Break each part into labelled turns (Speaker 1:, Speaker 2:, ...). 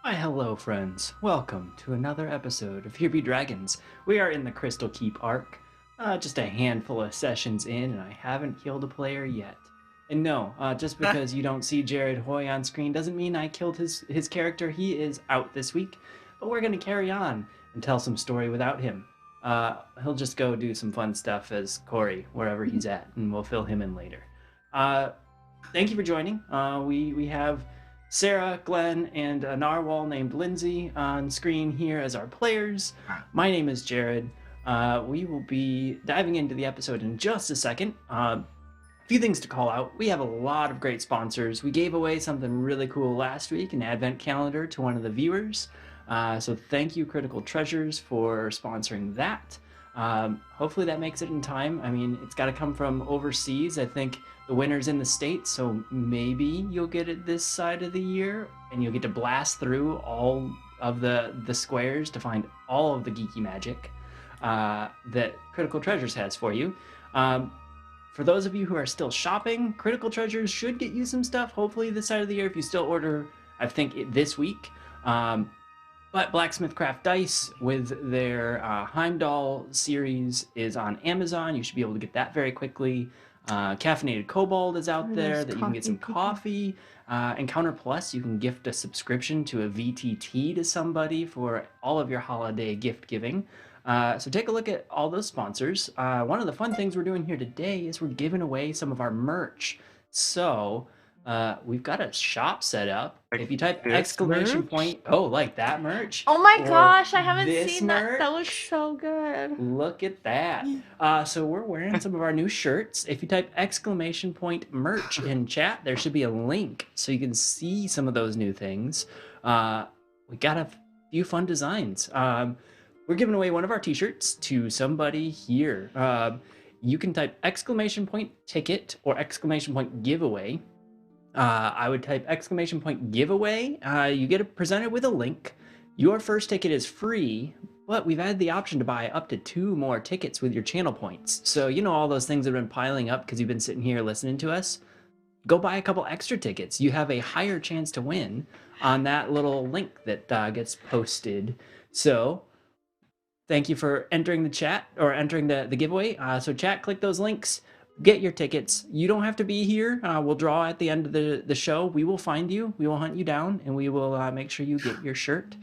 Speaker 1: Why, hello, friends. Welcome to another episode of Here Be Dragons. We are in the Crystal Keep arc. Just a handful of sessions in, and I haven't killed a player yet. And no, just because you don't see Jared Hoy on screen doesn't mean I killed his character. He is out this week, but we're going to carry on and tell some story without him. He'll just go do some fun stuff as Corey, wherever he's at, and we'll fill him in later. Thank you for joining. We have Sarah, Glenn, and a narwhal named Lindsay on screen here as our players. My name is Jared. We will be diving into the episode in just a second. A few things to call out. We have a lot of great sponsors. We gave away something really cool last week, an advent calendar to one of the viewers. So thank you, Critical Treasures, for sponsoring that. Hopefully that makes it in time. I mean, it's got to come from overseas. I think the winner's in the States, so maybe you'll get it this side of the year, and you'll get to blast through all of the squares to find all of the geeky magic that Critical Treasures has for you. For those of you who are still shopping, Critical Treasures should get you some stuff, hopefully this side of the year, if you still order, I think, this week. But Blacksmith Craft Dice with their Heimdall series is on Amazon. You should be able to get that very quickly. Caffeinated Kobold is out there that you can get some coffee. Encounter Plus, you can gift a subscription to a VTT to somebody for all of your holiday gift giving. So take a look at all those sponsors. One of the fun things we're doing here today is we're giving away some of our merch. So we've got a shop set up. If you type exclamation point, like that merch.
Speaker 2: Oh my gosh, I haven't seen that.
Speaker 1: Merch.
Speaker 2: That looks so good.
Speaker 1: Look at that. So we're wearing some of our new shirts. If you type exclamation point merch in chat, there should be a link so you can see some of those new things. We got a few fun designs. We're giving away one of our t-shirts to somebody here. You can type exclamation point ticket or exclamation point giveaway. I would type exclamation point giveaway. You get it presented with a link. Your first ticket is free, but we've added the option to buy up to 2 more tickets with your channel points. So you know all those things that have been piling up because you've been sitting here listening to us? Go buy a couple extra tickets. You have a higher chance to win on that little link that gets posted. So thank you for entering the chat or entering the giveaway. So chat, click those links. Get your tickets. You don't have to be here. We'll draw at the end of the show. We will find you. We will hunt you down, and we will make sure you get your shirt.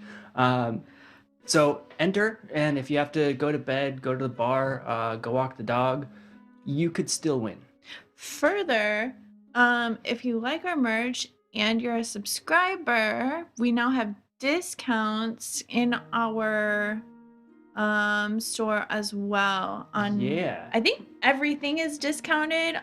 Speaker 1: So enter, and if you have to go to bed, go to the bar, go walk the dog, you could still win.
Speaker 2: Further, if you like our merch and you're a subscriber, we now have discounts in our store as well. I think everything is discounted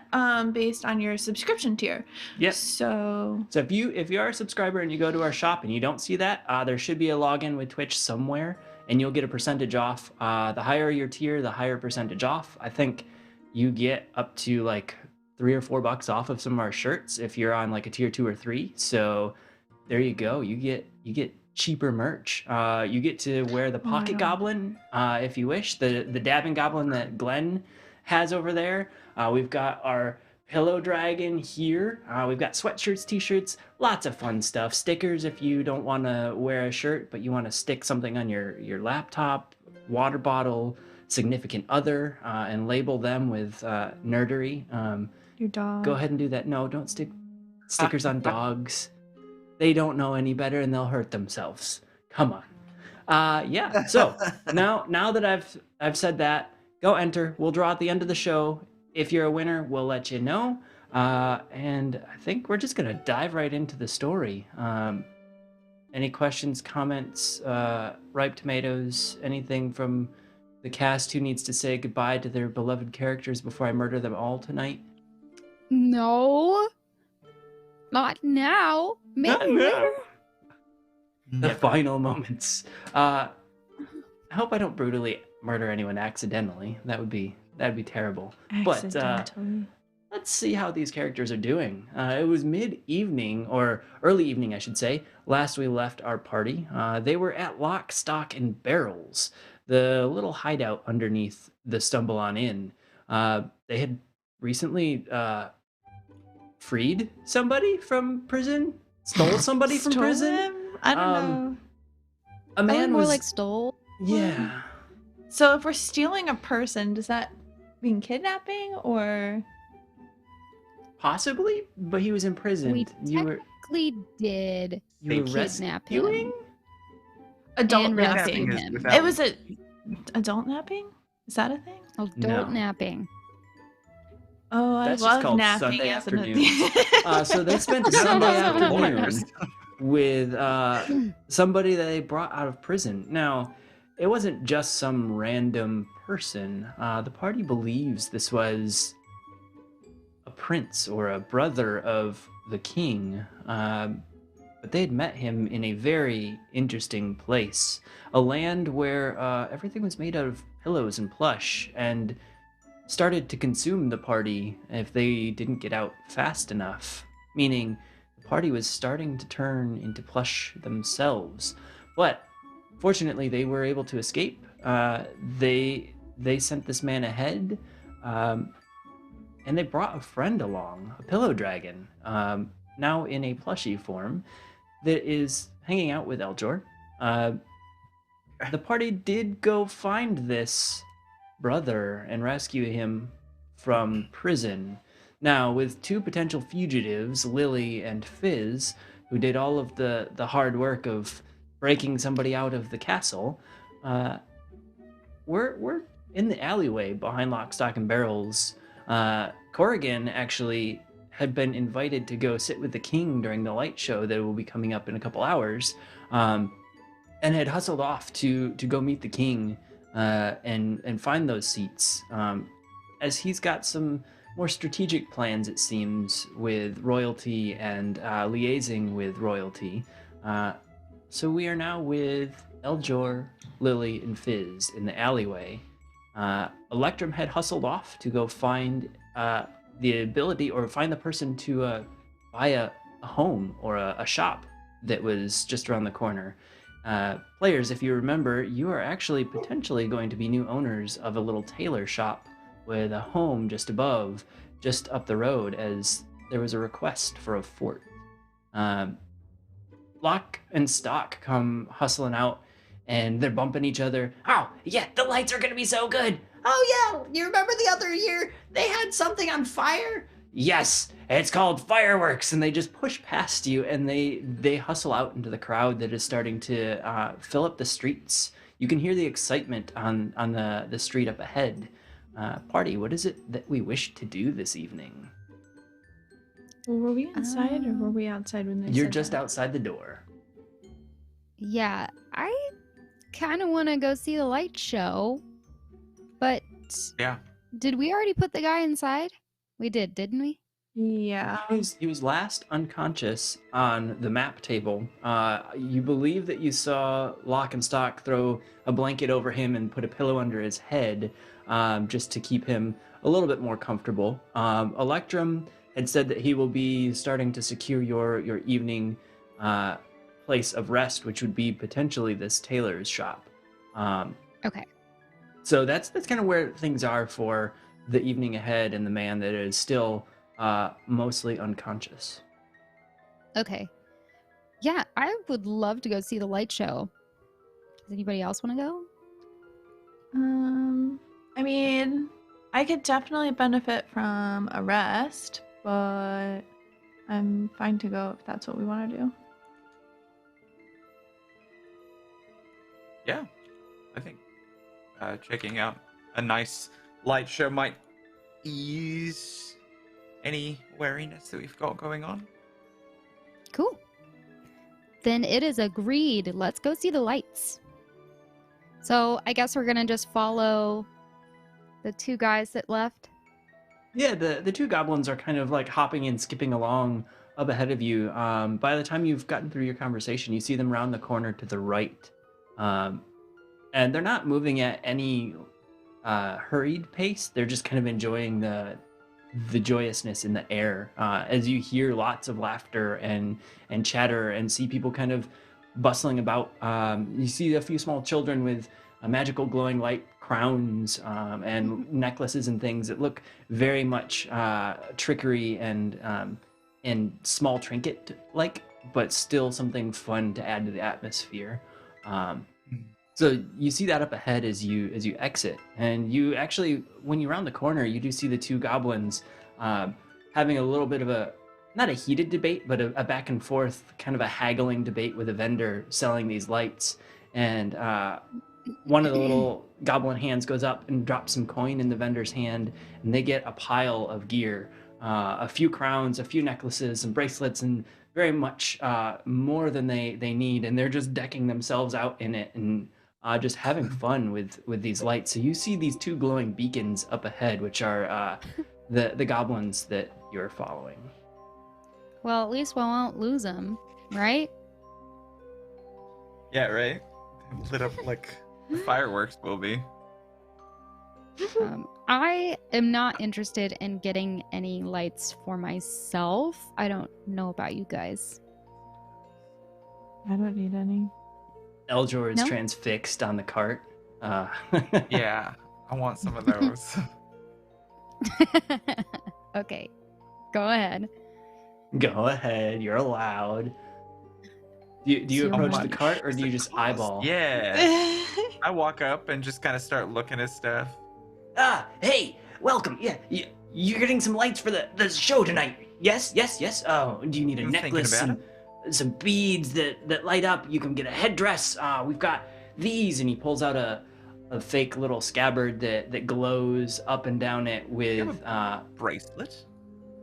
Speaker 2: based on your subscription tier.
Speaker 1: Yes.
Speaker 2: So
Speaker 1: if you are a subscriber and you go to our shop and you don't see that, there should be a login with Twitch somewhere, and you'll get a percentage off. The higher your tier, the higher percentage off. I think you get up to like $3 or $4 off of some of our shirts if you're on like a tier 2 or 3. So there you go. You get cheaper merch. You get to wear the pocket goblin if you wish, the dabbing goblin that Glenn has over there. We've got our pillow dragon here. We've got sweatshirts, t-shirts, lots of fun stuff. Stickers if you don't want to wear a shirt but you want to stick something on your laptop, water bottle, significant other, and label them with nerdery.
Speaker 2: Your dog.
Speaker 1: Go ahead and do that. No, don't stick stickers on dogs. They don't know any better and they'll hurt themselves. Come on. So now that I've said that, go enter. We'll draw at the end of the show. If you're a winner, we'll let you know. And I think we're just gonna dive right into the story. Any questions, comments, ripe tomatoes, anything from the cast who needs to say goodbye to their beloved characters before I murder them all tonight?
Speaker 3: No. Not now. Maybe later.
Speaker 1: The final moments. I hope I don't brutally murder anyone accidentally. That'd be terrible. But let's see how these characters are doing. It was mid-evening, or early evening, I should say. Last we left our party. They were at Lock, Stock, and Barrels, the little hideout underneath the Stumble On Inn. They had recently freed somebody from prison. stole somebody from
Speaker 2: Stole
Speaker 1: prison.
Speaker 2: him? I don't
Speaker 1: Um,
Speaker 2: know.
Speaker 1: A
Speaker 3: Probably
Speaker 1: man
Speaker 3: more
Speaker 1: was
Speaker 3: like stole.
Speaker 1: yeah.
Speaker 2: So if we're stealing a person, does that mean kidnapping or?
Speaker 1: Possibly, but he was
Speaker 3: We
Speaker 1: imprisoned.
Speaker 3: technically did
Speaker 1: You were
Speaker 3: kidnap
Speaker 1: rescuing?
Speaker 3: him.
Speaker 2: Adult
Speaker 3: And
Speaker 2: napping.
Speaker 3: rescue
Speaker 4: is
Speaker 3: him.
Speaker 4: without.
Speaker 2: It was a adult napping? Is that a thing?
Speaker 3: Adult
Speaker 1: No.
Speaker 3: napping.
Speaker 2: Oh, I
Speaker 1: That's just
Speaker 2: love
Speaker 1: called
Speaker 2: napping
Speaker 1: Sunday
Speaker 2: as an
Speaker 1: afternoons. So they spent a
Speaker 4: None of
Speaker 1: Sunday
Speaker 4: us are
Speaker 1: afternoon
Speaker 4: lawyers.
Speaker 1: with somebody that they brought out of prison. Now, it wasn't just some random person. The party believes this was a prince or a brother of the king. But they had met him in a very interesting place, a land where everything was made out of pillows and plush, and started to consume the party if they didn't get out fast enough. Meaning, the party was starting to turn into plush themselves. But fortunately, they were able to escape. They sent this man ahead, and they brought a friend along, a pillow dragon, now in a plushy form, that is hanging out with Eljor. The party did go find this brother and rescue him from prison. Now, with two potential fugitives, Lily and Fizz, who did all of the hard work of breaking somebody out of the castle, we're in the alleyway behind Lock, Stock, and Barrels. Corrigan actually had been invited to go sit with the king during the light show that will be coming up in a couple hours, and had hustled off to go meet the king and find those seats, as he's got some more strategic plans, it seems, with royalty and liaising with royalty. So we are now with Eljor, Lily, and Fizz in the alleyway. Electrum had hustled off to go find the ability or find the person to buy a home or a shop that was just around the corner. Players, if you remember, you are actually potentially going to be new owners of a little tailor shop with a home just above, just up the road, as there was a request for a fort. Lock and Stock come hustling out, and they're bumping each other. Oh, yeah, the lights are gonna be so good. Oh, yeah, you remember the other year they had something on fire? Yes, it's called fireworks, and they just push past you, and they hustle out into the crowd that is starting to fill up the streets. You can hear the excitement on the street up ahead. Party, what is it that we wish to do this evening?
Speaker 2: Were we inside or were we outside when they
Speaker 1: You're
Speaker 2: said
Speaker 1: just
Speaker 2: that?
Speaker 1: outside the door.
Speaker 3: Yeah, I kind of want to go see the light show. But
Speaker 4: Yeah.
Speaker 3: did we already put the guy inside? We did, didn't we?
Speaker 2: Yeah.
Speaker 1: He was last unconscious on the map table. You believe that you saw Lock and Stock throw a blanket over him and put a pillow under his head, just to keep him a little bit more comfortable. Electrum had said that he will be starting to secure your evening place of rest, which would be potentially this tailor's shop.
Speaker 3: Okay.
Speaker 1: So that's kind of where things are for the evening ahead, and the man that is still mostly unconscious.
Speaker 3: Okay. Yeah, I would love to go see the light show. Does anybody else want to go?
Speaker 2: I mean, I could definitely benefit from a rest, but I'm fine to go if that's what we want to do.
Speaker 4: Yeah. I think checking out a nice light show might ease any wariness that we've got going on.
Speaker 3: Cool. Then it is agreed. Let's go see the lights. So I guess we're going to just follow the two guys that left.
Speaker 1: Yeah, the two goblins are kind of like hopping and skipping along up ahead of you. By the time you've gotten through your conversation, you see them round the corner to the right. And they're not moving at any hurried pace. They're just kind of enjoying the joyousness in the air, as you hear lots of laughter and chatter, and see people kind of bustling about. You see a few small children with magical glowing light crowns and necklaces and things that look very much trickery and small trinket like. but still something fun to add to the atmosphere. Um,
Speaker 4: Mm.
Speaker 1: so you see that up ahead as you exit, and you actually, when you round the corner, you do see the two goblins having a little bit of a not a heated debate, but a back and forth, kind of a haggling debate with a vendor selling these lights. And one of the little goblin hands goes up and drops some coin in the vendor's hand, and they get a pile of gear, a few crowns, a few necklaces, and bracelets, and very much more than they need. And they're just decking themselves out in it and just having fun with these lights. So you see these two glowing beacons up ahead, which are the goblins that you're following.
Speaker 3: Well, at least we won't lose them, right?
Speaker 4: Yeah, right? Lit up like the fireworks will be.
Speaker 3: I am not interested in getting any lights for myself. I don't know about you guys.
Speaker 2: I don't need any.
Speaker 1: Eldor is
Speaker 3: No?
Speaker 1: transfixed on the cart.
Speaker 4: Yeah, I want some of those.
Speaker 3: Okay, go ahead.
Speaker 1: Go ahead, you're allowed. Do you
Speaker 3: So
Speaker 1: approach the
Speaker 3: much.
Speaker 1: cart, or do you just eyeball?
Speaker 4: Yeah. I walk up and just kind of start looking at stuff.
Speaker 1: Hey, welcome. Yeah, you're getting some lights for the show tonight. Yes, yes, yes. Oh, do you need a
Speaker 4: I'm thinking
Speaker 1: necklace,
Speaker 4: about
Speaker 1: some beads that light up? You can get a headdress. We've got these, and he pulls out a fake little scabbard that glows up and down it with
Speaker 4: Bracelet?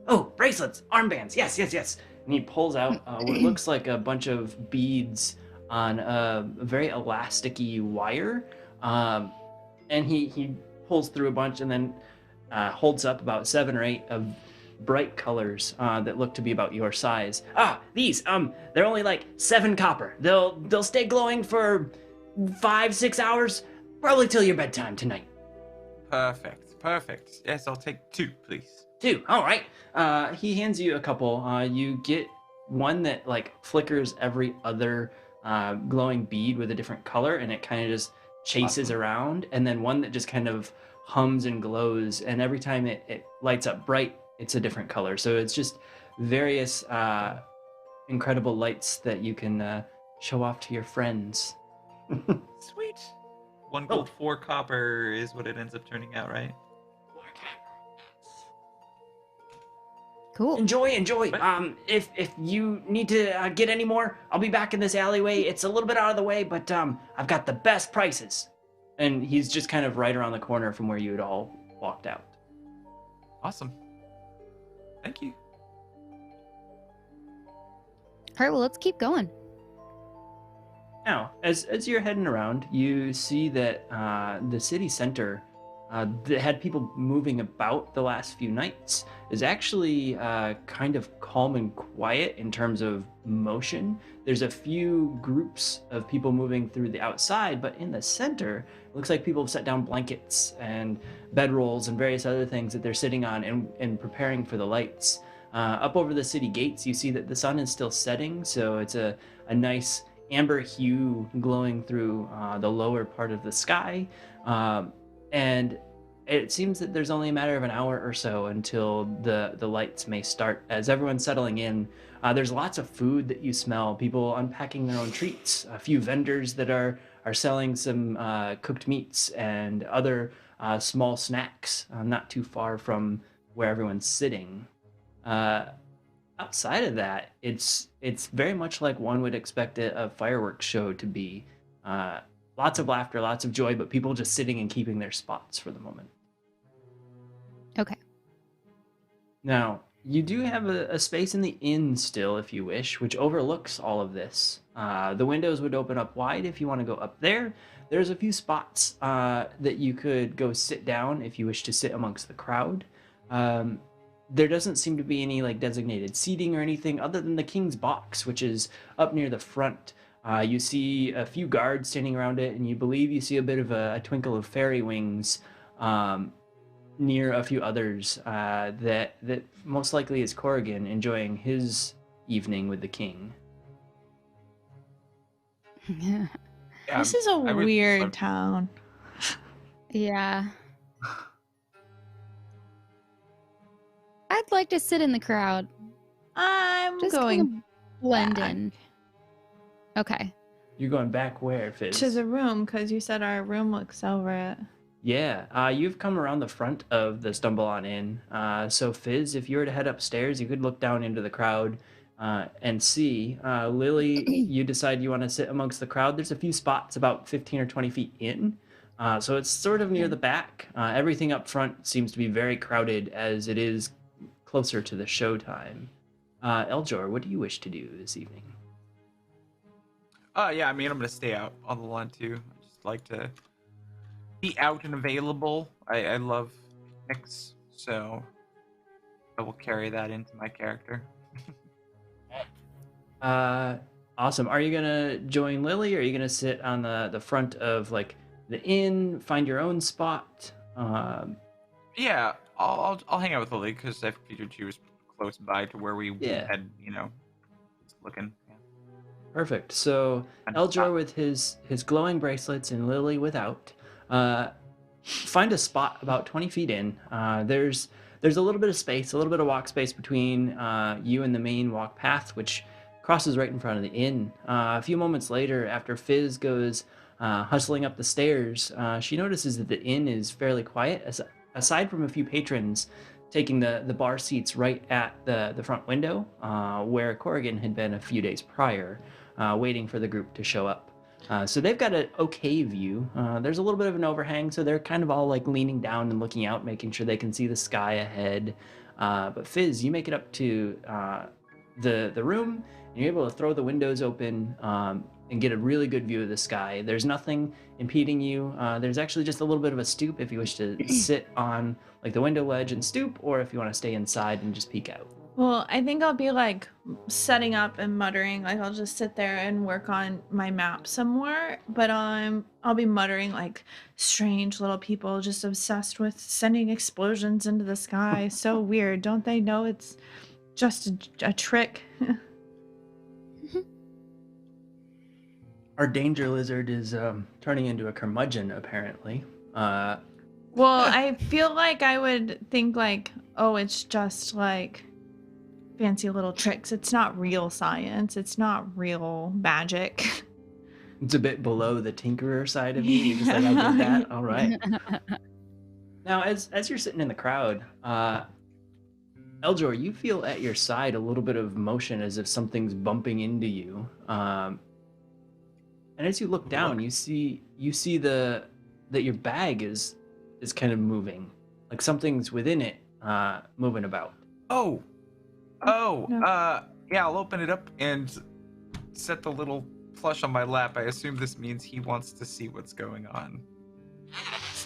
Speaker 1: oh, bracelets, armbands. Yes, yes, yes. And he pulls out what looks like a bunch of beads on a very elasticy wire. And he pulls through a bunch and then holds up about 7 or 8 of bright colors that look to be about your size. These, they're only like 7 copper. They'll stay glowing for 5-6 hours, probably till your bedtime tonight.
Speaker 4: Perfect, perfect. Yes, I'll take 2, please.
Speaker 1: 2. All right. He hands you a couple. You get one that like flickers every other glowing bead with a different color, and it kind of just chases
Speaker 4: Awesome.
Speaker 1: around. And then one that just kind of hums and glows, and every time it lights up bright, it's a different color. So it's just various incredible lights that you can show off to your friends.
Speaker 4: Sweet. 1
Speaker 1: Oh.
Speaker 4: gold, 4 copper is what it ends up turning out, right?
Speaker 3: Cool.
Speaker 1: Enjoy.
Speaker 4: What?
Speaker 1: If you need to get any more, I'll be back in this alleyway. It's a little bit out of the way, but I've got the best prices. And he's just kind of right around the corner from where you had all walked out.
Speaker 4: Awesome. Thank you.
Speaker 3: All right, well, let's keep going.
Speaker 1: Now, as you're heading around, you see that the city center that had people moving about the last few nights is actually kind of calm and quiet in terms of motion. There's a few groups of people moving through the outside, but in the center, it looks like people have set down blankets and bedrolls and various other things that they're sitting on and preparing for the lights. Up over the city gates, you see that the sun is still setting, so it's a nice amber hue glowing through the lower part of the sky. And it seems that there's only a matter of an hour or so until the lights may start. As everyone's settling in, there's lots of food that you smell, people unpacking their own treats, a few vendors that are selling some cooked meats and other small snacks not too far from where everyone's sitting. Outside of that, it's very much like one would expect a fireworks show to be. Lots of laughter, lots of joy, but people just sitting and keeping their spots for the moment.
Speaker 3: Okay.
Speaker 1: Now, you do have a space in the inn still, if you wish, which overlooks all of this. The windows would open up wide if you want to go up there. There's a few spots that you could go sit down if you wish to sit amongst the crowd. There doesn't seem to be any like designated seating or anything other than the king's box, which is up near the front. You see a few guards standing around it, and you believe you see a bit of a twinkle of fairy wings near a few others that most likely is Corrigan enjoying his evening with the king.
Speaker 4: Yeah,
Speaker 2: This is a
Speaker 4: I would-
Speaker 2: weird town.
Speaker 3: Yeah. I'd like to sit in the crowd.
Speaker 2: I'm
Speaker 3: Just
Speaker 2: going.
Speaker 3: blend
Speaker 2: back
Speaker 3: in. Okay.
Speaker 1: You're going back where, Fizz?
Speaker 2: to the room because you said our room looks over it.
Speaker 1: Yeah, you've come around the front of the Stumble On Inn. So, Fizz, if you were to head upstairs, you could look down into the crowd and see. Lily, you decide you want to sit amongst the crowd. There's a few spots about 15 or 20 feet in. So it's sort of near the back. Everything up front seems to be very crowded as it is closer to the showtime. Eljor, what do you wish to do this evening?
Speaker 4: Yeah, I mean, I'm gonna stay out on the lawn too. I just like to be out and available. I love picnics, so I will carry that into my character.
Speaker 1: Awesome. Are you gonna join Lily, or are you gonna sit on the front of like the inn, find your own spot?
Speaker 4: Yeah, I'll hang out with Lily because I figured she was close by to where we
Speaker 1: Yeah.
Speaker 4: had, just looking. Yeah.
Speaker 1: Perfect. So
Speaker 4: And
Speaker 1: Eljor with his glowing bracelets and Lily without. Find a spot about 20 feet in. There's a little bit of space, a little bit of walk space between you and the main walk path, which crosses right in front of the inn. A few moments later, after Fizz goes hustling up the stairs, she notices that the inn is fairly quiet, aside from a few patrons taking the bar seats right at the front window, where Corrigan had been a few days prior, waiting for the group to show up. So they've got an okay view. There's a little bit of an overhang, so they're kind of all like leaning down and looking out, making sure they can see the sky ahead. But Fizz, you make it up to the room, and you're able to throw the windows open and get a really good view of the sky. There's nothing impeding you. There's actually just a little bit of a stoop if you wish to sit on like the window ledge and stoop, or if you want to stay inside and just peek out.
Speaker 2: Well, I think I'll be like setting up and muttering. Like I'll just sit there and work on my map somewhere. But I'll be muttering like strange little people just obsessed with sending explosions into the sky. So weird. Don't they know it's just a trick?
Speaker 1: Our danger lizard is turning into a curmudgeon, apparently.
Speaker 2: Well, I feel like I would think like, oh, it's just like fancy little tricks. It's not real science. It's not real magic.
Speaker 1: It's a bit below the tinkerer side of you. You're just like, I did that. All right. Now, as you're sitting in the crowd, Eljor, you feel at your side a little bit of motion as if something's bumping into you. And as you look down, you see that your bag is kind of moving, like something's within it, moving about.
Speaker 4: Oh,
Speaker 2: No.
Speaker 4: yeah, I'll open it up and set the little plush on my lap. I assume this means he wants to see what's going on.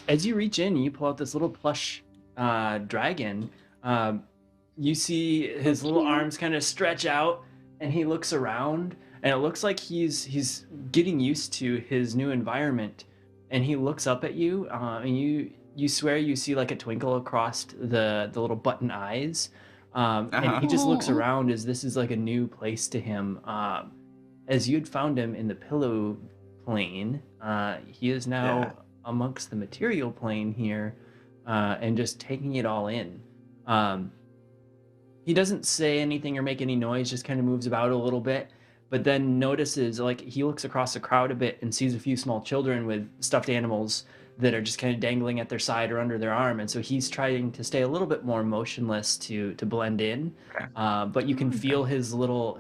Speaker 1: As you reach in, you pull out this little plush dragon. You see his little arms kind of stretch out, and he looks around, and it looks like he's getting used to his new environment. And he looks up at you, and you swear you see like a twinkle across the little button eyes. And he just looks around as this is like a new place to him. As you'd found him in the pillow plane, he is now amongst the material plane here, and just taking it all in. He doesn't say anything or make any noise, just kind of moves about a little bit, but then notices, like, he looks across the crowd a bit and sees a few small children with stuffed animals that are just kind of dangling at their side or under their arm, and so he's trying to stay a little bit more motionless to blend in. But you can feel his little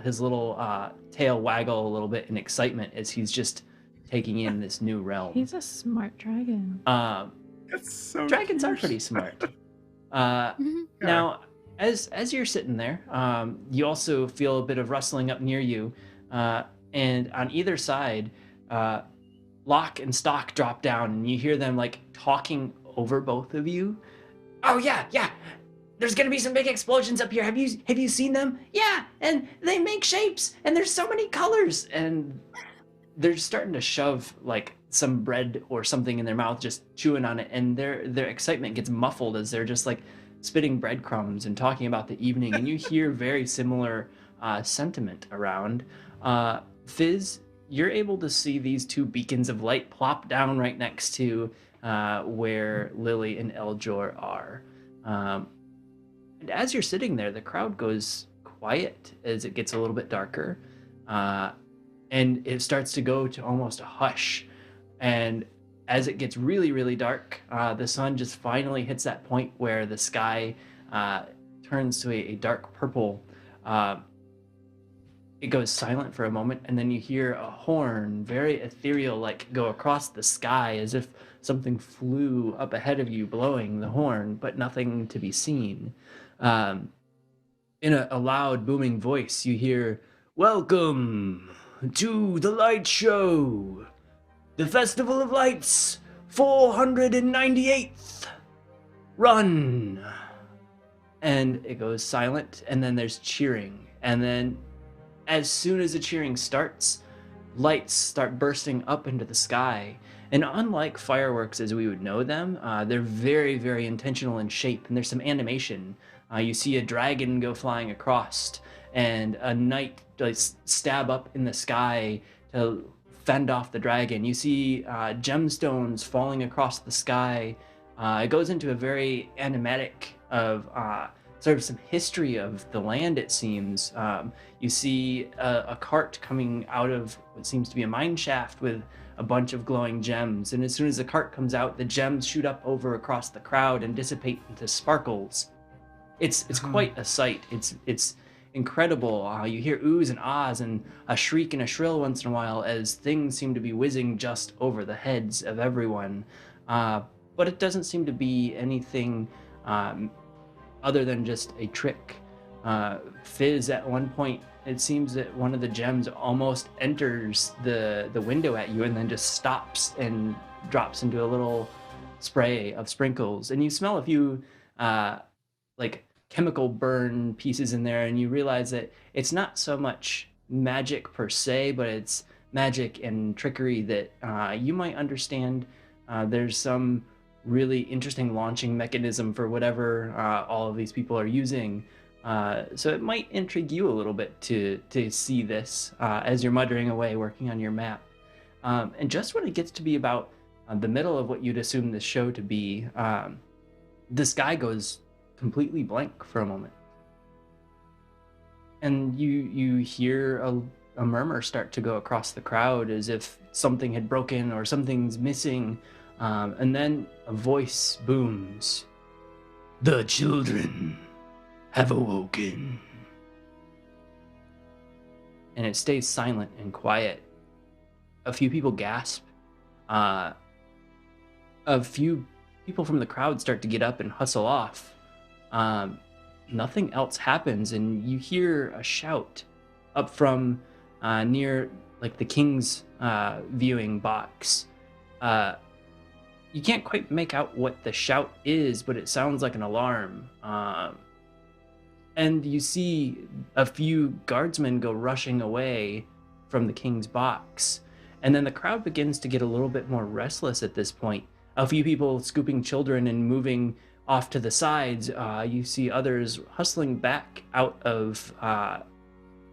Speaker 1: tail waggle a little bit in excitement as he's just taking in this new realm.
Speaker 2: He's a smart dragon.
Speaker 4: It's so
Speaker 1: Dragons are
Speaker 4: cute.
Speaker 1: pretty smart. Now, as you're sitting there, you also feel a bit of rustling up near you, and on either side, Lock and Stock drop down, and you hear them like talking over both of you. Oh yeah. There's gonna be some big explosions up here. Have you seen them? Yeah, and they make shapes, and there's so many colors, and they're starting to shove like some bread or something in their mouth, just chewing on it, and their excitement gets muffled as they're just like spitting breadcrumbs and talking about the evening, and you hear very similar sentiment around. Fizz, you're able to see these two beacons of light plop down right next to where Lily and Eljor are. And as you're sitting there, the crowd goes quiet as it gets a little bit darker. And it starts to go to almost a hush. And as it gets really, really dark, the sun just finally hits that point where the sky turns to a dark purple. Uh, it goes silent for a moment, and then you hear a horn, very ethereal, like go across the sky as if something flew up ahead of you, blowing the horn, but nothing to be seen. Um, in a loud, booming voice, you hear, "Welcome to the light show! The Festival of Lights 498th! Run!" And it goes silent, and then there's cheering. And then, as soon as the cheering starts, lights start bursting up into the sky. And unlike fireworks as we would know them, they're very, very intentional in shape, and there's some animation. You see a dragon go flying across, and a knight stab up in the sky to fend off the dragon. You see gemstones falling across the sky. It goes into a very animatic of sort of some history of the land, it seems. You see a cart coming out of what seems to be a mine shaft with a bunch of glowing gems. And as soon as the cart comes out, the gems shoot up over across the crowd and dissipate into sparkles. It's quite a sight. It's incredible. You hear oohs and ahs and a shriek and a shrill once in a while as things seem to be whizzing just over the heads of everyone. But it doesn't seem to be anything other than just a trick. Fizz, at one point, it seems that one of the gems almost enters the window at you and then just stops and drops into a little spray of sprinkles. And you smell a few like chemical burn pieces in there, and you realize that it's not so much magic per se, but it's magic and trickery that you might understand. There's some really interesting launching mechanism for whatever all of these people are using. So it might intrigue you a little bit to see this as you're muttering away, working on your map. And just when it gets to be about the middle of what you'd assume this show to be, the sky goes completely blank for a moment. And you hear a murmur start to go across the crowd as if something had broken or something's missing. And then a voice booms. "The children have awoken." And it stays silent and quiet. A few people gasp. A few people from the crowd start to get up and hustle off. Nothing else happens, and you hear a shout up from near like the king's viewing box. You can't quite make out what the shout is, but it sounds like an alarm. And you see a few guardsmen go rushing away from the king's box. And then the crowd begins to get a little bit more restless at this point. A few people scooping children and moving off to the sides. You see others hustling back out of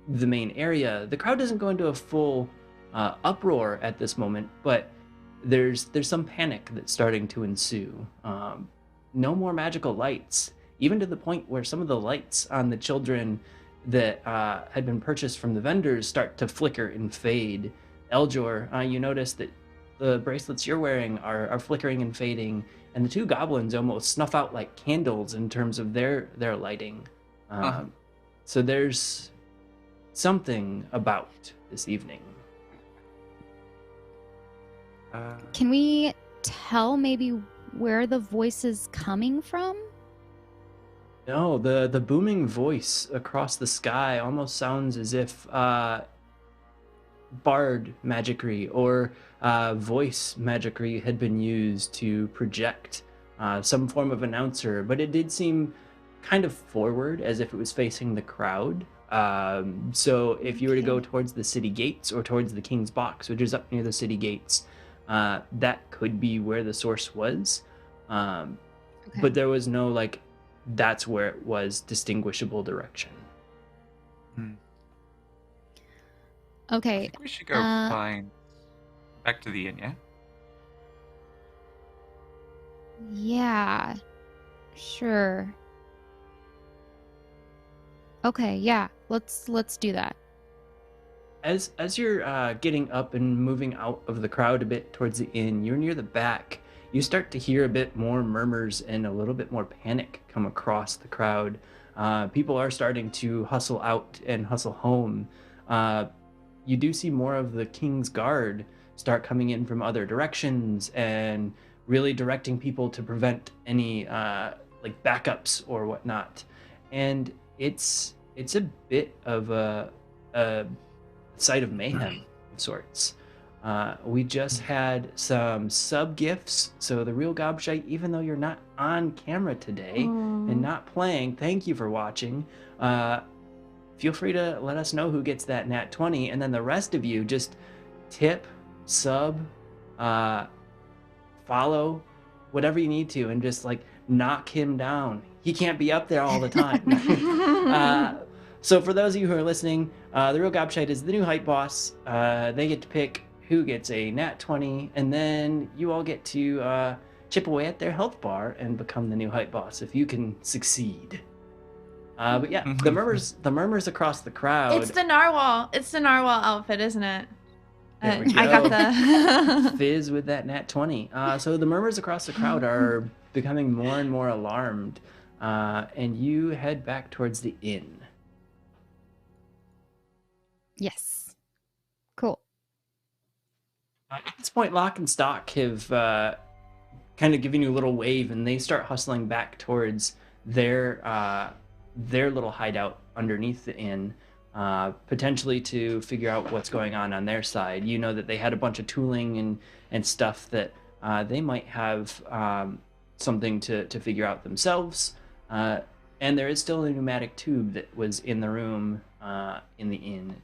Speaker 1: the main area. The crowd doesn't go into a full uproar at this moment, but there's some panic that's starting to ensue. No more magical lights, even to the point where some of the lights on the children that had been purchased from the vendors start to flicker and fade. Eljor, you notice that the bracelets you're wearing are flickering and fading, and the two goblins almost snuff out like candles in terms of their lighting. So there's something about this evening.
Speaker 3: Can we tell maybe where the voice is coming from?
Speaker 1: No, the booming voice across the sky almost sounds as if bard magicry or voice magicry had been used to project some form of announcer, but it did seem kind of forward, as if it was facing the crowd. So if you were to go towards the city gates or towards the king's box, which is up near the city gates, that could be where the source was. But there was no like, that's where it was distinguishable direction.
Speaker 3: Okay.
Speaker 4: I think we should go find back to the inn, yeah?
Speaker 3: Yeah. Sure. Okay, yeah. let's do that.
Speaker 1: As you're getting up and moving out of the crowd a bit towards the inn, you're near the back. You start to hear a bit more murmurs and a little bit more panic come across the crowd. People are starting to hustle out and hustle home. You do see more of the King's Guard start coming in from other directions and really directing people to prevent any like backups or whatnot. And it's a bit of a sight of mayhem of sorts. We just had some sub gifts. So the real Gobshite, even though you're not on camera today and not playing, thank you for watching. Feel free to let us know who gets that nat 20, and then the rest of you just tip, sub, follow, whatever you need to, and just like knock him down. He can't be up there all the time. So for those of you who are listening, the real Gobshite is the new hype boss. They get to pick who gets a nat 20, and then you all get to chip away at their health bar and become the new hype boss if you can succeed. But yeah, the murmurs across the crowd.
Speaker 2: It's the narwhal. It's the narwhal outfit, isn't it?
Speaker 1: There we
Speaker 2: I got
Speaker 1: go.
Speaker 2: the
Speaker 1: Fizz with that nat 20. So the murmurs across the crowd are becoming more and more alarmed, and you head back towards the inn.
Speaker 3: Yes. Cool.
Speaker 1: At this point, Lock and Stock have kind of given you a little wave, and they start hustling back towards their little hideout underneath the inn, potentially to figure out what's going on their side. You know that they had a bunch of tooling and stuff that they might have something to figure out themselves. And there is still a pneumatic tube that was in the room in the inn,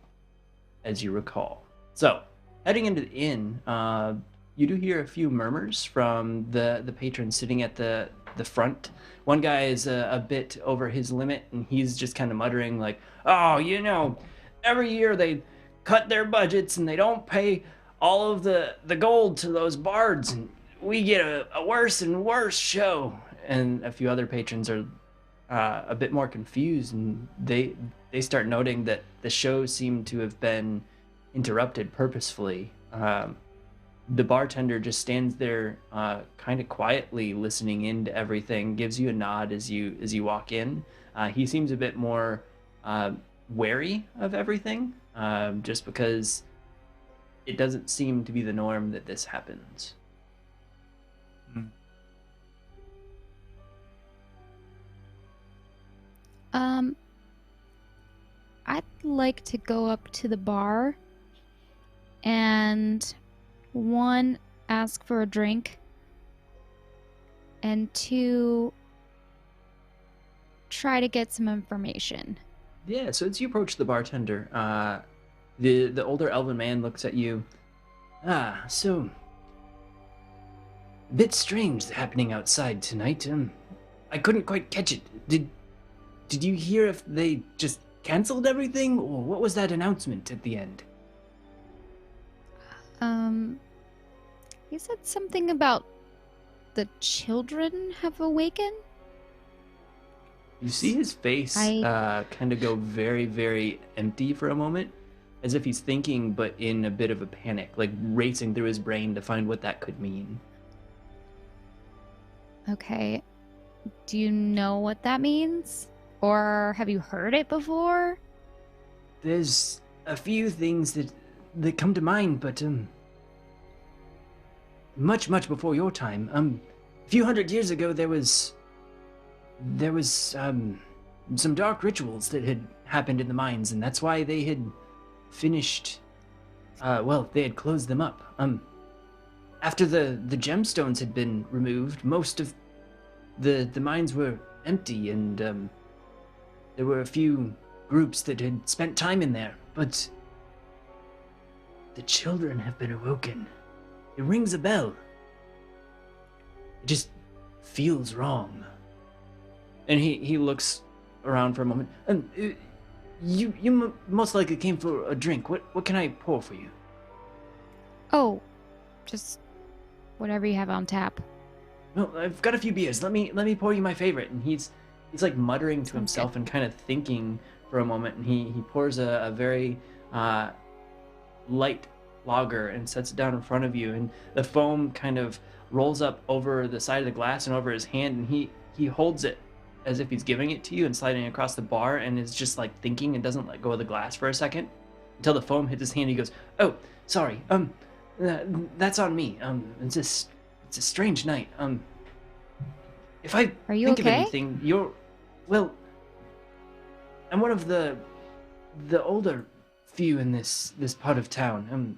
Speaker 1: as you recall. So, heading into the inn, you do hear a few murmurs from the patrons sitting at the front. One guy is a bit over his limit, and he's just kind of muttering like, oh, you know, every year they cut their budgets and they don't pay all of the gold to those bards, and we get a worse and worse show. And a few other patrons are a bit more confused, and they start noting that the show seemed to have been interrupted purposefully. The bartender just stands there kind of quietly listening into everything, gives you a nod as you walk in. He seems a bit more wary of everything, just because it doesn't seem to be the norm that this happens.
Speaker 3: I'd like to go up to the bar and 1, ask for a drink, and 2, try to get some information.
Speaker 1: Yeah, so as you approach the bartender, the older elven man looks at you. So a bit strange happening outside tonight. I couldn't quite catch it. Did you hear if they just canceled everything, or what was that announcement at the end?
Speaker 3: He said something about the children have awakened.
Speaker 1: You see his face kind of go very, very empty for a moment, as if he's thinking, but in a bit of a panic, like racing through his brain to find what that could mean.
Speaker 3: Okay. Do you know what that means? Or have you heard it before?
Speaker 1: There's a few things that come to mind, but much before your time. A few hundred years ago, there was some dark rituals that had happened in the mines, and that's why they had finished. They had closed them up. After the gemstones had been removed, most of the mines were empty, and there were a few groups that had spent time in there, but the children have been awoken. It rings a bell. It just feels wrong. And he looks around for a moment. You most likely came for a drink. What can I pour for you?
Speaker 3: Oh, just whatever you have on tap.
Speaker 1: No, I've got a few beers. Let me pour you my favorite. And he's like muttering to himself and kind of thinking for a moment, and he pours a very light lager and sets it down in front of you, and the foam kind of rolls up over the side of the glass and over his hand, and he holds it as if he's giving it to you and sliding across the bar, and is just like thinking and doesn't let go of the glass for a second until the foam hits his hand. He goes, "Oh, sorry. That's on me. It's a strange night. If I
Speaker 3: Are you
Speaker 1: think of
Speaker 3: okay?
Speaker 1: anything, well, I'm one of the older few in this part of town.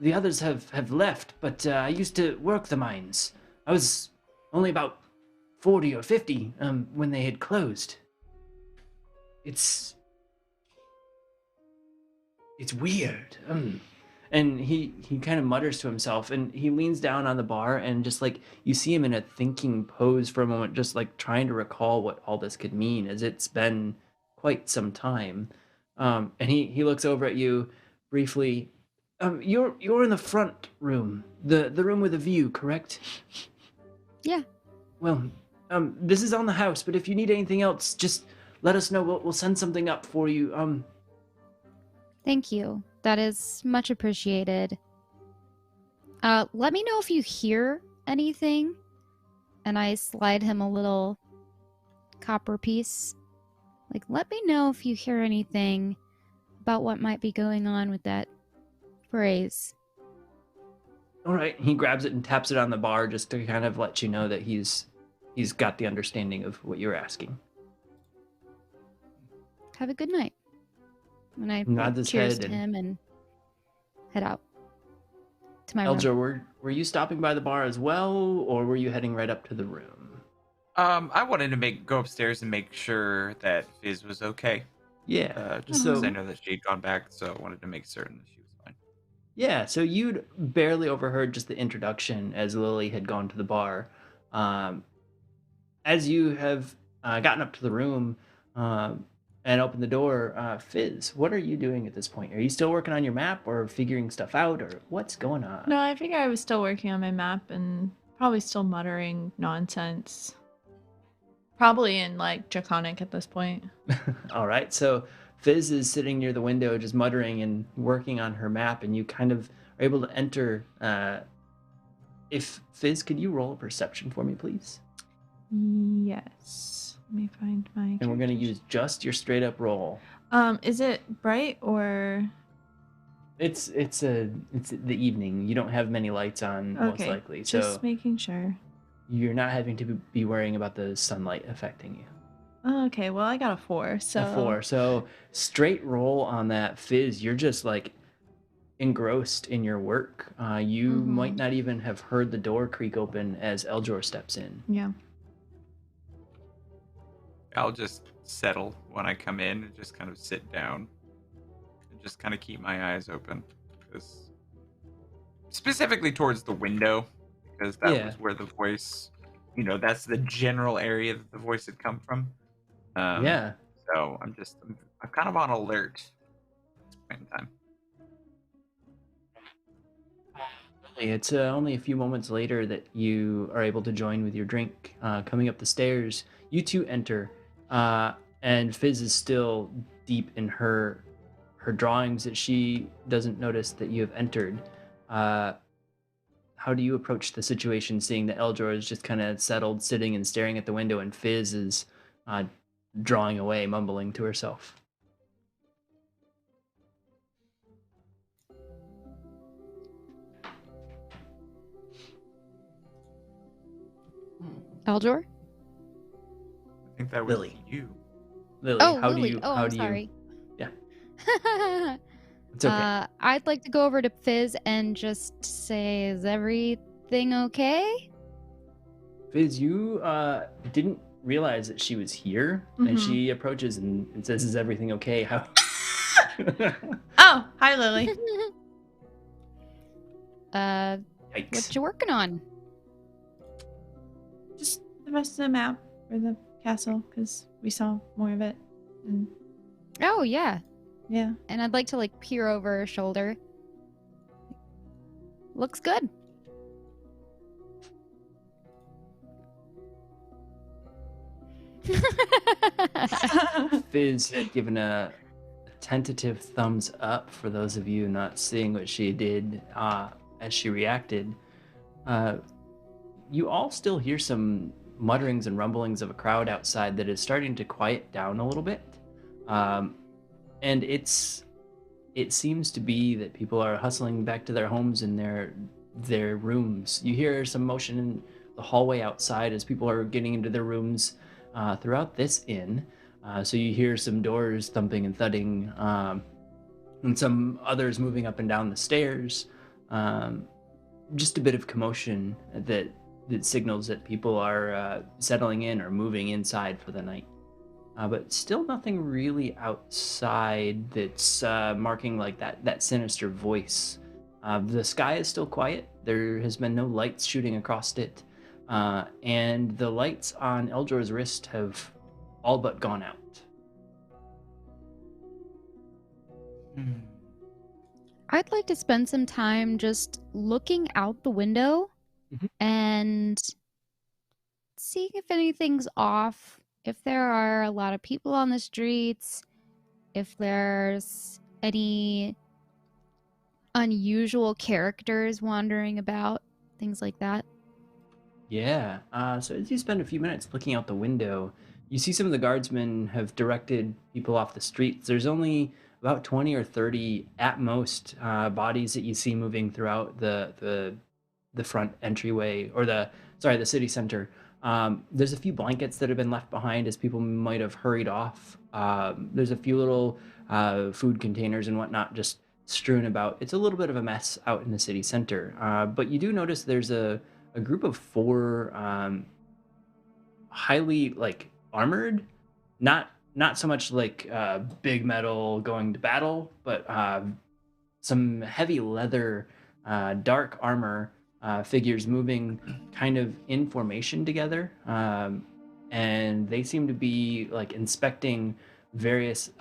Speaker 1: The others have left, but I used to work the mines. I was only about 40 or 50 when they had closed. It's weird. And he kind of mutters to himself, and he leans down on the bar, and just like you see him in a thinking pose for a moment, just like trying to recall what all this could mean, as it's been quite some time. And he looks over at you briefly. You're in the front room, the room with a view, correct?
Speaker 3: Yeah.
Speaker 1: Well, this is on the house, but if you need anything else, just let us know. We'll send something up for you.
Speaker 3: Thank you. That is much appreciated. Let me know if you hear anything. And I slide him a little copper piece. Like, let me know if you hear anything about what might be going on with that phrase.
Speaker 1: All right. He grabs it and taps it on the bar just to kind of let you know that he's got the understanding of what you're asking.
Speaker 3: Have a good night. And I
Speaker 1: Nods his
Speaker 3: cheers
Speaker 1: head
Speaker 3: to
Speaker 1: and-
Speaker 3: him and head out to my room.
Speaker 1: Eldra, were you stopping by the bar as well, or were you heading right up to the room?
Speaker 4: I wanted to go upstairs and make sure that Fizz was okay.
Speaker 1: Yeah.
Speaker 4: Just
Speaker 1: so
Speaker 4: because I know that she'd gone back, so I wanted to make certain that she was fine.
Speaker 1: Yeah, so you'd barely overheard just the introduction as Lily had gone to the bar. As you have gotten up to the room and opened the door, Fizz, what are you doing at this point? Are you still working on your map or figuring stuff out, or what's going on?
Speaker 2: No, I figure I was still working on my map and probably still muttering nonsense. Probably in like Draconic at this point.
Speaker 1: All right, so Fizz is sitting near the window just muttering and working on her map, and you kind of are able to enter. If Fizz, could you roll a perception for me, please?
Speaker 2: Yes. Let me find my.
Speaker 1: And we're going to
Speaker 2: characters.
Speaker 1: use just your straight up roll.
Speaker 2: Is it bright or?
Speaker 1: It's the evening. You don't have many lights on, most
Speaker 2: Okay,
Speaker 1: likely,
Speaker 2: just
Speaker 1: so
Speaker 2: making sure.
Speaker 1: you're not having to be worrying about the sunlight affecting you.
Speaker 2: Oh, okay, well I got a 4, so.
Speaker 1: A 4. So straight roll on that, Fizz. You're just like engrossed in your work. You might not even have heard the door creak open as Eljor steps in.
Speaker 2: Yeah.
Speaker 4: I'll just settle when I come in and just kind of sit down and just kind of keep my eyes open, because specifically towards the window, because that
Speaker 1: Yeah.
Speaker 4: was where the voice, that's the general area that the voice had come from.
Speaker 1: Yeah.
Speaker 4: So I'm kind of on alert at this point in time.
Speaker 1: It's only a few moments later that you are able to join with your drink. Coming up the stairs, you two enter, and Fizz is still deep in her drawings that she doesn't notice that you have entered. How do you approach the situation, seeing that Eljor is just kind of settled, sitting and staring at the window, and Fizz is drawing away, mumbling to herself?
Speaker 3: Eljor?
Speaker 4: I think that was
Speaker 1: Lily.
Speaker 4: you.
Speaker 1: Lily,
Speaker 3: Oh,
Speaker 1: how
Speaker 3: Lily.
Speaker 1: do you?
Speaker 3: Oh,
Speaker 1: how
Speaker 3: I'm
Speaker 1: do
Speaker 3: sorry.
Speaker 1: you? Yeah, it's okay.
Speaker 3: I'd like to go over to Fizz and just say, is everything okay?
Speaker 1: Fizz, you didn't realize that she was here, and she approaches and says, "Is everything okay?" How?
Speaker 2: Oh, hi Lily.
Speaker 1: Yikes.
Speaker 3: What you working on?
Speaker 2: Just the rest of the map for the castle, because we saw more of it. And
Speaker 3: Oh, yeah.
Speaker 2: yeah.
Speaker 3: And I'd like to, like, peer over her shoulder. Looks good.
Speaker 1: Fizz had given a tentative thumbs up for those of you not seeing what she did as she reacted. Uh, you all still hear some mutterings and rumblings of a crowd outside that is starting to quiet down a little bit. Um, and it seems to be that people are hustling back to their homes and their rooms. You hear some motion in the hallway outside as people are getting into their rooms throughout this inn. So you hear some doors thumping and thudding, and some others moving up and down the stairs. Um, just a bit of commotion that signals that people are settling in or moving inside for the night. But still nothing really outside that's marking like that sinister voice. The sky is still quiet. There has been no lights shooting across it, and the lights on Eldor's wrist have all but gone out.
Speaker 3: I'd like to spend some time just looking out the window
Speaker 1: Mhm.
Speaker 3: and seeing if anything's off, if there are a lot of people on the streets, if there's any unusual characters wandering about, things like that.
Speaker 1: Yeah. So as you spend a few minutes looking out the window, you see some of the guardsmen have directed people off the streets. There's only about 20 or 30 at most bodies that you see moving throughout the front entryway or the city center. There's a few blankets that have been left behind as people might have hurried off. There's a few little food containers and whatnot just strewn about. It's a little bit of a mess out in the city center. But you do notice there's a group of four highly like armored, not so much like big metal going to battle, but some heavy leather, dark armor figures moving kind of in formation together. And they seem to be like inspecting various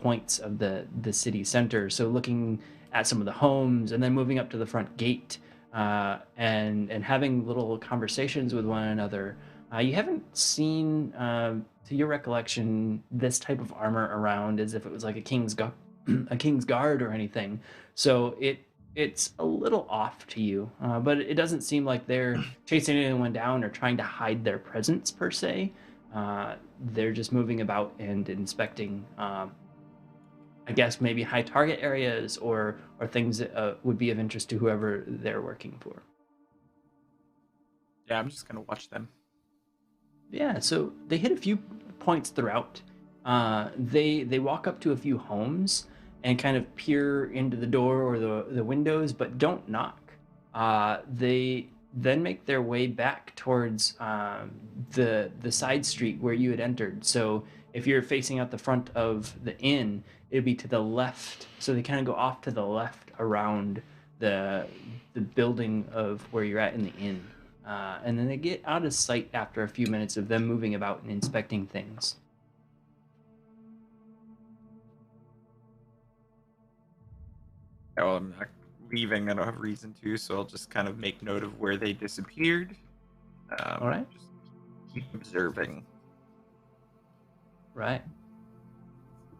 Speaker 1: points of the city center. So looking at some of the homes and then moving up to the front gate and having little conversations with one another. You haven't seen, to your recollection, this type of armor around as if it was like a king's guard or anything. So it's a little off to you, but it doesn't seem like they're chasing anyone down or trying to hide their presence per se. They're just moving about and inspecting. I guess maybe high target areas or things that would be of interest to whoever they're working for.
Speaker 4: Yeah, I'm just gonna watch them.
Speaker 1: Yeah, so they hit a few points throughout. They walk up to a few homes and kind of peer into the door or the windows, but don't knock. They then make their way back towards the side street where you had entered. So if you're facing out the front of the inn, it'd be to the left. So they kind of go off to the left around the the building of where you're at in the inn. And then they get out of sight after a few minutes of them moving about and inspecting things.
Speaker 4: Yeah, well, I'm not leaving. I don't have reason to, so I'll just kind of make note of where they disappeared.
Speaker 1: All right.
Speaker 4: Just keep observing.
Speaker 1: Right.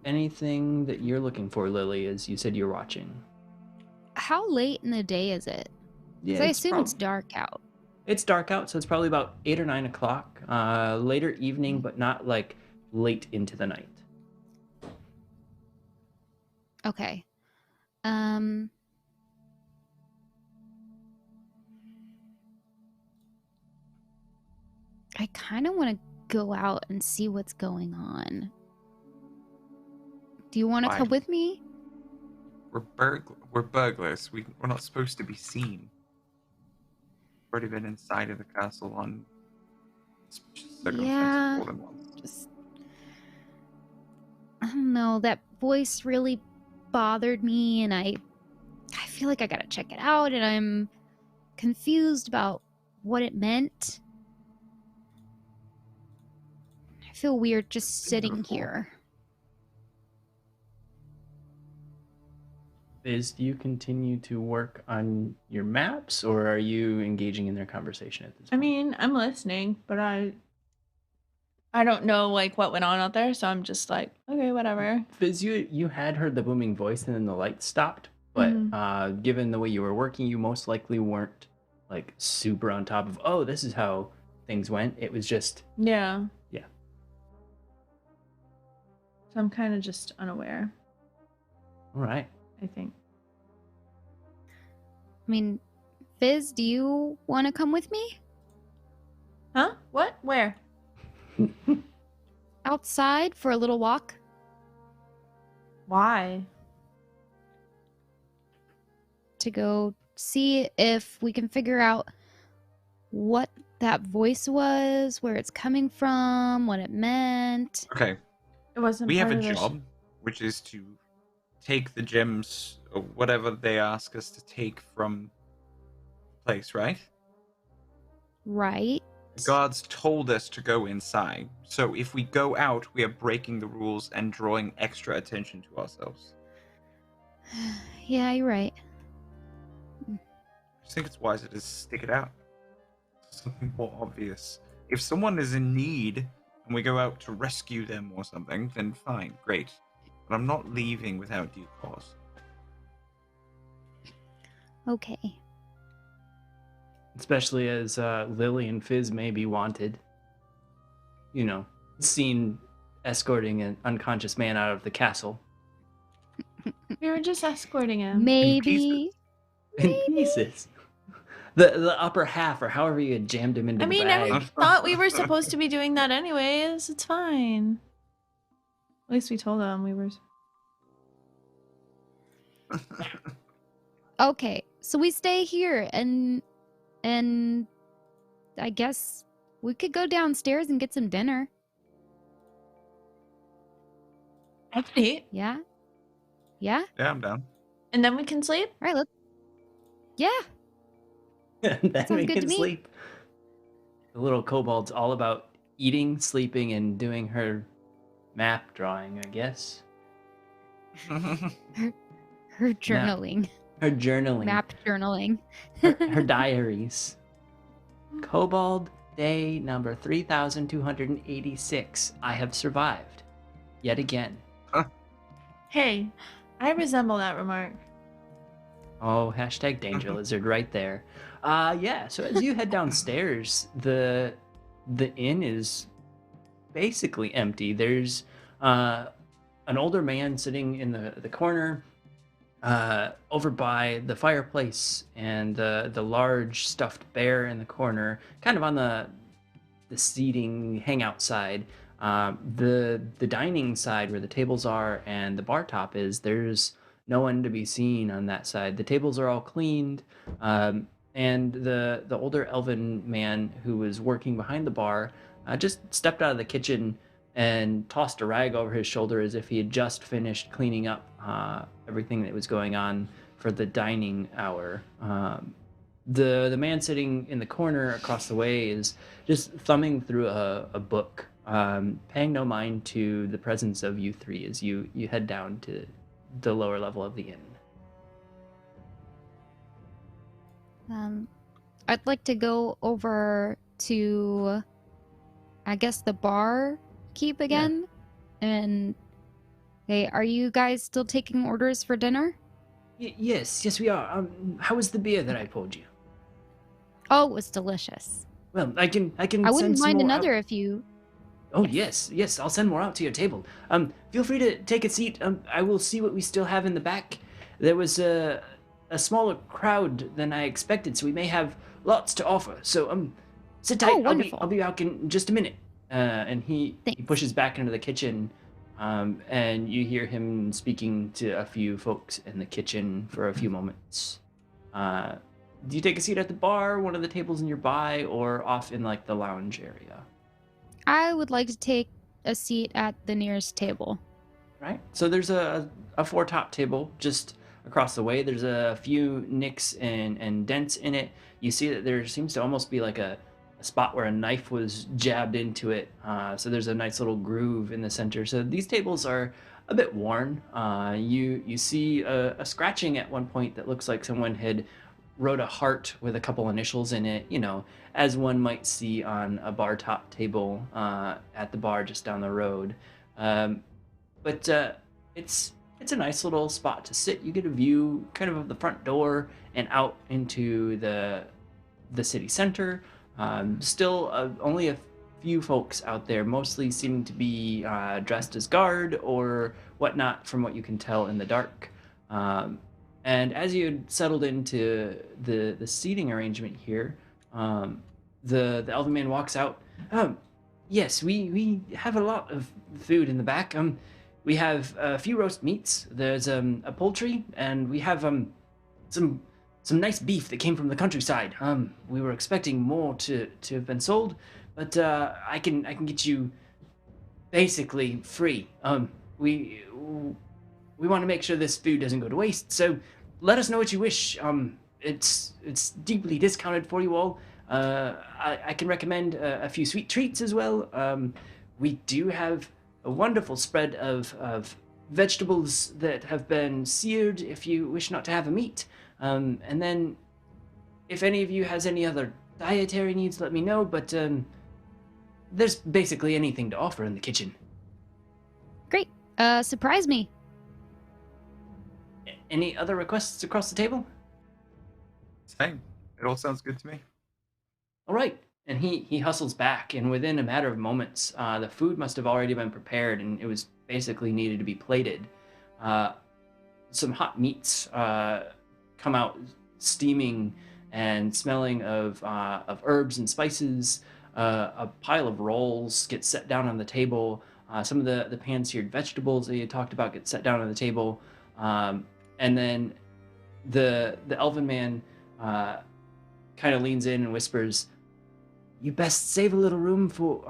Speaker 1: Anything that you're looking for, Lily, as you said you're watching?
Speaker 3: How late in the day is it?
Speaker 1: Yeah,
Speaker 3: 'Cause I assume it's dark out.
Speaker 1: It's dark out, so it's probably about 8 or 9 o'clock. Later evening, but not like late into the night.
Speaker 3: Okay. I kind of want to go out and see what's going on. Do you want to
Speaker 4: Why?
Speaker 3: come with me?
Speaker 4: We're burglars. We're not supposed to be seen. We've already been inside of the castle on suspicious circumstances
Speaker 3: Yeah.
Speaker 4: more than once.
Speaker 3: Just, I don't know. That voice really bothered me, and I feel like I gotta check it out, and I'm confused about what it meant. I feel weird just
Speaker 4: Been here
Speaker 3: sitting
Speaker 4: before.
Speaker 3: here.
Speaker 1: Is do you continue to work on your maps, or are you engaging in their conversation at this
Speaker 2: I
Speaker 1: point?
Speaker 2: mean, I'm listening, but I I don't know like what went on out there, so I'm just like, okay, whatever.
Speaker 1: Fizz, you had heard the booming voice and then the light stopped, but
Speaker 2: Mhm.
Speaker 1: given the way you were working, you most likely weren't like super on top of, oh, this is how things went. It was just,
Speaker 2: Yeah.
Speaker 1: yeah.
Speaker 2: So I'm kind of just unaware,
Speaker 1: All right.
Speaker 2: I think.
Speaker 3: I mean, Fizz, do you want to come with me?
Speaker 2: Huh? What? Where?
Speaker 3: Outside for a little walk?
Speaker 2: Why?
Speaker 3: To go see if we can figure out what that voice was, where it's coming from, what it meant.
Speaker 4: Okay,
Speaker 2: It wasn't
Speaker 4: we have
Speaker 2: part
Speaker 4: a
Speaker 2: of the
Speaker 4: job, which is to take the gems or whatever they ask us to take from the place, right?
Speaker 3: Right.
Speaker 4: The gods told us to go inside, so if we go out, we are breaking the rules and drawing extra attention to ourselves.
Speaker 3: Yeah, you're right.
Speaker 4: I just think it's wiser to stick it out. Something more obvious. If someone is in need and we go out to rescue them or something, then fine, great. But I'm not leaving without due cause.
Speaker 3: Okay.
Speaker 1: Especially as Lily and Fizz may be wanted. You know, seen escorting an unconscious man out of the castle
Speaker 2: We were just escorting him.
Speaker 3: Maybe.
Speaker 1: in pieces. The upper half, or however you had jammed him into
Speaker 2: I
Speaker 1: the
Speaker 2: mean,
Speaker 1: bag.
Speaker 2: I thought we were supposed to be doing that anyways. It's fine. At least we told them we were.
Speaker 3: Okay. So we stay here and I guess we could go downstairs and get some dinner.
Speaker 2: I can eat.
Speaker 3: Yeah? Yeah?
Speaker 4: Yeah, I'm down.
Speaker 2: And then we can sleep?
Speaker 3: All right, let's. Yeah.
Speaker 1: Then
Speaker 3: Sounds
Speaker 1: we
Speaker 3: good to
Speaker 1: can
Speaker 3: me.
Speaker 1: sleep. The little kobold's all about eating, sleeping, and doing her map drawing, I guess.
Speaker 3: Her journaling.
Speaker 1: Her journaling.
Speaker 3: Map journaling.
Speaker 1: her diaries. Kobold day number 3286. I have survived. Yet again.
Speaker 2: Hey, I resemble that remark.
Speaker 1: Oh, hashtag danger lizard right there. Yeah, so as you head downstairs, the inn is basically empty. There's an older man sitting in the corner over by the fireplace, and the large stuffed bear in the corner, kind of on the seating hangout side. The dining side where the tables are and the bar top is, there's no one to be seen on that side. The tables are all cleaned, and the older elven man who was working behind the bar just stepped out of the kitchen and tossed a rag over his shoulder as if he had just finished cleaning up everything that was going on for the dining hour. The man sitting in the corner across the way is just thumbing through a book, paying no mind to the presence of you three as you head down to the lower level of the inn.
Speaker 3: I'd like to go over to, I guess, the bar keep again. And hey, are you guys still taking orders for dinner?
Speaker 1: Yes, we are. How was the beer that I poured you?
Speaker 3: Oh, it was delicious.
Speaker 1: Well, I can
Speaker 3: I
Speaker 1: send
Speaker 3: wouldn't
Speaker 1: some
Speaker 3: mind
Speaker 1: more
Speaker 3: another
Speaker 1: out.
Speaker 3: if you.
Speaker 1: Oh yes, I'll send more out to your table. Feel free to take a seat. I will see what we still have in the back. There was a smaller crowd than I expected, so we may have lots to offer. So sit tight.
Speaker 3: Oh, wonderful.
Speaker 1: I'll be back in just a minute. And he
Speaker 3: Thanks.
Speaker 1: pushes back into the kitchen, and you hear him speaking to a few folks in the kitchen for a few moments. Do you take a seat at the bar, one of the tables nearby, or off in like the lounge area?
Speaker 3: I would like to take a seat at the nearest table.
Speaker 1: Right. So there's a four top table just across the way. There's a few nicks and dents in it. You see that there seems to almost be like a spot where a knife was jabbed into it. So there's a nice little groove in the center. So these tables are a bit worn. You see a scratching at one point that looks like someone had wrote a heart with a couple initials in it, as one might see on a bar top table at the bar just down the road. Um, but it's a nice little spot to sit. You get a view kind of the front door and out into the city center. Still, only a few folks out there, mostly seeming to be dressed as guard or whatnot, from what you can tell in the dark. And as you had settled into the seating arrangement here, the elven man walks out. Yes, we have a lot of food in the back. We have a few roast meats. There's a poultry, and we have some nice beef that came from the countryside. We were expecting more to have been sold, but I can get you basically free. We want to make sure this food doesn't go to waste, so let us know what you wish. It's deeply discounted for you all. I can recommend a few sweet treats as well. We do have a wonderful spread of vegetables that have been seared if you wish not to have a meat. And then if any of you has any other dietary needs, let me know, but there's basically anything to offer in the kitchen.
Speaker 3: Great. Surprise me.
Speaker 1: Any other requests across the table?
Speaker 4: Same. It all sounds good to me.
Speaker 1: All right. And he hustles back, and within a matter of moments, the food must have already been prepared, and it was basically needed to be plated. Some hot meats come out steaming and smelling of herbs and spices. A pile of rolls gets set down on the table. Some of the pan-seared vegetables that you talked about get set down on the table. And then the elven man kind of leans in and whispers, "You best save a little room for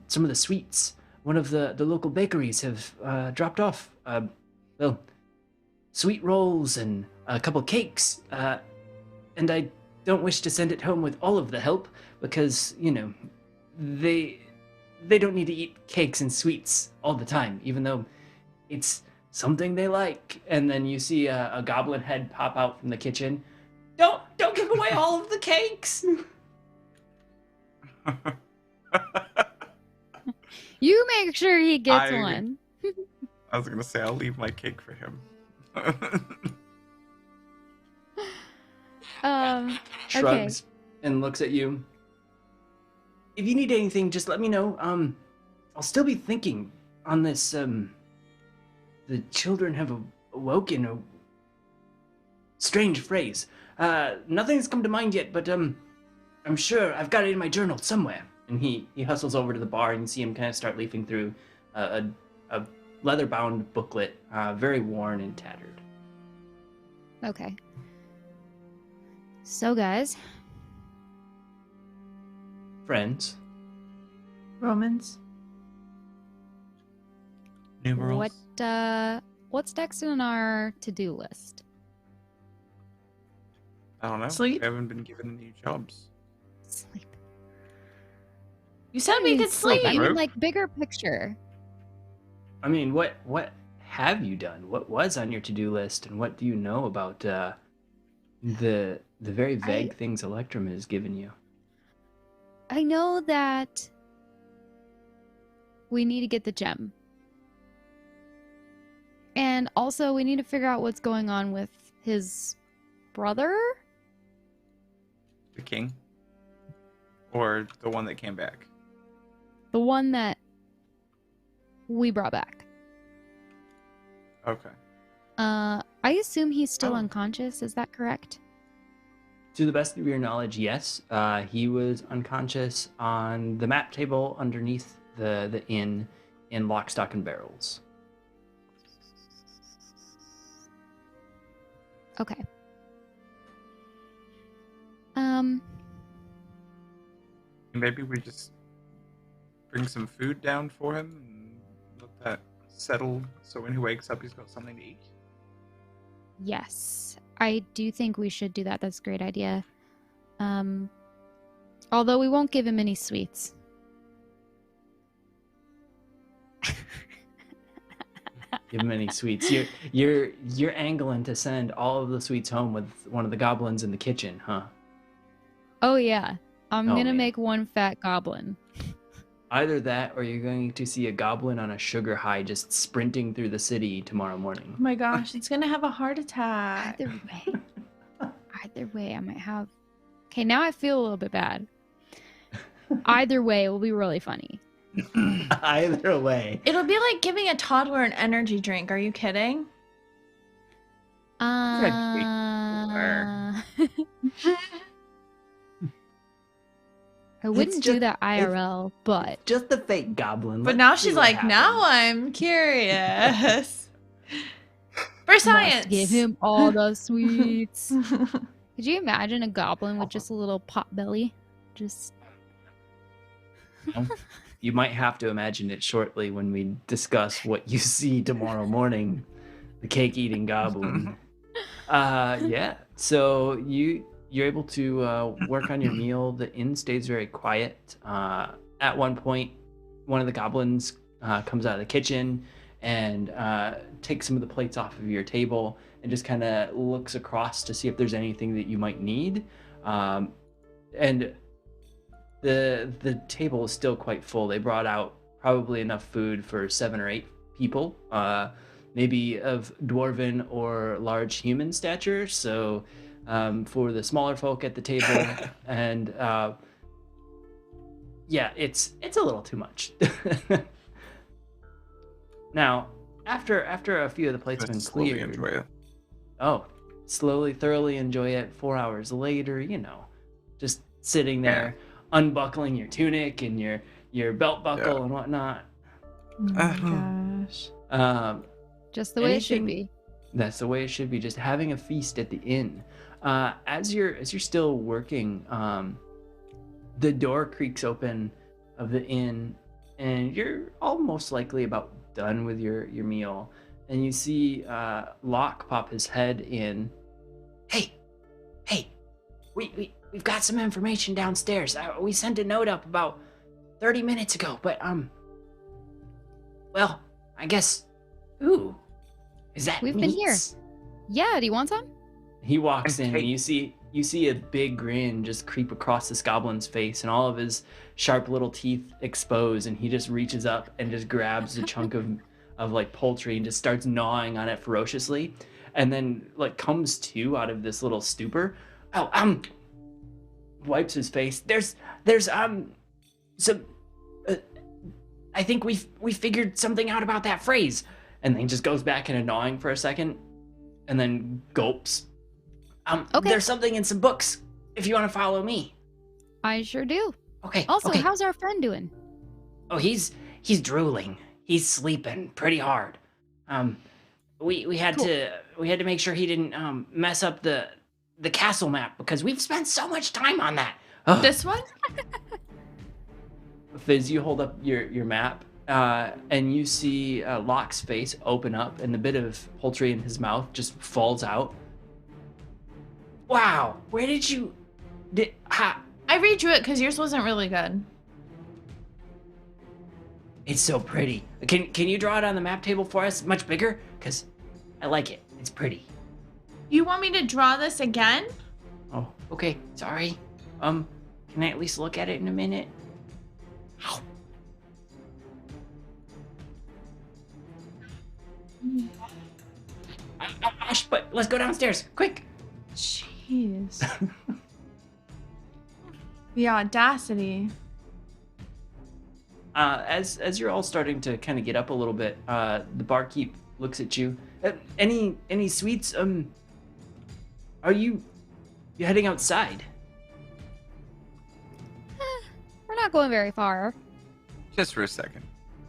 Speaker 1: some of the sweets. One of the local bakeries have dropped off. Well, sweet rolls and a couple cakes. And I don't wish to send it home with all of the help because, they don't need to eat cakes and sweets all the time, even though it's something they like." And then you see a goblin head pop out from the kitchen. Don't give away all of the cakes.
Speaker 3: You make sure he gets
Speaker 4: I-
Speaker 3: one.
Speaker 4: I was gonna say I'll leave my cake for him.
Speaker 1: Shrugs and looks at you. If you need anything, just let me know. I'll still be thinking on this. The children have awoken. A strange phrase. Nothing's come to mind yet, but I'm sure I've got it in my journal somewhere. And he hustles over to the bar, and you see him kind of start leafing through a leather-bound booklet, very worn and tattered.
Speaker 3: Okay. So, guys,
Speaker 1: Friends.
Speaker 2: Romans.
Speaker 4: Numerals.
Speaker 3: what's next on our to-do list?
Speaker 4: I don't know.
Speaker 2: Sleep?
Speaker 4: We haven't been given any jobs.
Speaker 3: Sleep.
Speaker 2: You said we could sleep.
Speaker 3: I mean,
Speaker 4: Rope?
Speaker 3: like, bigger picture.
Speaker 1: I mean, what have you done? What was on your to-do list, and what do you know about the very vague things Electrum has given you?
Speaker 3: I know that we need to get the gem. And also, we need to figure out what's going on with his brother?
Speaker 4: The king? Or the one that came back?
Speaker 3: The one that we brought back.
Speaker 4: Okay.
Speaker 3: I assume he's still
Speaker 4: Oh.
Speaker 3: unconscious. Is that correct?
Speaker 1: To the best of your knowledge, yes. He was unconscious on the map table underneath the inn in Lock, Stock, and Barrels.
Speaker 3: Okay.
Speaker 4: Maybe we just bring some food down for him and let that settle so when he wakes up he's got something to eat.
Speaker 3: Yes. I do think we should do that. That's a great idea. Although we won't give him any sweets.
Speaker 1: Give him any sweets. You're angling to send all of the sweets home with one of the goblins in the kitchen, huh?
Speaker 3: Oh yeah, I'm
Speaker 1: Oh,
Speaker 3: gonna
Speaker 1: man.
Speaker 3: make one fat goblin.
Speaker 1: Either that, or you're going to see a goblin on a sugar high just sprinting through the city tomorrow morning.
Speaker 2: Oh my gosh, it's gonna have a heart attack.
Speaker 3: Either way, I might have. Okay, now I feel a little bit bad. Either way, it will be really funny.
Speaker 1: Either way.
Speaker 2: It'll be like giving a toddler an energy drink. Are you kidding?
Speaker 3: I wouldn't do that IRL, but
Speaker 1: Just the fake goblin.
Speaker 2: But
Speaker 1: Let's
Speaker 2: now
Speaker 1: see
Speaker 2: she's
Speaker 1: what
Speaker 2: like, now
Speaker 1: happens.
Speaker 2: I'm curious. For
Speaker 3: must
Speaker 2: science.
Speaker 3: give him all the sweets. Could you imagine a goblin with just a little pot belly? Just
Speaker 1: You might have to imagine it shortly when we discuss what you see tomorrow morning. The cake-eating goblin. Yeah. So you're able to work on your meal. The inn stays very quiet. At one point, one of the goblins comes out of the kitchen and takes some of the plates off of your table and just kind of looks across to see if there's anything that you might need. And the table is still quite full. They brought out probably enough food for 7 or 8 people, maybe of dwarven or large human stature. So for the smaller folk at the table, and yeah, it's a little too much. Now, after a few of the plates have been
Speaker 4: Slowly
Speaker 1: cleared,
Speaker 4: enjoy it.
Speaker 1: oh, slowly, thoroughly enjoy it. 4 hours later, just sitting there, unbuckling your tunic and your belt buckle and whatnot.
Speaker 2: Oh my gosh.
Speaker 3: just the way it should
Speaker 1: Anything-
Speaker 3: be.
Speaker 1: That's the way it should be. Just having a feast at the inn. As you're still working, the door creaks open of the inn, and you're almost likely about done with your meal. And you see Locke pop his head in. Hey, we've got some information downstairs. We sent a note up about 30 minutes ago, but well, I guess. Ooh, is that
Speaker 3: We've been here.
Speaker 1: meats?
Speaker 3: Yeah, do you want some?
Speaker 1: He walks in,
Speaker 4: Okay.
Speaker 1: and you see a big grin just creep across this goblin's face, and all of his sharp little teeth expose, and he just reaches up and just grabs a chunk of like poultry and just starts gnawing on it ferociously, and then like comes to out of this little stupor. Oh, wipes his face. There's some. I think we figured something out about that phrase, and then just goes back into gnawing for a second, and then gulps.
Speaker 3: Okay.
Speaker 1: There's something in some books if you want to follow me.
Speaker 3: I sure do.
Speaker 1: Okay.
Speaker 3: Also,
Speaker 1: okay.
Speaker 3: how's our friend doing?
Speaker 1: Oh, he's drooling. He's sleeping pretty hard. We had
Speaker 3: Cool.
Speaker 1: to make sure he didn't mess up the castle map because we've spent so much time on that. Ugh.
Speaker 2: This one?
Speaker 1: Fizz, you hold up your map, and you see Locke's face open up, and the bit of poultry in his mouth just falls out. Wow, where did you?
Speaker 2: I redrew it because yours wasn't really good.
Speaker 1: It's so pretty. Can you draw it on the map table for us, much bigger? Cause I like it. It's pretty.
Speaker 2: You want me to draw this again?
Speaker 1: Oh, okay. Sorry. Can I at least look at it in a minute? Ow. But let's go downstairs, quick.
Speaker 2: Jeez. The audacity.
Speaker 1: As you're all starting to kind of get up a little bit, the barkeep looks at you. Any sweets? Are you heading outside?
Speaker 3: We're not going very far.
Speaker 4: Just for a second.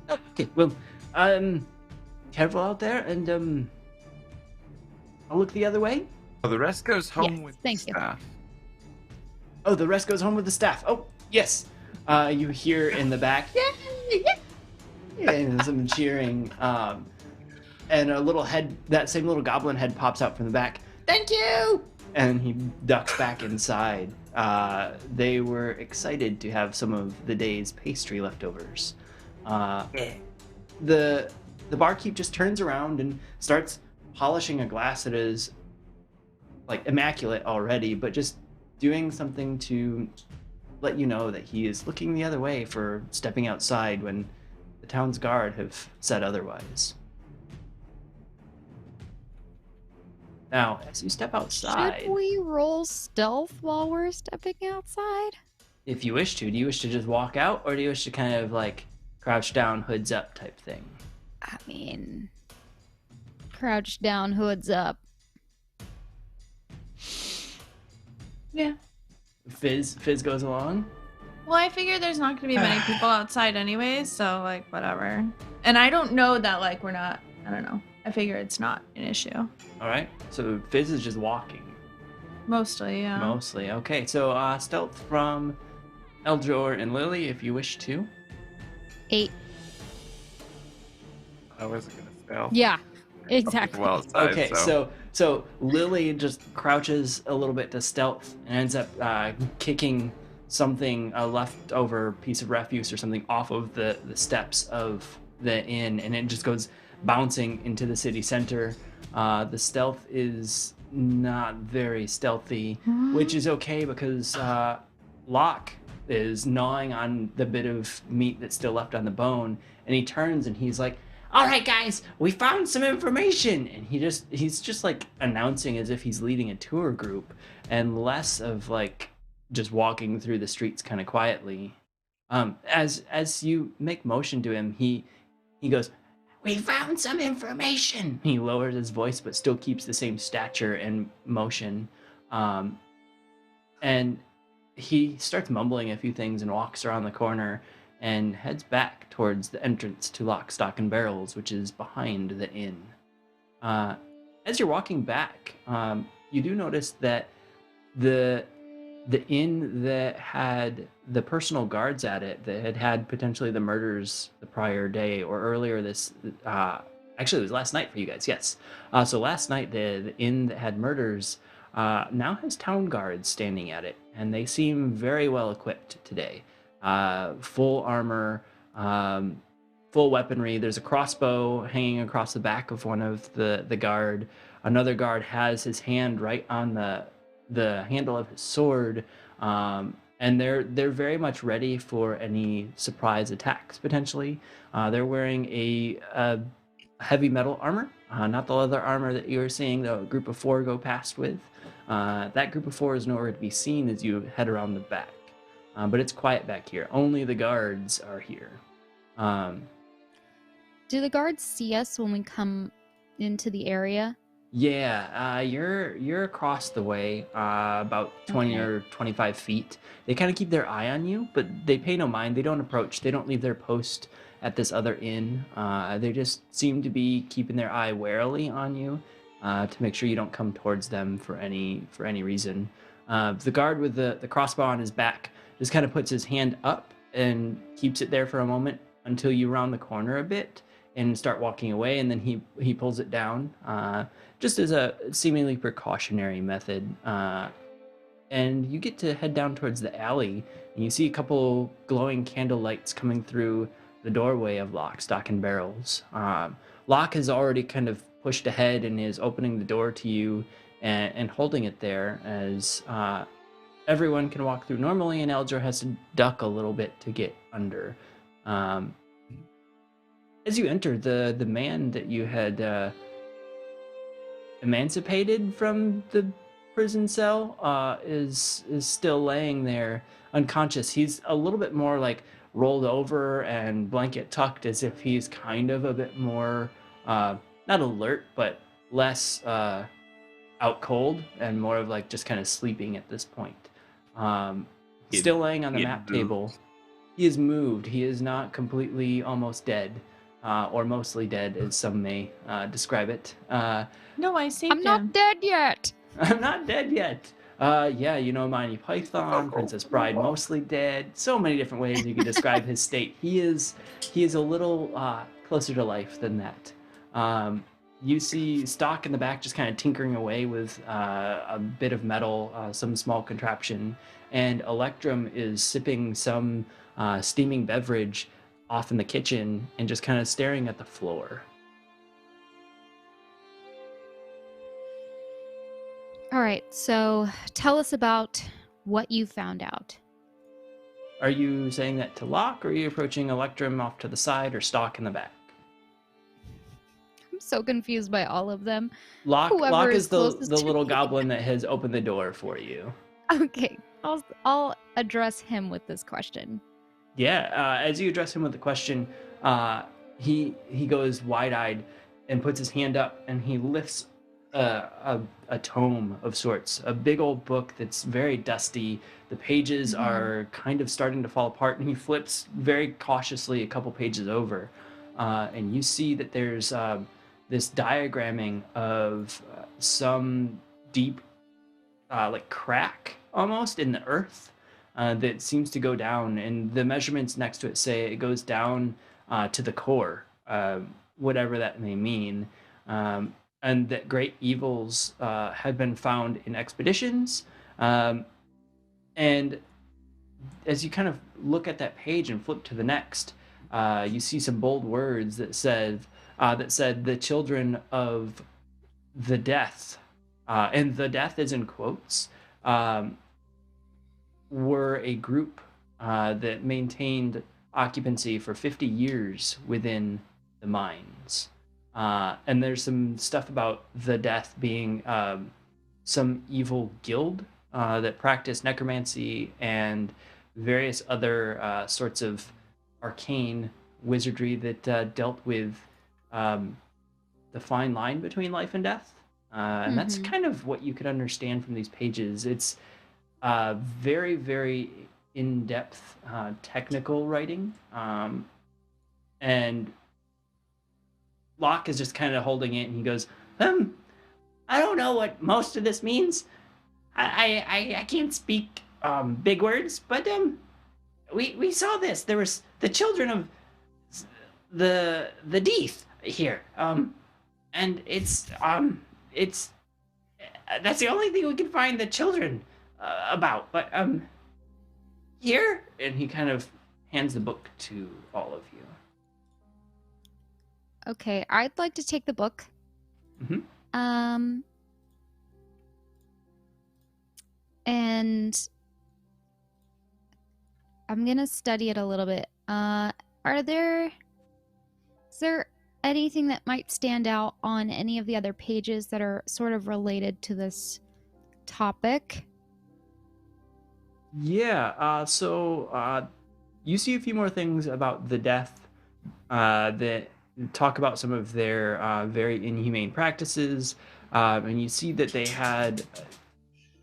Speaker 1: Oh, okay. Well, careful out there, and I'll look the other way.
Speaker 4: Oh, the rest goes home
Speaker 3: Yes,
Speaker 4: with
Speaker 3: thank you.
Speaker 4: staff.
Speaker 1: Oh, the rest goes home with the staff. Oh, yes. You hear in the back, yeah, and some cheering, and a little head, that same little goblin head pops out from the back. Thank you! And he ducks back inside. They were excited to have some of the day's pastry leftovers. The the barkeep just turns around and starts polishing a glass that is like immaculate already, but just doing something to let you know that he is looking the other way for stepping outside when the town's guard have said otherwise. Now, as you step outside,
Speaker 3: Should we roll stealth while we're stepping outside?
Speaker 1: if you wish to, do you wish to just walk out, or do you wish to kind of like crouch down, hoods up type thing?
Speaker 3: I mean, crouch down, hoods up.
Speaker 2: Yeah.
Speaker 1: Fizz goes along.
Speaker 2: Well, I figure there's not going to be many people outside anyways, so, like, whatever. And I don't know that, like, we're not, I don't know. I figure it's not an issue.
Speaker 1: All right, so Fizz is just walking.
Speaker 2: Mostly, yeah.
Speaker 1: Mostly. Okay, so stealth from Eldor and Lily, if you wish to.
Speaker 3: 8.
Speaker 4: I wasn't gonna stealth.
Speaker 3: Yeah, exactly.
Speaker 4: Well outside,
Speaker 1: Okay, so Lily just crouches a little bit to stealth and ends up kicking something, a leftover piece of refuse or something, off of the steps of the inn, and it just goes bouncing into the city center. The stealth is not very stealthy, which is okay because Locke is gnawing on the bit of meat that's still left on the bone, and he turns and he's like, all right, guys, we found some information. And he's just like announcing as if he's leading a tour group, and less of like just walking through the streets kind of quietly. As you make motion to him, he goes, we found some information. He lowers his voice, but still keeps the same stature and motion. And he starts mumbling a few things and walks around the corner and heads back towards the entrance to Lock, Stock, and Barrels, which is behind the inn. As you're walking back, you do notice that the inn that had the personal guards at it, that had potentially the murders the prior day or earlier this, actually it was last night for you guys, yes. So last night, the inn that had murders now has town guards standing at it, and they seem very well equipped today. Full armor, full weaponry. There's a crossbow hanging across the back of one of the guard. Another guard has his hand right on the handle of his sword, and they're very much ready for any surprise attacks potentially. They're wearing a heavy metal armor, not the leather armor that you were seeing the group of 4 go past with. That group of 4 is nowhere to be seen as you head around the back. But it's quiet back here. Only the guards are here.
Speaker 3: Do the guards see us when we come into the area?
Speaker 1: Yeah, you're across the way, about 20 or 25 feet. They kind of keep their eye on you, but they pay no mind. They don't approach. They don't leave their post at this other inn. They just seem to be keeping their eye warily on you to make sure you don't come towards them for any reason. The guard with the crossbow on his back just kind of puts his hand up and keeps it there for a moment until you round the corner a bit and start walking away, and then he pulls it down, just as a seemingly precautionary method. And you get to head down towards the alley, and you see a couple glowing candle lights coming through the doorway of Lock, Stock, and Barrels. Locke has already kind of pushed ahead and is opening the door to you and holding it there as everyone can walk through normally, and Eldor has to duck a little bit to get under. As you enter, the man that you had emancipated from the prison cell is still laying there unconscious. He's a little bit more like rolled over and blanket tucked, as if he's kind of a bit more not alert, but less out cold and more of like just kind of sleeping at this point. Still laying on the map table. He is moved. He is not completely almost dead, or mostly dead, as some may describe it.
Speaker 2: No, I saved him.
Speaker 3: I'm not dead yet.
Speaker 1: I'm not dead yet. Yeah, you know, Monty Python, Princess Bride, mostly dead. So many different ways you could describe his state. He is a little closer to life than that. You see Stock in the back just kind of tinkering away with a bit of metal, some small contraption, and Electrum is sipping some steaming beverage off in the kitchen and just kind of staring at the floor.
Speaker 3: All right, so tell us about what you found out.
Speaker 1: Are you saying that to Locke, or are you approaching Electrum off to the side, or Stock in the back?
Speaker 3: I'm so confused by all of them.
Speaker 1: Locke
Speaker 3: Whoever is
Speaker 1: is the
Speaker 3: closest to
Speaker 1: little
Speaker 3: me.
Speaker 1: goblin that has opened the door for you.
Speaker 3: Okay, I'll address him with this question.
Speaker 1: Yeah, as you address him with the question, he goes wide-eyed and puts his hand up, and he lifts a tome of sorts, a big old book that's very dusty. The pages are kind of starting to fall apart, and he flips very cautiously a couple pages over, and you see that there's this diagramming of some deep, like crack almost in the earth that seems to go down, and the measurements next to it say it goes down to the core, whatever that may mean, and that great evils have been found in expeditions. And as you kind of look at that page and flip to the next, you see some bold words that said the children of the death, and the death is in quotes. Were a group that maintained occupancy for 50 years within the mines. And there's some stuff about the death being some evil guild that practiced necromancy and various other sorts of arcane wizardry that dealt with the fine line between life and death. And that's kind of what you could understand from these pages. It's very, very in-depth technical writing. And Locke is just kind of holding it, and he goes, I don't know what most of this means. I can't speak big words, but we saw this. There was the children of the Deeth here. And it's that's the only thing we can find the children about. But here, and he kind of hands the book to all of you.
Speaker 3: Okay, I'd like to take the book. And I'm gonna study it a little bit. Is there anything that might stand out on any of the other pages that are sort of related to this topic?
Speaker 1: Yeah, so you see a few more things about the death that talk about some of their very inhumane practices, and you see that they had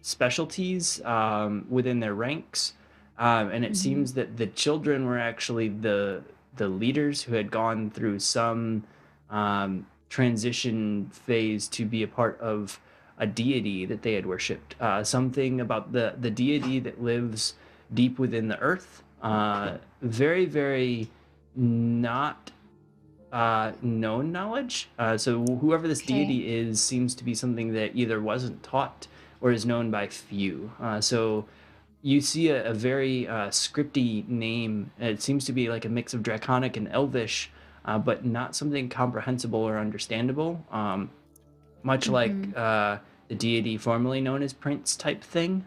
Speaker 1: specialties within their ranks, and it seems that the children were actually the leaders who had gone through some transition phase to be a part of a deity that they had worshipped. Something about the deity that lives deep within the earth. Very, very not known knowledge. So whoever this deity is seems to be something that either wasn't taught or is known by few. So you see a very scripty name. It seems to be like a mix of Draconic and Elvish, but not something comprehensible or understandable. Much like the deity formerly known as Prince type thing.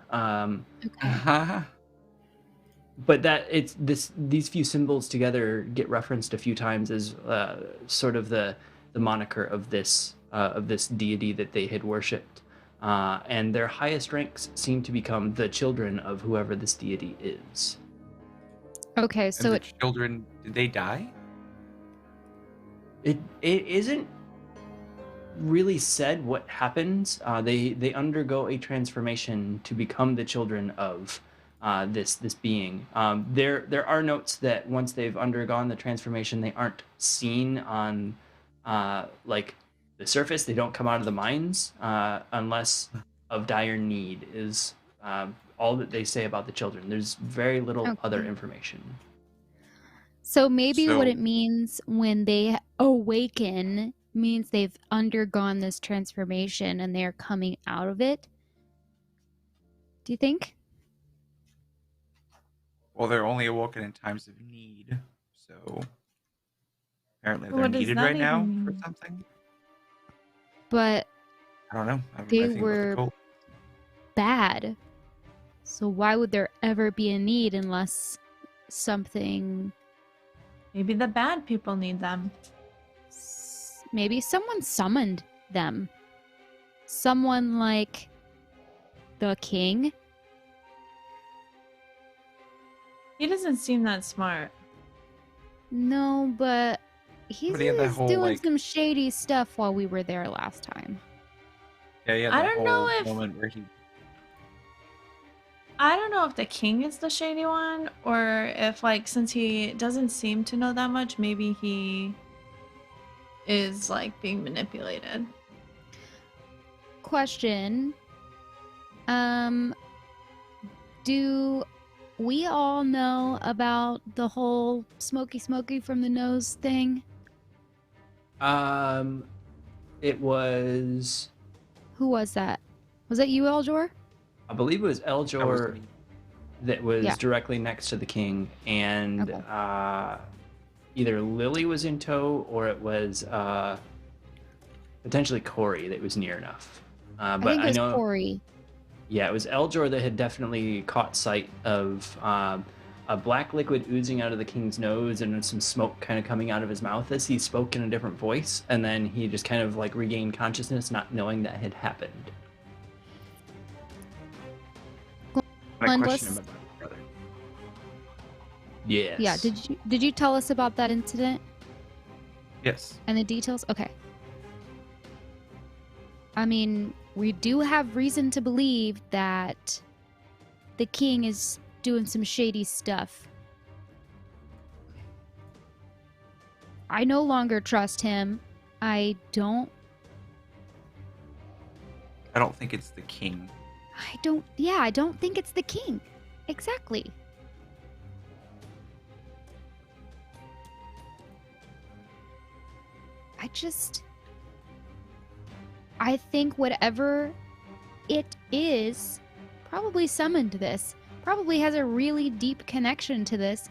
Speaker 1: But that it's these few symbols together get referenced a few times as sort of the moniker of this deity that they had worshipped. And their highest ranks seem to become the children of whoever this deity is.
Speaker 3: Okay, so
Speaker 4: and the children, did they die?
Speaker 1: It isn't really said what happens. They undergo a transformation to become the children of this being. There are notes that once they've undergone the transformation, they aren't seen on like the surface. They don't come out of the mines unless of dire need is all that they say about the children. There's very little other information.
Speaker 3: So maybe what it means when they awaken means they've undergone this transformation and they're coming out of it. Do you think?
Speaker 4: Well, they're only awoken in times of need, so apparently they're
Speaker 2: What does
Speaker 4: needed
Speaker 2: that
Speaker 4: right
Speaker 2: even
Speaker 4: now
Speaker 2: mean?
Speaker 4: for something.
Speaker 3: But
Speaker 4: I don't know.
Speaker 3: they
Speaker 4: I think what they're
Speaker 3: were
Speaker 4: told.
Speaker 3: bad. So why would there ever be a need unless something...
Speaker 2: Maybe the bad people need them.
Speaker 3: Maybe someone summoned them. Someone like the king?
Speaker 2: He doesn't seem that smart.
Speaker 3: No, but he
Speaker 4: But he had that
Speaker 3: was
Speaker 4: whole,
Speaker 3: doing
Speaker 4: like-
Speaker 3: some shady stuff while we were there last time.
Speaker 4: Yeah, yeah.
Speaker 2: I
Speaker 4: The
Speaker 2: don't know
Speaker 4: whole
Speaker 2: if-
Speaker 4: moment where he.
Speaker 2: I don't know if the king is the shady one, or if, like, since he doesn't seem to know that much, maybe he is, like, being manipulated.
Speaker 3: Question. Do we all know about the whole smoky from the nose thing?
Speaker 1: It was,
Speaker 3: Who was that? Was that you, Eljor?
Speaker 1: I believe it was
Speaker 4: That was
Speaker 1: Eljor
Speaker 4: me.
Speaker 1: that was
Speaker 3: Yeah.
Speaker 1: directly next to the king, and
Speaker 3: Okay.
Speaker 1: either Lily was in tow or it was potentially Corey that was near enough.
Speaker 3: I
Speaker 1: But
Speaker 3: think it was
Speaker 1: know,
Speaker 3: Corey.
Speaker 1: yeah, it was Eljor that had definitely caught sight of a black liquid oozing out of the king's nose and some smoke kind of coming out of his mouth as he spoke in a different voice, and then he just kind of like regained consciousness, not knowing that had happened.
Speaker 4: And I
Speaker 3: Glenn,
Speaker 4: question
Speaker 3: let's-
Speaker 4: him about his brother.
Speaker 1: Yes.
Speaker 3: Yeah, did you tell us about that incident
Speaker 4: Yes.
Speaker 3: and the details? Okay. I mean, we do have reason to believe that the king is doing some shady stuff. I no longer trust him. I don't
Speaker 4: think it's the king.
Speaker 3: I don't think it's the king. Exactly. I think whatever it is probably summoned this, probably has a really deep connection to this,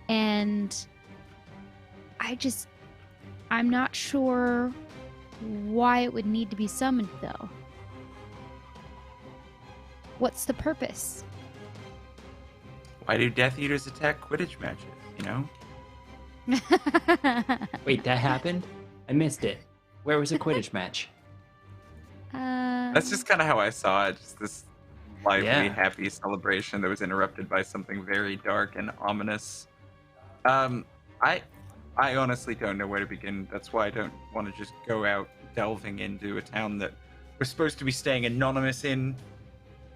Speaker 3: and I'm not sure why it would need to be summoned though. What's the purpose?
Speaker 4: Why do Death Eaters attack Quidditch matches? You know?
Speaker 1: Wait, that happened? I missed it. Where was the Quidditch match?
Speaker 4: That's just kind of how I saw it. Just this lively,
Speaker 1: Yeah.
Speaker 4: happy celebration that was interrupted by something very dark and ominous. I honestly don't know where to begin. That's why I don't want to just go out delving into a town that we're supposed to be staying anonymous in.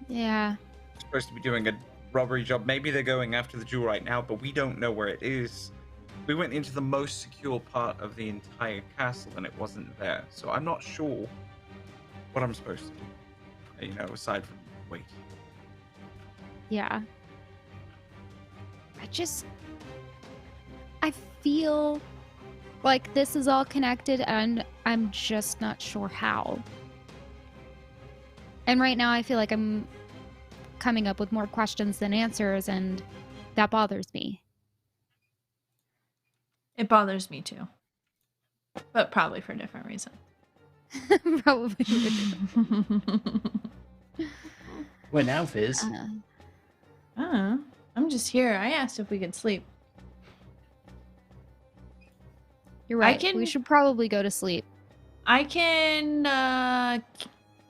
Speaker 3: Yeah.
Speaker 4: We're supposed to be doing a robbery job. Maybe they're going after the jewel right now, but we don't know where it is. We went into the most secure part of the entire castle and it wasn't there. So I'm not sure what I'm supposed to do. You know, aside from wait.
Speaker 3: Yeah. I feel like this is all connected and I'm just not sure how. And right now I feel like I'm coming up with more questions than answers, and that bothers me.
Speaker 2: It bothers me too. But probably for a different reason.
Speaker 3: Probably.
Speaker 1: What now, Fizz?
Speaker 2: I'm just here. I asked if we could sleep.
Speaker 3: You're right.
Speaker 2: can-
Speaker 3: We should probably go to sleep.
Speaker 2: I can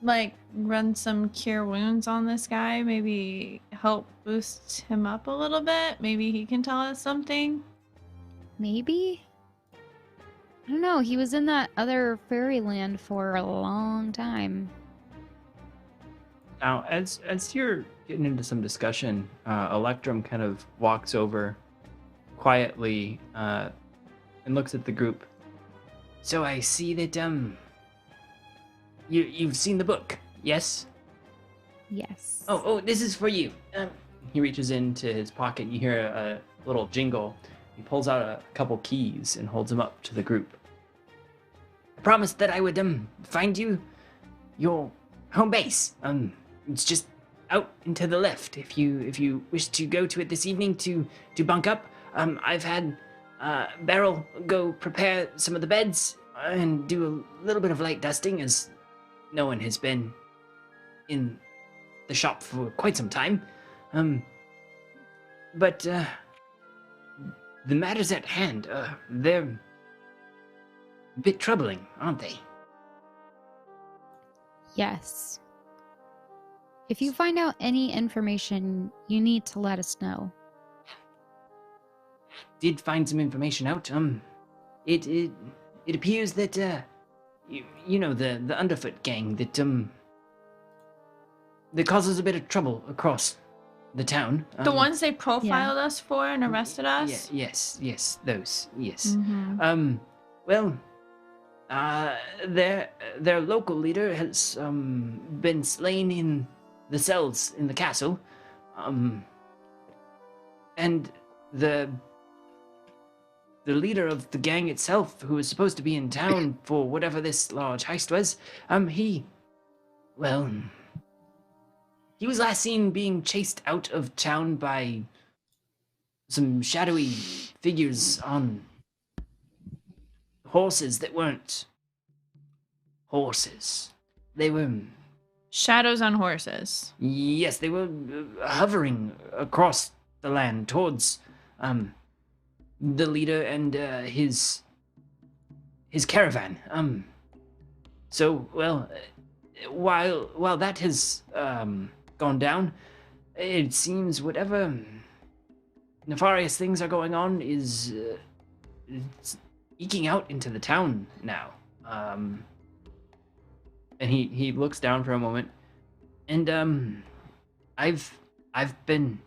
Speaker 2: like run some cure wounds on this guy, maybe help boost him up a little bit. Maybe he can tell us something.
Speaker 3: Maybe? I don't know. He was in that other fairyland for a long time.
Speaker 1: Now, as you're getting into some discussion, Electrum kind of walks over quietly and looks at the group. So I see that you've seen the book, yes?
Speaker 3: Yes.
Speaker 1: Oh, this is for you. He reaches into his pocket and you hear a little jingle. He pulls out a couple keys and holds them up to the group. I promised that I would find you your home base. It's just out and to the left. If you wish to go to it this evening to bunk up, I've had Beryl go prepare some of the beds and do a little bit of light dusting, as no one has been in the shop for quite some time. But the matters at hand, they're a bit troubling, aren't they?
Speaker 3: Yes. If you find out any information, you need to let us know.
Speaker 1: Did find some information out. It appears that you know the Underfoot gang that causes a bit of trouble across the town.
Speaker 2: The ones they profiled us for and arrested us?
Speaker 1: Yes, those. Yes.
Speaker 2: Mm-hmm.
Speaker 1: Well, their local leader has been slain in the cells in the castle. And the leader of the gang itself, who was supposed to be in town for whatever this large heist was, he was last seen being chased out of town by some shadowy figures on horses that weren't horses. They were...
Speaker 2: Shadows on horses.
Speaker 1: Yes, they were hovering across the land towards the leader and his caravan. So, well, while that has gone down, it seems whatever nefarious things are going on is it's eking out into the town now. And he looks down for a moment, and I've been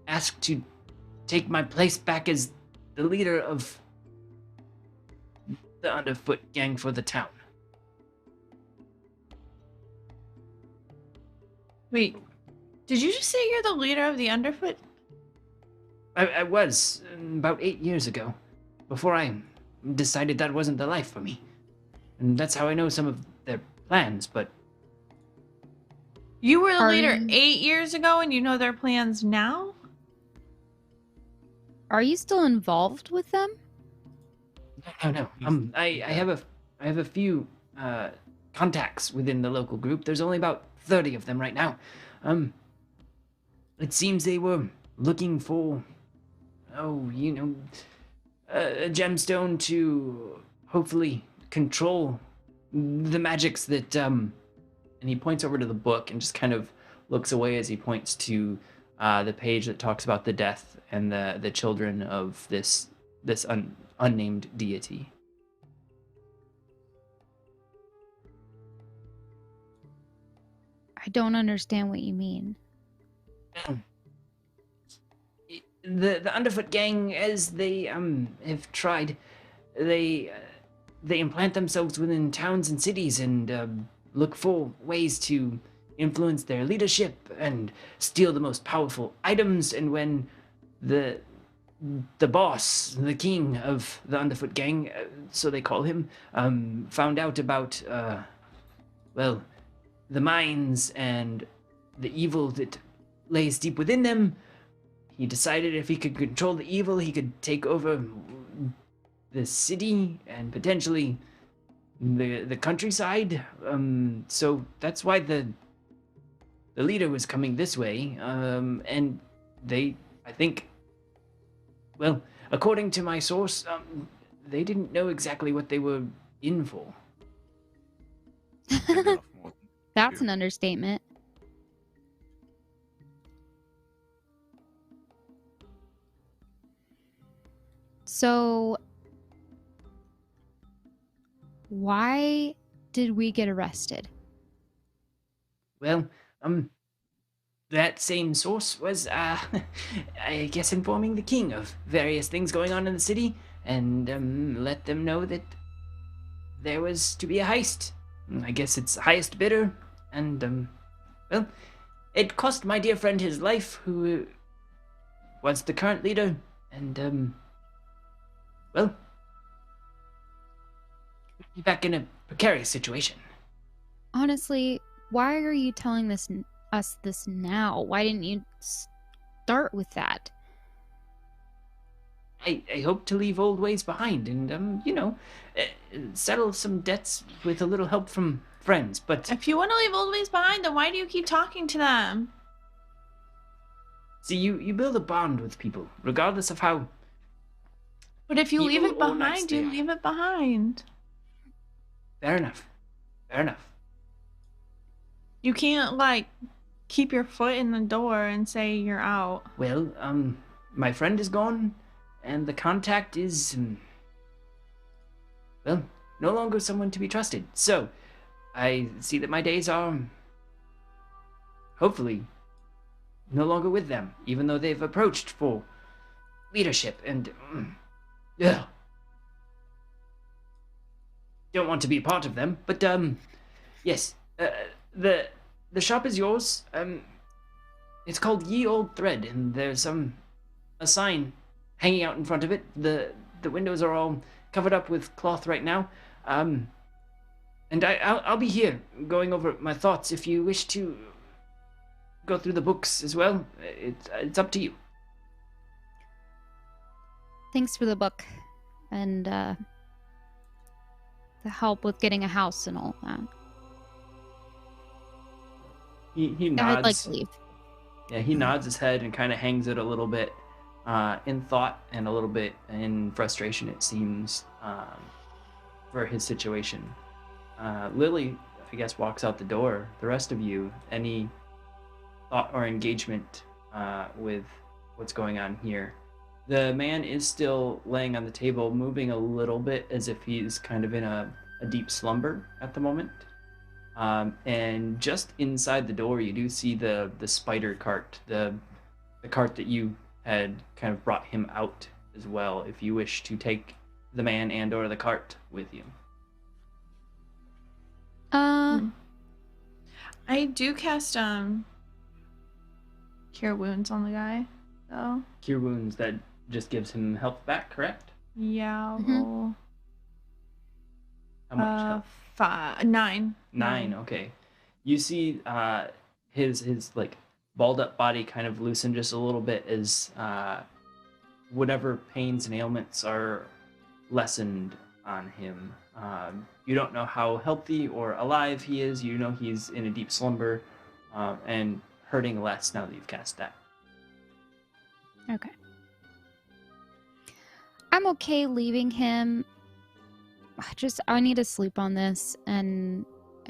Speaker 1: asked to take my place back as the leader of the Underfoot gang for the town.
Speaker 2: Wait, did you just say you're the leader of the Underfoot?
Speaker 1: I was about 8 years ago, before I decided that wasn't the life for me. And that's how I know some of their plans, but...
Speaker 2: You were the leader 8 years ago and you know their plans now?
Speaker 3: Are you still involved with them?
Speaker 1: No. I have a few contacts within the local group. There's only about 30 of them right now. It seems they were looking for, a gemstone to hopefully control the magics that and he points over to the book and just kind of looks away as he points to the page that talks about the death and the children of this unnamed deity.
Speaker 3: I don't understand what you mean.
Speaker 1: The Underfoot gang, as they have tried, they implant themselves within towns and cities and look for ways to influence their leadership and steal the most powerful items. And when the boss, the king of the Underfoot gang, so they call him, found out about the mines and the evil that lays deep within them, he decided if he could control the evil, he could take over the city and potentially the countryside. So that's why the leader was coming this way. And they, I think, well, according to my source, they didn't know exactly what they were in for.
Speaker 3: That's an understatement. So, why did we get arrested?
Speaker 1: Well, that same source was, I guess, informing the king of various things going on in the city, and let them know that there was to be a heist. I guess it's highest bidder, and well, it cost my dear friend his life, who was the current leader, and well, he's back in a precarious situation.
Speaker 3: Honestly, why are you telling us this now? Why didn't you start with that?
Speaker 1: I hope to leave old ways behind and, settle some debts with a little help from friends. But
Speaker 2: If you want to leave old ways behind, then why do you keep talking to them?
Speaker 1: see, you build a bond with people, regardless of how
Speaker 2: But if you leave
Speaker 1: evil
Speaker 2: it
Speaker 1: or nice
Speaker 2: behind,
Speaker 1: they
Speaker 2: you
Speaker 1: are.
Speaker 2: leave it behind.
Speaker 1: Fair enough. Fair enough.
Speaker 2: You can't, like, keep your foot in the door and say you're out.
Speaker 1: Well, my friend is gone, and the contact is, well, no longer someone to be trusted. So, I see that my days are, hopefully, no longer with them, even though they've approached for leadership and, yeah. Don't want to be a part of them, but, yes, the shop is yours. It's called Ye Old Thread, and there's, a sign hanging out in front of it. The windows are all covered up with cloth right now. And I'll be here going over my thoughts. If you wish to go through the books as well, it's up to you.
Speaker 3: Thanks for the book and the help with getting a house and all that.
Speaker 1: He
Speaker 3: I'd like
Speaker 1: nods.
Speaker 3: to leave.
Speaker 1: Yeah, he nods his head and kind of hangs it a little bit in thought and a little bit in frustration, it seems, for his situation. Lily, I guess, walks out the door. The rest of you, any thought or engagement with what's going on here? The man is still laying on the table, moving a little bit as if he's kind of in a deep slumber at the moment. And just inside the door, you do see the spider cart, the cart that you had kind of brought him out as well, if you wish to take the man and or the cart with you.
Speaker 2: I do cast Cure Wounds on the guy, though.
Speaker 1: Cure Wounds, that just gives him health back, correct?
Speaker 2: Yeah, I'll
Speaker 3: Mhm.
Speaker 2: roll.
Speaker 1: How much health?
Speaker 2: 9.
Speaker 1: 9, okay. You see his like balled up body kind of loosen just a little bit as whatever pains and ailments are lessened on him. You don't know how healthy or alive he is. You know he's in a deep slumber and hurting less now that you've cast that.
Speaker 3: Okay. I'm okay leaving him. I need to sleep on this and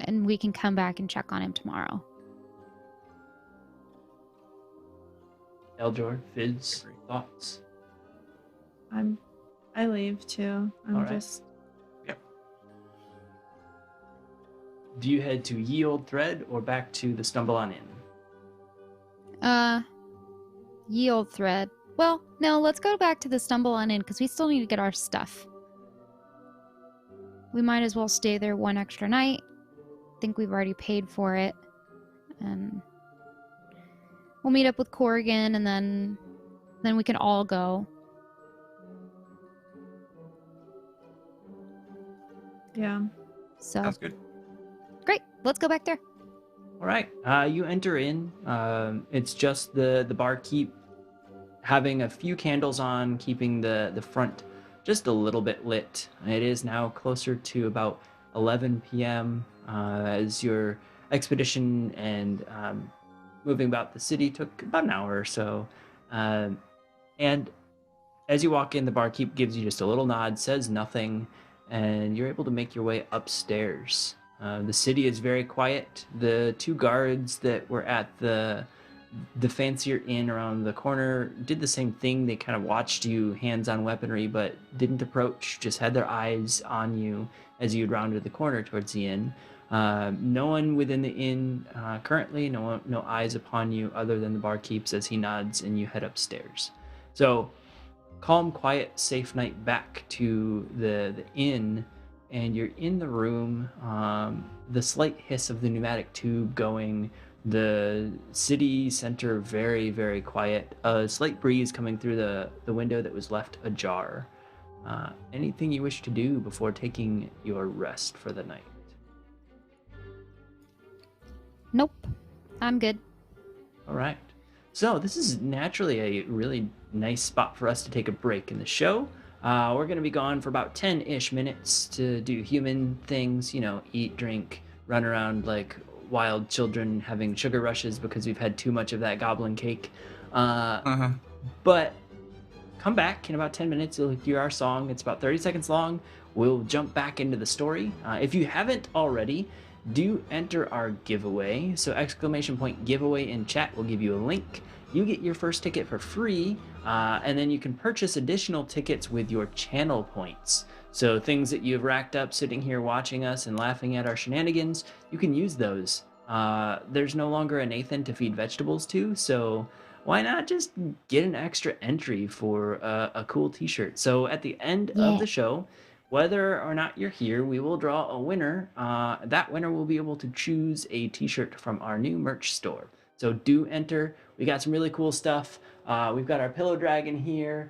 Speaker 3: we can come back and check on him tomorrow.
Speaker 1: Eljor, Fizz, thoughts?
Speaker 2: I leave too. I'm
Speaker 1: All right.
Speaker 2: just.
Speaker 1: Do you head to Ye Old Thread or back to the Stumble On Inn?
Speaker 3: Ye Old Thread. Well, no, let's go back to the Stumble On Inn because we still need to get our stuff. We might as well stay there one extra night. I think we've already paid for it. And we'll meet up with Corrigan and then we can all go.
Speaker 2: Yeah.
Speaker 3: So
Speaker 4: Sounds good.
Speaker 3: great. Let's go back there.
Speaker 1: All right. You enter in. It's just the barkeep having a few candles on, keeping the front just a little bit lit. It is now closer to about 11 p.m. As your expedition and moving about the city took about an hour or so. And as you walk in, the barkeep gives you just a little nod, says nothing, and you're able to make your way upstairs. The city is very quiet. The two guards that were at the fancier inn around the corner did the same thing. They kind of watched you, hands on weaponry, but didn't approach, just had their eyes on you as you'd rounded the corner towards the inn. No one within the inn currently, no eyes upon you other than the barkeeps as he nods and you head upstairs. So calm, quiet, safe night back to the inn, and you're in the room. The slight hiss of the pneumatic tube going, the city center very, very quiet. A slight breeze coming through the window that was left ajar. Anything you wish to do before taking your rest for the night?
Speaker 3: Nope. I'm good.
Speaker 1: All right. So this is naturally a really nice spot for us to take a break in the show. We're going to be gone for about 10-ish minutes to do human things, eat, drink, run around like wild children having sugar rushes because we've had too much of that goblin cake.
Speaker 4: Uh-huh.
Speaker 1: But come back in about 10 minutes. You'll hear our song. It's about 30 seconds long. We'll jump back into the story. If you haven't already, do enter our giveaway. So !giveaway in chat will give you a link. You get your first ticket for free, and then you can purchase additional tickets with your channel points. So things that you've racked up sitting here watching us and laughing at our shenanigans, you can use those. There's no longer a Nathan to feed vegetables to, so why not just get an extra entry for a cool t-shirt? So at the end of the show, whether or not you're here, we will draw a winner. That winner will be able to choose a t-shirt from our new merch store. So do enter. We got some really cool stuff. We've got our pillow dragon here.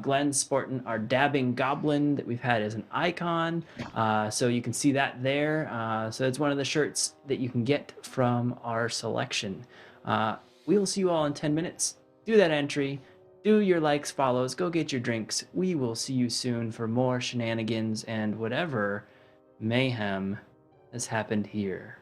Speaker 1: Glenn's sporting our dabbing goblin that we've had as an icon. So you can see that there. So it's one of the shirts that you can get from our selection. We will see you all in 10 minutes. Do that entry. Do your likes, follows, go get your drinks. We will see you soon for more shenanigans and whatever mayhem has happened here.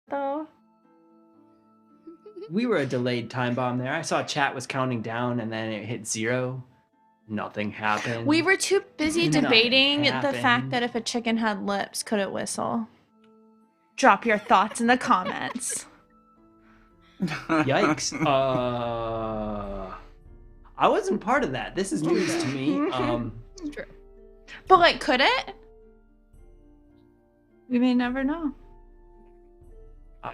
Speaker 2: Though.
Speaker 1: We were a delayed time bomb there. I saw chat was counting down and then it hit 0. Nothing happened.
Speaker 2: We were too busy
Speaker 1: Nothing
Speaker 2: debating the
Speaker 1: happened.
Speaker 2: fact that if a chicken had lips, could it whistle? Drop your thoughts in the comments.
Speaker 1: Yikes. I wasn't part of that. This is news to me.
Speaker 3: True.
Speaker 2: But like, could it? We may never know.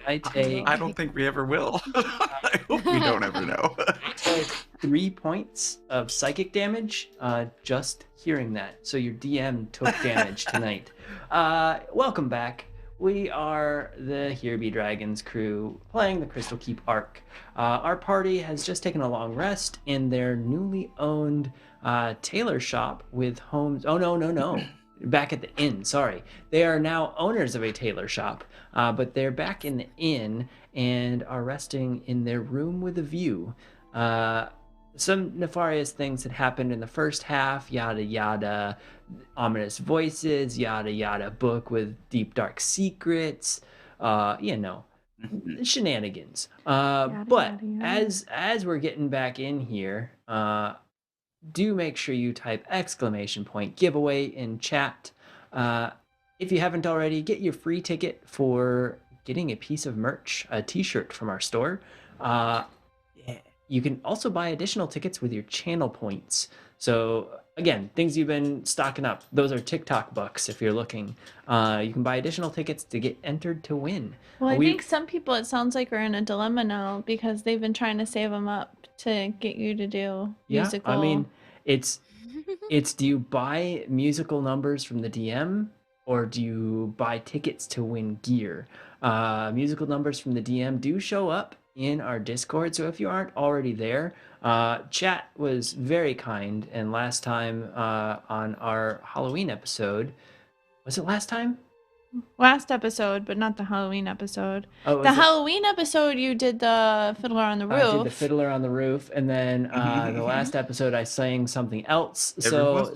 Speaker 1: I take
Speaker 4: I don't think we ever will. I hope we don't ever know.
Speaker 1: 3 points of psychic damage just hearing that. So your DM took damage tonight. Welcome back. We are the Here Be Dragons crew playing the Crystal Keep arc. Our party has just taken a long rest in their newly owned tailor shop with homes. Oh, no. Back at the inn, sorry. They are now owners of a tailor shop, but they're back in the inn and are resting in their room with a view. Some nefarious things had happened in the first half, yada yada, ominous voices, yada yada, book with deep dark secrets, shenanigans. But
Speaker 2: yada, yada.
Speaker 1: as we're getting back in here, do make sure you type !giveaway in chat. If you haven't already, get your free ticket for getting a piece of merch, a t-shirt from our store. You can also buy additional tickets with your channel points. So again, things you've been stocking up, those are TikTok bucks if you're looking. You can buy additional tickets to get entered to win.
Speaker 2: Well, I think some people, it sounds like, are in a dilemma now because they've been trying to save them up to get you to do musical.
Speaker 1: I mean, it's do you buy musical numbers from the DM or do you buy tickets to win gear? Musical numbers from the DM do show up in our Discord, so if you aren't already there, chat was very kind, and last time on our Halloween episode, was it last time?
Speaker 2: Last episode, but not the Halloween episode.
Speaker 1: Oh,
Speaker 2: the Halloween episode, you did the Fiddler on the Roof.
Speaker 1: I did the Fiddler on the Roof, and then the last episode I sang something else. So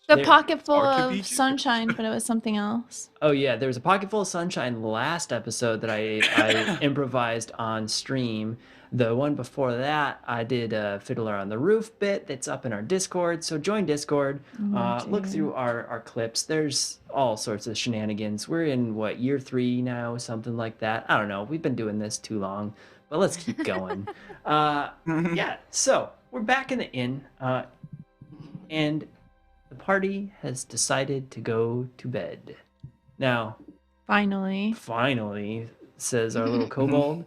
Speaker 2: the Pocket Full of Sunshine, but it was something else.
Speaker 1: Oh yeah, there was a Pocket Full of Sunshine last episode that I improvised on stream. The one before that, I did a Fiddler on the Roof bit that's up in our Discord. So join Discord, look through our clips. There's all sorts of shenanigans. We're in, what, year 3 now, something like that. I don't know. We've been doing this too long, but let's keep going. Yeah, so we're back in the inn, and the party has decided to go to bed. Now,
Speaker 2: Finally.
Speaker 1: says our little kobold.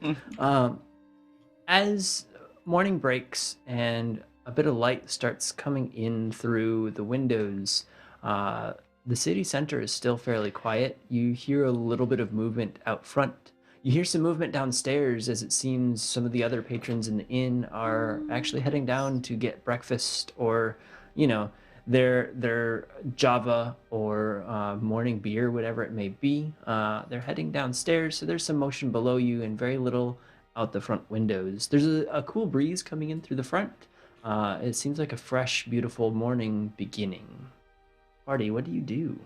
Speaker 1: As morning breaks and a bit of light starts coming in through the windows, the city center is still fairly quiet. You hear a little bit of movement out front. You hear some movement downstairs as it seems some of the other patrons in the inn are actually heading down to get breakfast or, you know, their Java or morning beer, whatever it may be. They're heading downstairs, so there's some motion below you and very little out the front windows. There's a cool breeze coming in through the front. It seems like a fresh, beautiful morning beginning. Party, what do you do?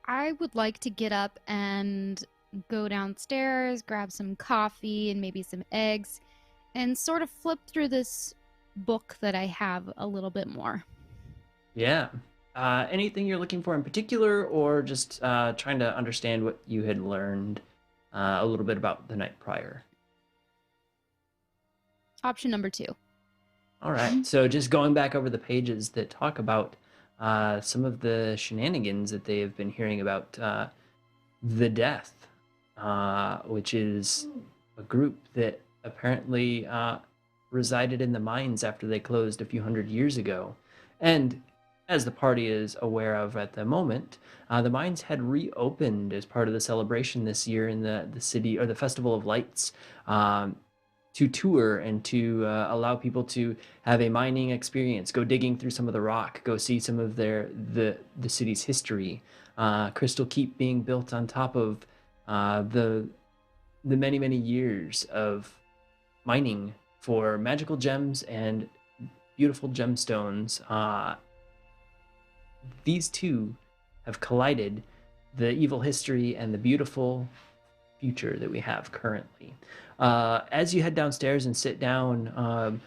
Speaker 3: I would like to get up and go downstairs, grab some coffee and maybe some eggs, and sort of flip through this book that I have a little bit more.
Speaker 1: Yeah. Anything you're looking for in particular, or just trying to understand what you had learned a little bit about the night prior?
Speaker 3: Option number 2.
Speaker 1: All right. So just going back over the pages that talk about some of the shenanigans that they have been hearing about the Death, which is a group that apparently resided in the mines after they closed a few hundred years ago. And as the party is aware of at the moment, the mines had reopened as part of the celebration this year in the city, or the Festival of Lights, to tour and to allow people to have a mining experience, go digging through some of the rock, go see some of the city's history. Crystal Keep being built on top of the many years of mining for magical gems and beautiful gemstones. These two have collided, the evil history and the beautiful future that we have currently. As you head downstairs and sit down,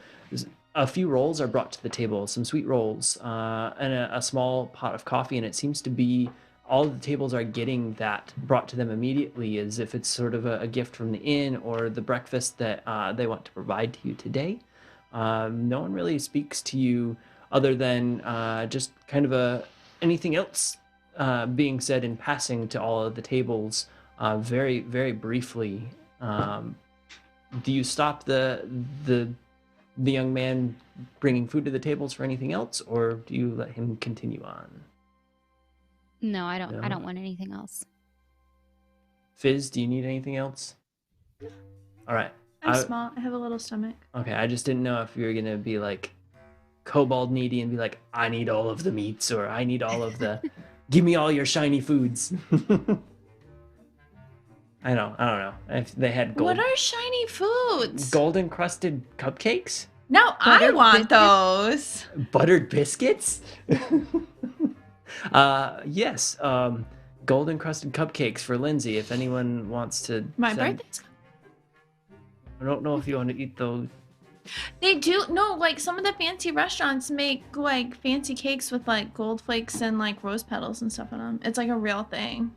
Speaker 1: a few rolls are brought to the table, some sweet rolls, and a small pot of coffee, and it seems to be all of the tables are getting that brought to them immediately, as if it's sort of a gift from the inn or the breakfast that they want to provide to you today. No one really speaks to you other than just kind of anything else being said in passing to all of the tables, very, very briefly. Do you stop the young man bringing food to the tables for anything else, or do you let him continue on?
Speaker 3: No, I don't.
Speaker 1: No?
Speaker 3: I don't want anything else.
Speaker 1: Fizz, do you need anything else? All right.
Speaker 2: I'm small. I have a little stomach.
Speaker 1: Okay, I just didn't know if you were gonna be like kobold needy and be like, I need all of the meats, or I need all of the give me all your shiny foods. I don't know. If they had
Speaker 2: What are shiny foods?
Speaker 1: gold encrusted cupcakes?
Speaker 2: No, I
Speaker 3: Buttered
Speaker 2: want
Speaker 3: biscuits?
Speaker 2: those.
Speaker 1: Buttered biscuits? Yes. Gold encrusted cupcakes for Lindsay if anyone wants to
Speaker 2: My
Speaker 1: send-
Speaker 2: birthday's.
Speaker 1: I don't know if you want to eat those.
Speaker 2: They do no, like some of the fancy restaurants make like fancy cakes with like gold flakes and like rose petals and stuff on them. It's like a real thing.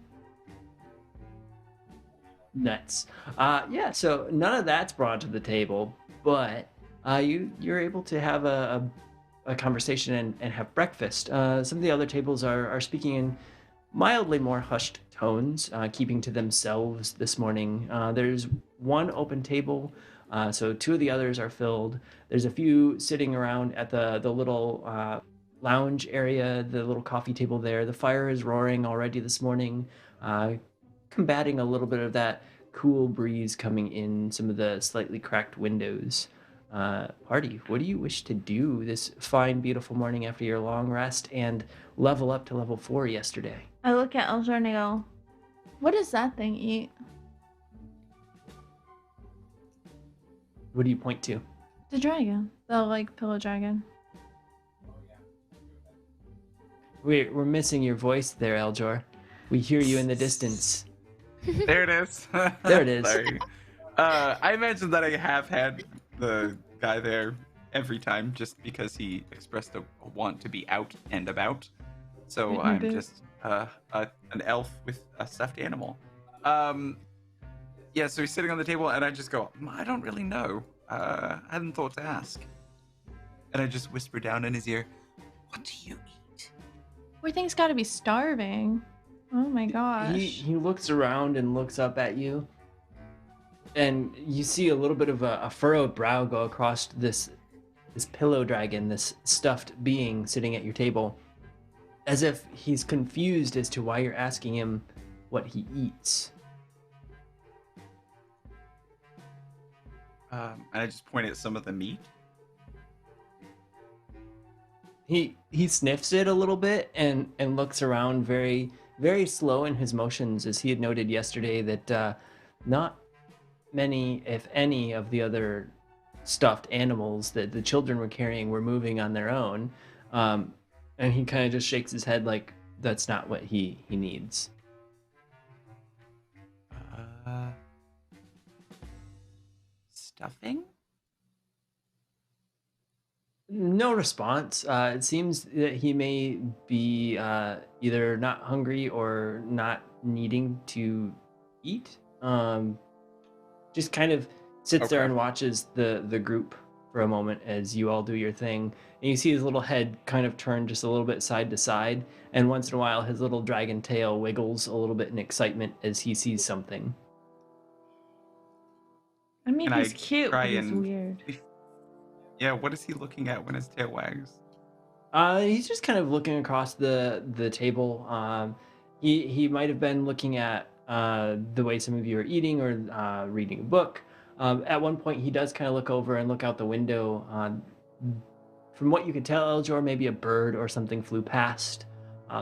Speaker 1: Nuts. Yeah, so none of that's brought to the table, but you're able to have a conversation and have breakfast. Some of the other tables are speaking in mildly more hushed tones, keeping to themselves this morning. There's one open table, so two of the others are filled. There's a few sitting around at the little lounge area, the little coffee table there. The fire is roaring already this morning, combating a little bit of that cool breeze coming in some of the slightly cracked windows. Party, what do you wish to do this fine, beautiful morning after your long rest and level up to level 4 yesterday?
Speaker 2: I look at Elzor and I go, what does that thing eat?
Speaker 1: What do you point to?
Speaker 2: The dragon. The like pillow dragon.
Speaker 1: We're missing your voice there, Eljor. We hear you in the distance.
Speaker 4: There it is.
Speaker 1: There it is.
Speaker 4: Sorry. I imagine that I have had the guy there every time just because he expressed a want to be out and about. So
Speaker 2: Written a
Speaker 4: I'm
Speaker 2: bit.
Speaker 4: just an elf with a stuffed animal. Um, yeah, so he's sitting on the table, and I just go, I don't really know. I hadn't thought to ask. And I just whisper down in his ear, what do you eat?
Speaker 2: Poor thing's got to be starving. Oh my gosh.
Speaker 1: He looks around and looks up at you, and you see a little bit of a furrowed brow go across this pillow dragon, this stuffed being sitting at your table, as if he's confused as to why you're asking him what he eats.
Speaker 4: And I just point at some of the meat.
Speaker 1: He sniffs it a little bit and looks around very very slow in his motions, as he had noted yesterday that not many, if any, of the other stuffed animals that the children were carrying were moving on their own. And he kind of just shakes his head like that's not what he needs.
Speaker 4: Stuffing?
Speaker 1: No response. It seems that he may be either not hungry or not needing to eat. Just kind of sits there
Speaker 4: Okay.
Speaker 1: and watches the group for a moment as you all do your thing. And you see his little head kind of turn just a little bit side to side. And once in a while, his little dragon tail wiggles a little bit in excitement as he sees something.
Speaker 2: I mean,
Speaker 4: Can
Speaker 2: he's
Speaker 4: I
Speaker 2: cute,
Speaker 4: try
Speaker 2: but he's
Speaker 4: and-
Speaker 2: weird.
Speaker 4: Yeah, what is he looking at when his tail wags?
Speaker 1: He's just kind of looking across the table. He might have been looking at the way some of you are eating or reading a book. At one point, he does kind of look over and look out the window. From what you can tell, Eljor, maybe a bird or something flew past.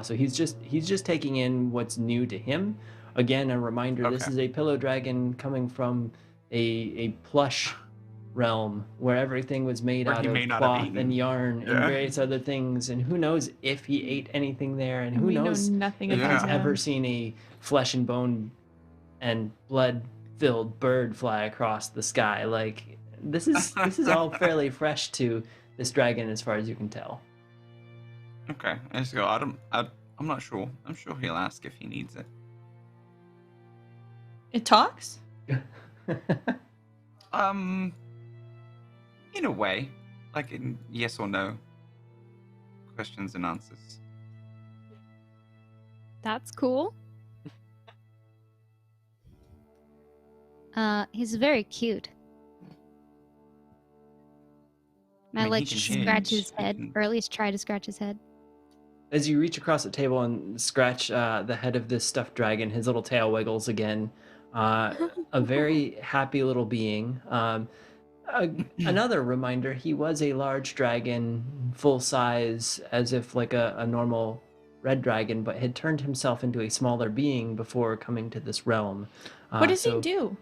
Speaker 1: So he's just taking in what's new to him. Again, a reminder: this
Speaker 4: Okay.
Speaker 1: is a pillow dragon coming from a plush realm where everything was made
Speaker 4: Where
Speaker 1: out
Speaker 4: he
Speaker 1: of
Speaker 4: may not have
Speaker 1: cloth
Speaker 4: eaten.
Speaker 1: and yarn and
Speaker 4: Yeah.
Speaker 1: various other things. And who knows if he ate anything there, and who
Speaker 2: we
Speaker 1: knows
Speaker 2: know nothing
Speaker 1: if
Speaker 4: Yeah.
Speaker 1: he's
Speaker 2: about
Speaker 1: ever
Speaker 2: him.
Speaker 1: seen a flesh and bone and blood-filled bird fly across the sky. Like this is all fairly fresh to this dragon, as far as you can tell.
Speaker 4: Okay, I just go, I'm not sure. I'm sure he'll ask if he needs it.
Speaker 2: It talks?
Speaker 4: In a way, like in yes or no questions and answers.
Speaker 3: That's cool. He's very cute. And I
Speaker 4: mean, he
Speaker 3: like
Speaker 4: can
Speaker 3: scratch
Speaker 4: change.
Speaker 3: his
Speaker 4: He
Speaker 3: head,
Speaker 4: can-
Speaker 3: or at least try to scratch his head.
Speaker 1: As you reach across the table and scratch the head of this stuffed dragon, his little tail wiggles again. A very happy little being. Another reminder, he was a large dragon, full size, as if like a normal red dragon, but had turned himself into a smaller being before coming to this realm.
Speaker 2: What does
Speaker 1: So
Speaker 2: he do?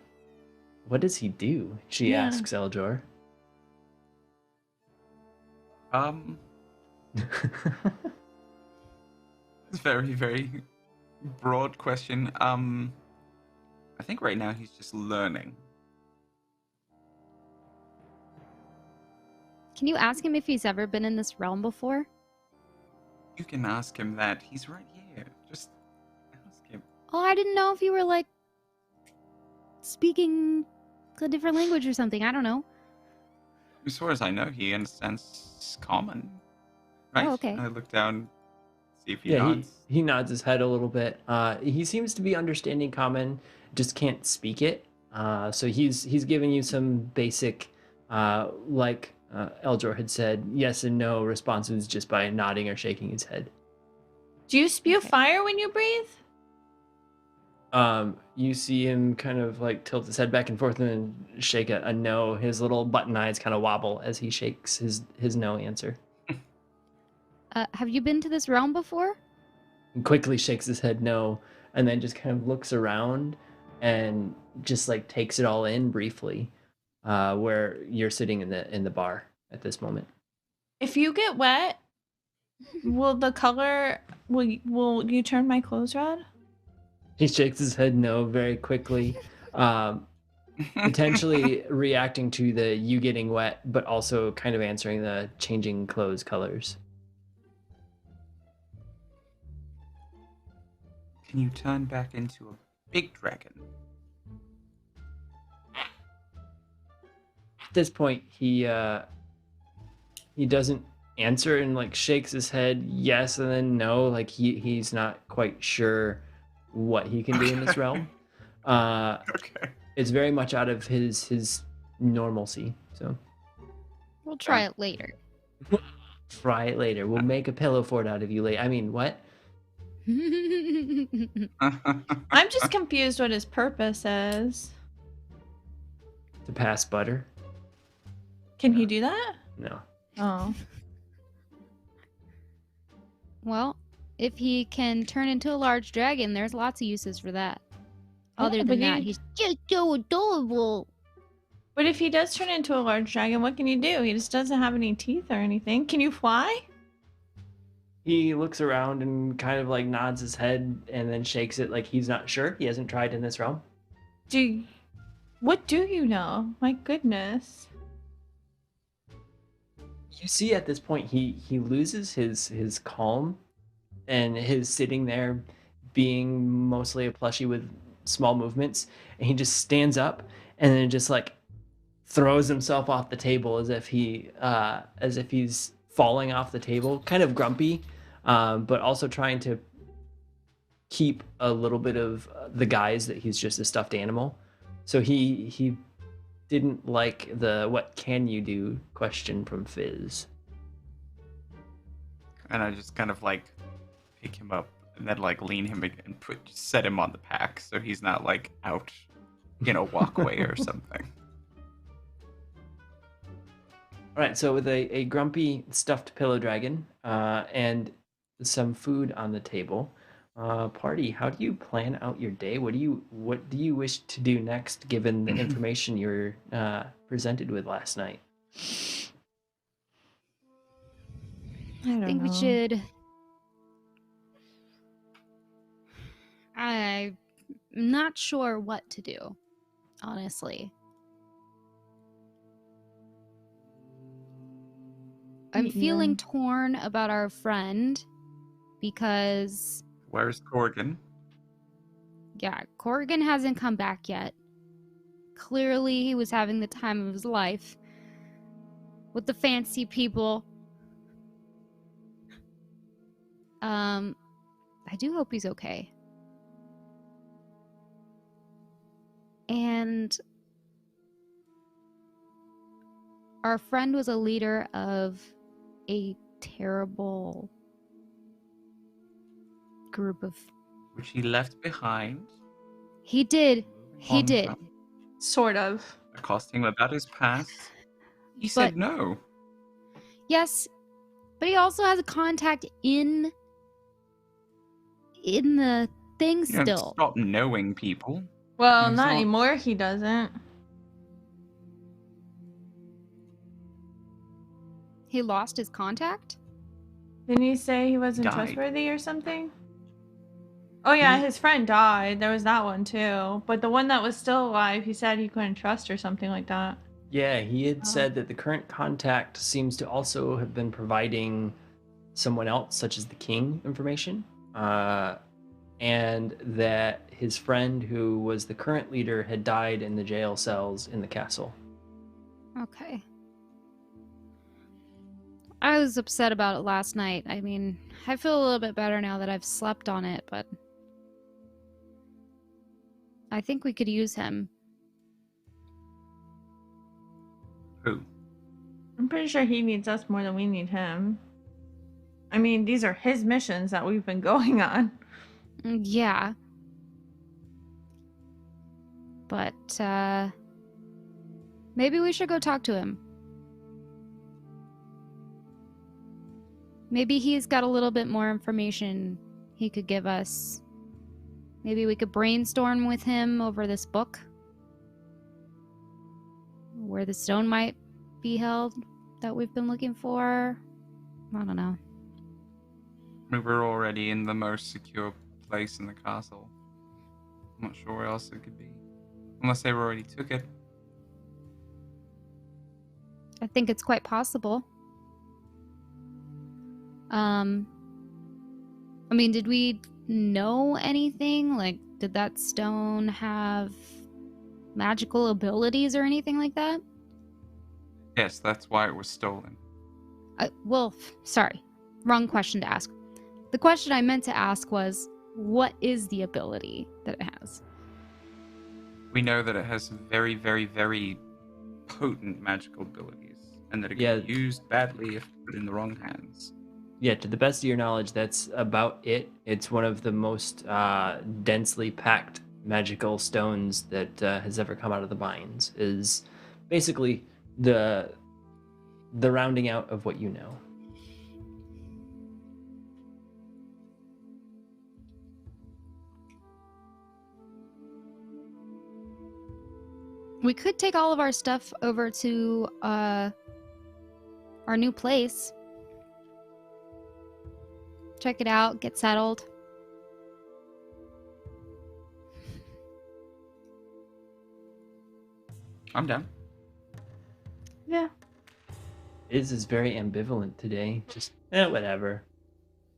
Speaker 1: What does he do? She
Speaker 2: Yeah.
Speaker 1: asks Eljor.
Speaker 4: It's a very, very broad question. I think right now he's just learning.
Speaker 3: Can you ask him if he's ever been in this realm before?
Speaker 4: You can ask him that. He's right here. Just ask him.
Speaker 3: Oh, I didn't know if you were like speaking a different language or something. I don't know.
Speaker 4: As far as I know, he understands common. Right?
Speaker 3: Oh, okay.
Speaker 4: I look down, see if he
Speaker 1: Yeah,
Speaker 4: nods.
Speaker 1: he nods his head a little bit. He seems to be understanding common, just can't speak it. So he's giving you some basic, like Eljor had said, yes and no responses just by nodding or shaking his head.
Speaker 2: Do you spew
Speaker 3: Okay.
Speaker 2: fire when you breathe?
Speaker 1: You see him kind of like tilt his head back and forth and then shake a no. His little button eyes kind of wobble as he shakes his no answer.
Speaker 3: Have you been to this realm before?
Speaker 1: He quickly shakes his head no, and then just kind of looks around and just like takes it all in briefly, where you're sitting in the bar at this moment.
Speaker 2: If you get wet, will you turn my clothes red?
Speaker 1: He shakes his head no very quickly. potentially reacting to the you getting wet, but also kind of answering the changing clothes colors.
Speaker 4: Can you turn back into a big dragon?
Speaker 1: At this point, he doesn't answer and like shakes his head yes and then no, like he's not quite sure what he can do in this
Speaker 4: Okay.
Speaker 1: realm.
Speaker 4: Okay.
Speaker 1: It's very much out of his normalcy. So
Speaker 3: We'll try it later.
Speaker 1: try it later. We'll make a pillow fort out of you later. I mean, what?
Speaker 2: I'm just confused what his purpose is.
Speaker 1: To pass butter?
Speaker 2: Can he do that?
Speaker 1: No.
Speaker 2: Oh.
Speaker 3: Well, if he can turn into a large dragon, there's lots of uses for that. Other
Speaker 2: Yeah,
Speaker 3: than
Speaker 2: but
Speaker 3: that,
Speaker 2: he-
Speaker 3: he's just so adorable.
Speaker 2: But if he does turn into a large dragon, what can he do? He just doesn't have any teeth or anything. Can you fly?
Speaker 1: He looks around and kind of like nods his head and then shakes it like he's not sure. He hasn't tried in this realm.
Speaker 2: What do you know? My goodness.
Speaker 1: You see at this point he loses his calm and his sitting there being mostly a plushie with small movements, and he just stands up and then just like throws himself off the table as if he's falling off the table, kind of grumpy, but also trying to keep a little bit of the guise that he's just a stuffed animal. So he didn't like the "what can you do" question from Fizz.
Speaker 4: And I just kind of like pick him up and then like lean him and set him on the pack so he's not like out in a walkway or something.
Speaker 1: All right, so with a grumpy stuffed pillow dragon and some food on the table, party, how do you plan out your day? What do you wish to do next, given the information you were presented with last night?
Speaker 3: I think we should. I'm not sure what to do, honestly. I'm feeling torn about our friend because,
Speaker 4: Where's Corrigan?
Speaker 3: yeah, Corrigan hasn't come back yet. Clearly, he was having the time of his life with the fancy people. I do hope he's okay. And our friend was a leader of a terrible group of...
Speaker 4: Which he left behind.
Speaker 3: He did. He
Speaker 4: on
Speaker 3: did.
Speaker 4: some-
Speaker 2: Sort of.
Speaker 4: Accosting him about his past. He
Speaker 3: But-
Speaker 4: said no.
Speaker 3: Yes, but he also has a contact in the thing
Speaker 4: You don't
Speaker 3: still.
Speaker 4: stop knowing people.
Speaker 2: Well,
Speaker 4: He's
Speaker 2: not
Speaker 4: not-
Speaker 2: anymore. He doesn't.
Speaker 3: He lost his contact?
Speaker 2: Didn't he say he wasn't
Speaker 4: Died.
Speaker 2: trustworthy or something? Oh yeah, his friend died. There was that one too. But the one that was still alive, he said he couldn't trust or something like that.
Speaker 1: Yeah, he had
Speaker 2: Oh.
Speaker 1: said that the current contact seems to also have been providing someone else, such as the king, information, and that his friend, who was the current leader, had died in the jail cells in the castle.
Speaker 3: Okay. I was upset about it last night. I mean, I feel a little bit better now that I've slept on it, but I think we could use him.
Speaker 4: Who?
Speaker 2: I'm pretty sure he needs us more than we need him. I mean, these are his missions that we've been going on.
Speaker 3: Yeah. But, maybe we should go talk to him. Maybe he's got a little bit more information he could give us. Maybe we could brainstorm with him over this book. Where the stone might be held that we've been looking for. I don't know.
Speaker 4: We were already in the most secure place in the castle. I'm not sure where else it could be. Unless they already took it.
Speaker 3: I think it's quite possible. I mean, did we know anything? Like, did that stone have magical abilities or anything like that?
Speaker 4: Yes, that's why it was stolen.
Speaker 3: Well, sorry. Wrong question to ask. The question I meant to ask was, what is the ability that it has?
Speaker 4: We know that it has very, very, very potent magical abilities, and that it
Speaker 1: Yeah.
Speaker 4: can be used badly if put in the wrong hands.
Speaker 1: Yeah, to the best of your knowledge, that's about it. It's one of the most densely packed magical stones that has ever come out of the mines. Is basically the rounding out of what you know.
Speaker 3: We could take all of our stuff over to our new place. Check it out, get settled.
Speaker 4: I'm down.
Speaker 2: Yeah.
Speaker 1: Iz is very ambivalent today. Just whatever.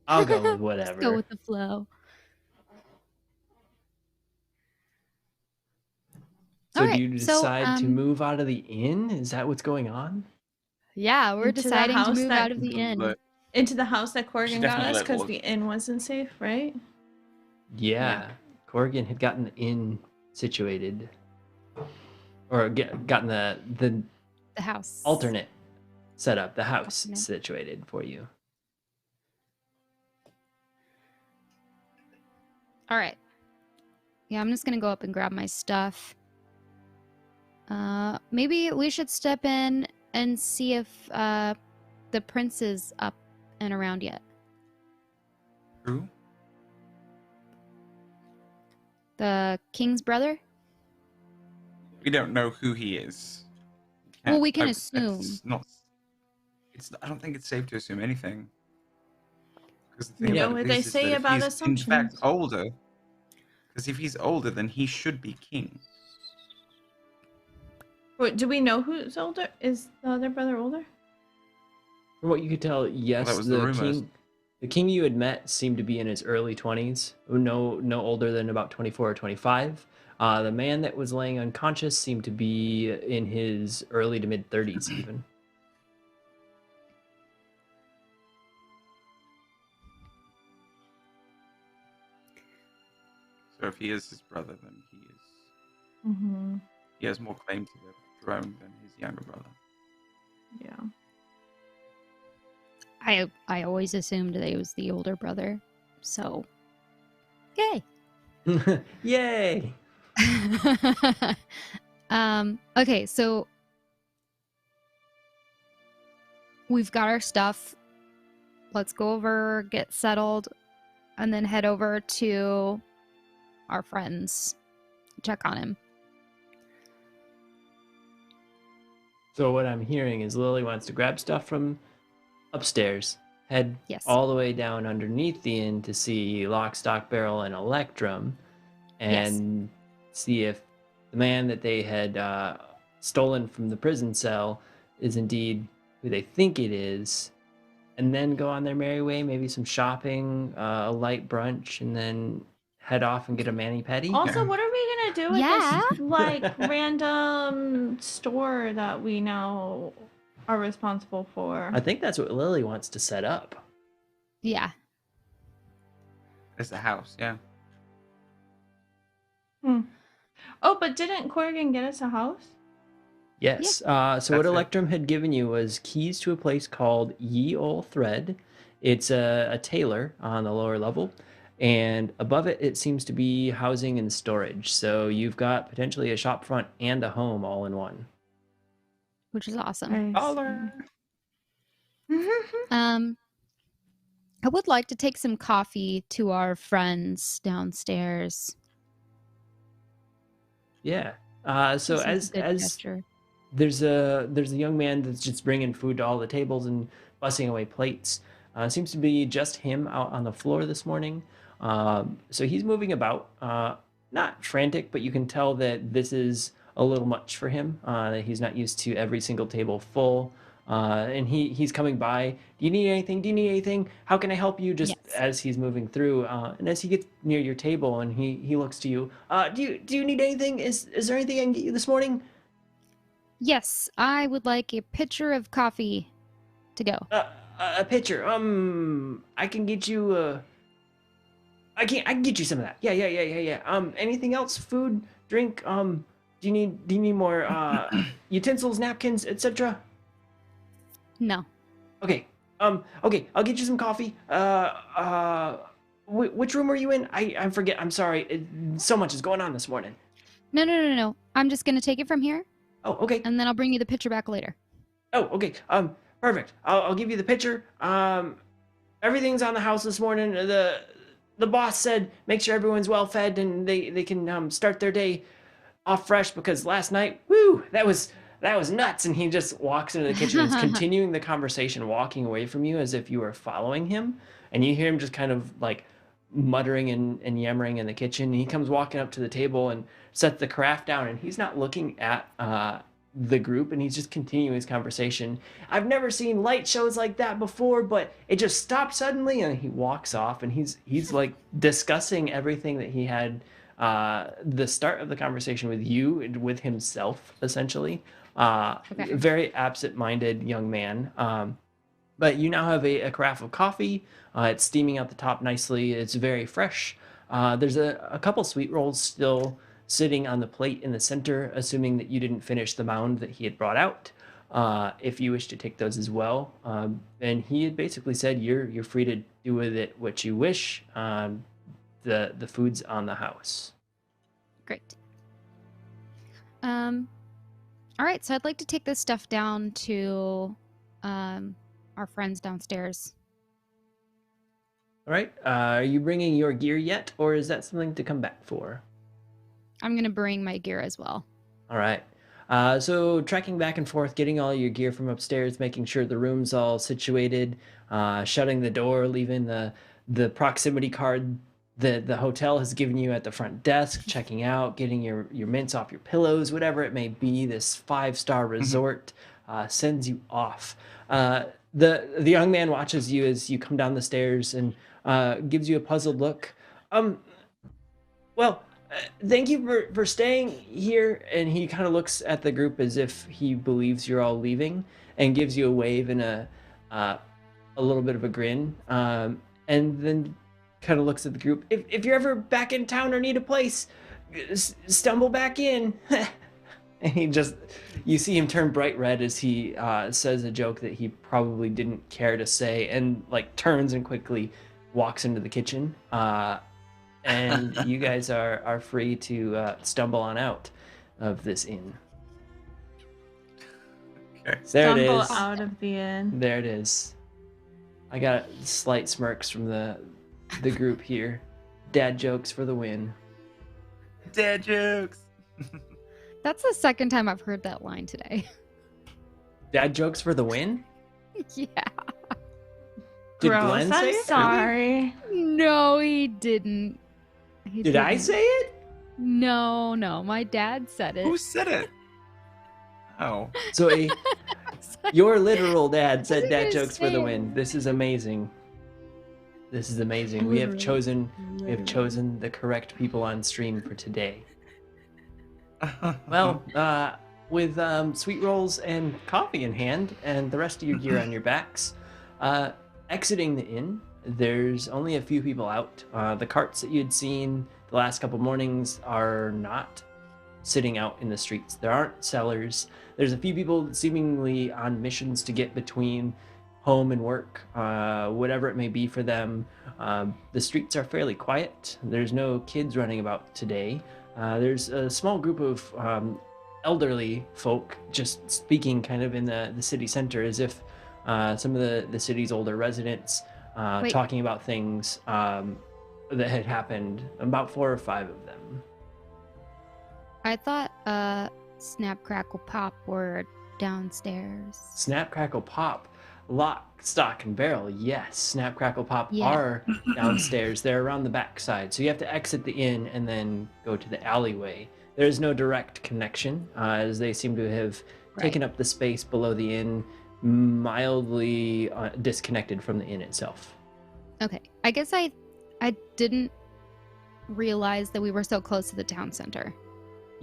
Speaker 1: I'll go with whatever.
Speaker 3: Go with the flow.
Speaker 1: So
Speaker 3: Alright,
Speaker 1: do you
Speaker 3: so,
Speaker 1: decide to move out of the inn? Is that what's going on?
Speaker 3: Yeah, we're
Speaker 2: Into the
Speaker 3: deciding to
Speaker 2: house
Speaker 3: move
Speaker 2: that-
Speaker 3: out of the inn.
Speaker 2: Into the house that Corrigan got
Speaker 4: definitely
Speaker 2: us
Speaker 4: let
Speaker 2: because
Speaker 4: Wolf-
Speaker 2: the inn wasn't safe, right?
Speaker 1: Yeah. Corrigan had gotten the inn situated. Or gotten the
Speaker 3: The house.
Speaker 1: alternate setup, the house
Speaker 3: Alternate.
Speaker 1: situated for you.
Speaker 3: Alright. Yeah, I'm just gonna go up and grab my stuff. Maybe we should step in and see if the prince is up and around yet.
Speaker 4: Who?
Speaker 3: The king's brother?
Speaker 4: We don't know who he is.
Speaker 3: Well, we can
Speaker 4: It's
Speaker 3: assume.
Speaker 4: not. I don't think it's safe to assume anything. Because the
Speaker 2: You
Speaker 4: thing
Speaker 2: know
Speaker 4: about
Speaker 2: what
Speaker 4: it
Speaker 2: they
Speaker 4: is
Speaker 2: say
Speaker 4: that if
Speaker 2: about
Speaker 4: he's
Speaker 2: assumptions.
Speaker 4: in fact older. Because if he's older, then he should be king.
Speaker 2: Wait, do we know who's older? Is the other brother older?
Speaker 1: From what you could tell, yes,
Speaker 4: that was the rumors.
Speaker 1: The king you had met seemed to be in his early 20s, no older than about 24 or 25. The man that was laying unconscious seemed to be in his early to mid 30s even.
Speaker 4: So if he is his brother, then
Speaker 2: Mm-hmm.
Speaker 4: he has more claim to the throne than his younger brother.
Speaker 2: Yeah.
Speaker 3: I always assumed that he was the older brother. So, yay.
Speaker 1: Yay!
Speaker 3: Okay, so we've got our stuff. Let's go over, get settled, and then head over to our friends. Check on him.
Speaker 1: So what I'm hearing is Lily wants to grab stuff from upstairs, head
Speaker 3: Yes.
Speaker 1: all the way down underneath the inn to see Lock, Stock, Barrel, and Electrum, and see if the man that they had stolen from the prison cell is indeed who they think it is, and then go on their merry way, maybe some shopping, a light brunch, and then head off and get a mani-pedi.
Speaker 2: Also, what are we gonna do with
Speaker 3: Yeah.
Speaker 2: this like random store that we now are responsible for?
Speaker 1: I think that's what Lily wants to set up.
Speaker 3: Yeah.
Speaker 4: It's the house, yeah.
Speaker 2: Oh, but didn't Corrigan get us a house?
Speaker 1: Yes. So what
Speaker 4: That's it.
Speaker 1: Electrum had given you was keys to a place called Ye Ol Thread. It's a tailor on the lower level, and above it, it seems to be housing and storage. So you've got potentially a shop front and a home all in one.
Speaker 3: Which is awesome.
Speaker 4: Dollar.
Speaker 3: I would like to take some coffee to our friends downstairs.
Speaker 1: Yeah. So
Speaker 3: Seems
Speaker 1: as
Speaker 3: a good
Speaker 1: as
Speaker 3: gesture.
Speaker 1: there's a young man that's just bringing food to all the tables and bussing away plates. Seems to be just him out on the floor this morning. So he's moving about. not frantic, but you can tell that this is a little much for him. That he's not used to every single table full. And he's coming by. Do you need anything? Do you need anything? How can I help you? Just
Speaker 3: Yes.
Speaker 1: as he's moving through, and as he gets near your table, and he looks to you. Do you need anything? Is there anything I can get you this morning?
Speaker 3: Yes, I would like a pitcher of coffee to go.
Speaker 1: A pitcher. I can get you. I can get you some of that. Yeah. Anything else? Food, drink. Do you need more utensils, napkins, etc.?
Speaker 3: No.
Speaker 1: Okay. Okay. I'll get you some coffee. Which room are you in? I forget. I'm sorry. So much is going on this morning.
Speaker 3: No. I'm just gonna take it from here,
Speaker 1: Oh, okay.
Speaker 3: and then I'll bring you the pitcher back later.
Speaker 1: Oh, okay. Perfect. I'll give you the pitcher. Everything's on the house this morning. The boss said make sure everyone's well fed and they can start their day off fresh because last night, woo, that was nuts. And he just walks into the kitchen and is continuing the conversation, walking away from you as if you were following him. And you hear him just kind of like muttering and yammering in the kitchen. And he comes walking up to the table and sets the carafe down. And he's not looking at the group, and he's just continuing his conversation. I've never seen light shows like that before, but it just stopped suddenly, and he walks off, and he's like discussing everything that he had the start of the conversation with you and with himself, essentially.
Speaker 3: Okay.
Speaker 1: Very absent-minded young man. But you now have a carafe of coffee. It's steaming out the top nicely. It's very fresh. There's a couple sweet rolls still sitting on the plate in the center, assuming that you didn't finish the mound that he had brought out. If you wish to take those as well, and he had basically said you're free to do with it what you wish. The food's on the house.
Speaker 3: Great. All right, so I'd like to take this stuff down to our friends downstairs.
Speaker 1: All right. Are you bringing your gear yet, or is that something to come back for?
Speaker 3: I'm gonna bring my gear as well.
Speaker 1: All right. So tracking back and forth, getting all your gear from upstairs, making sure the room's all situated, shutting the door, leaving the proximity card that the hotel has given you at the front desk, checking out, getting your mints off your pillows, whatever it may be. This 5-star resort sends you off. The young man watches you as you come down the stairs and gives you a puzzled look. Well. Thank you for staying here. And he kind of looks at the group as if he believes you're all leaving and gives you a wave and a little bit of a grin. And then kind of looks at the group. If you're ever back in town or need a place, stumble back in. And you see him turn bright red as he says a joke that he probably didn't care to say, and like turns and quickly walks into the kitchen. And you guys are free to stumble on out of this inn.
Speaker 4: Okay.
Speaker 1: There it
Speaker 2: Stumble
Speaker 1: is.
Speaker 2: out of the inn.
Speaker 1: There it is. I got slight smirks from the group here. Dad jokes for the win.
Speaker 4: Dad jokes.
Speaker 3: That's the second time I've heard that line today.
Speaker 1: Dad jokes for the win?
Speaker 3: Yeah.
Speaker 1: Did
Speaker 2: Gross.
Speaker 1: Glenn say
Speaker 2: I'm
Speaker 1: it?
Speaker 2: sorry.
Speaker 3: No, he didn't.
Speaker 1: Did I say it?
Speaker 3: No. My dad said it.
Speaker 4: Who said it? Oh.
Speaker 1: So your literal dad said
Speaker 3: Wasn't
Speaker 1: dad
Speaker 3: gonna
Speaker 1: jokes for the
Speaker 3: say
Speaker 1: win.
Speaker 3: it.
Speaker 1: This is amazing. This is amazing. We have chosen the correct people on stream for today. Well, with sweet rolls and coffee in hand and the rest of your gear on your backs, exiting the inn, there's only a few people out. The carts that you'd seen the last couple mornings are not sitting out in the streets. There aren't sellers. There's a few people seemingly on missions to get between home and work, whatever it may be for them. The streets are fairly quiet. There's no kids running about today. There's a small group of elderly folk just speaking kind of in the city center as if some of the city's older residents
Speaker 3: Wait.
Speaker 1: talking about things that had happened, about 4 or 5 of them.
Speaker 3: I thought Snap Crackle Pop were downstairs.
Speaker 1: Snap, crackle, pop. Lock, stock, and barrel, yes. Snap, crackle, pop
Speaker 3: Yeah.
Speaker 1: are downstairs. They're around the back side. So you have to exit the inn and then go to the alleyway. There is no direct connection, as they seem to have taken up the space below the inn, mildly disconnected from the inn itself.
Speaker 3: Okay. I guess I didn't realize that we were so close to the town center.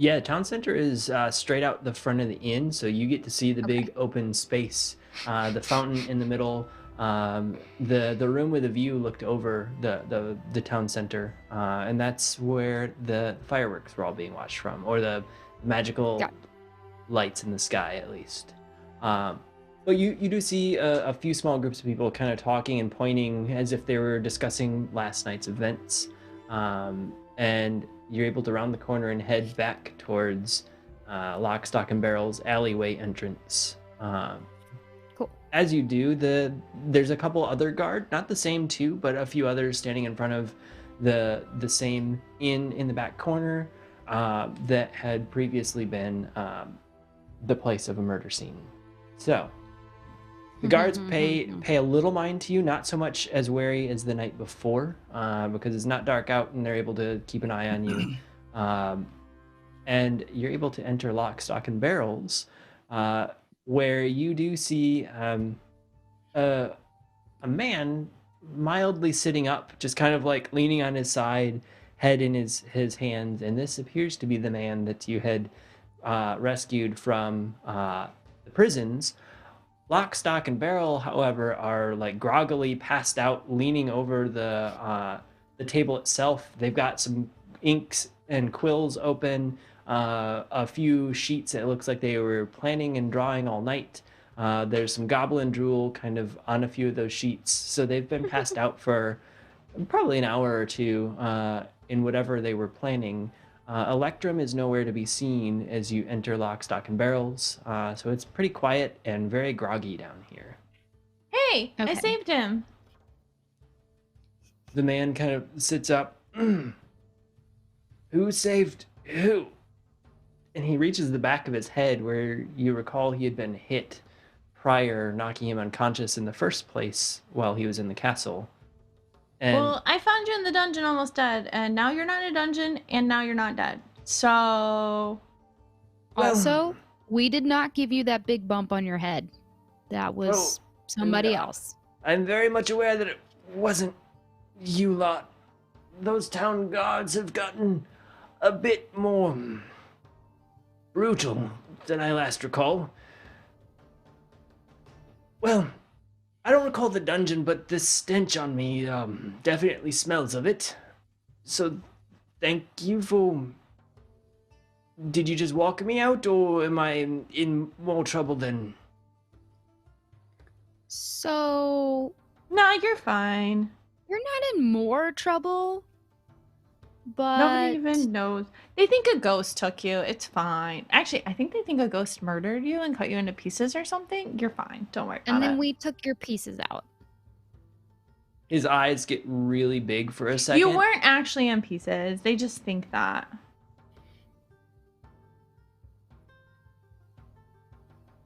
Speaker 1: Yeah, town center is straight out the front of the inn, so you get to see the
Speaker 3: Okay.
Speaker 1: big open space, the fountain in the middle, the room with a view looked over the town center, and that's where the fireworks were all being watched from, or the magical
Speaker 3: Got
Speaker 1: lights in the sky, at least. But you do see a few small groups of people kind of talking and pointing as if they were discussing last night's events, and you're able to round the corner and head back towards Lock, Stock, and Barrel's alleyway entrance.
Speaker 3: Cool.
Speaker 1: As you do, there's a couple other guard, not the same two, but a few others standing in front of the same inn in the back corner that had previously been the place of a murder scene. So the guards pay a little mind to you, not so much as wary as the night before, because it's not dark out and they're able to keep an eye on you. And you're able to enter Lock, Stock, and Barrels, where you do see a man mildly sitting up, just kind of like leaning on his side, head in his hands. And this appears to be the man that you had rescued from the prisons. Lock, Stock, and Barrel, however, are like groggily passed out, leaning over the table itself. They've got some inks and quills open, a few sheets that it looks like they were planning and drawing all night. There's some goblin drool kind of on a few of those sheets. So they've been passed out for probably an hour or two in whatever they were planning. Electrum is nowhere to be seen as you enter Lock, Stock, and Barrels, so it's pretty quiet and very groggy down here.
Speaker 2: Hey, I
Speaker 3: Okay.
Speaker 2: saved him.
Speaker 1: The man kind of sits up. Who saved who? And he reaches the back of his head where you recall he had been hit prior, knocking him unconscious in the first place while he was in the castle. And
Speaker 2: Well, I found you in the dungeon almost dead, and now you're not in a dungeon, and now you're not dead. So,
Speaker 1: Well-
Speaker 3: Also, we did not give you that big bump on your head. That was somebody
Speaker 1: no.
Speaker 3: else.
Speaker 1: I'm very much aware that it wasn't you lot. Those town guards have gotten a bit more brutal than I last recall. Well, I don't recall the dungeon, but this stench on me definitely smells of it. So, thank you for... Did you just walk me out, or am I in more trouble than...
Speaker 3: So,
Speaker 2: no, you're fine.
Speaker 3: you're not in more trouble, but
Speaker 2: Nobody even knows. They think a ghost took you. It's fine. Actually, I think they think a ghost murdered you and cut you into pieces or something. You're fine. Don't worry
Speaker 3: and
Speaker 2: about
Speaker 3: then
Speaker 2: it.
Speaker 3: we took your pieces out.
Speaker 1: His eyes get really big for a second.
Speaker 2: You weren't actually in pieces. They just think that.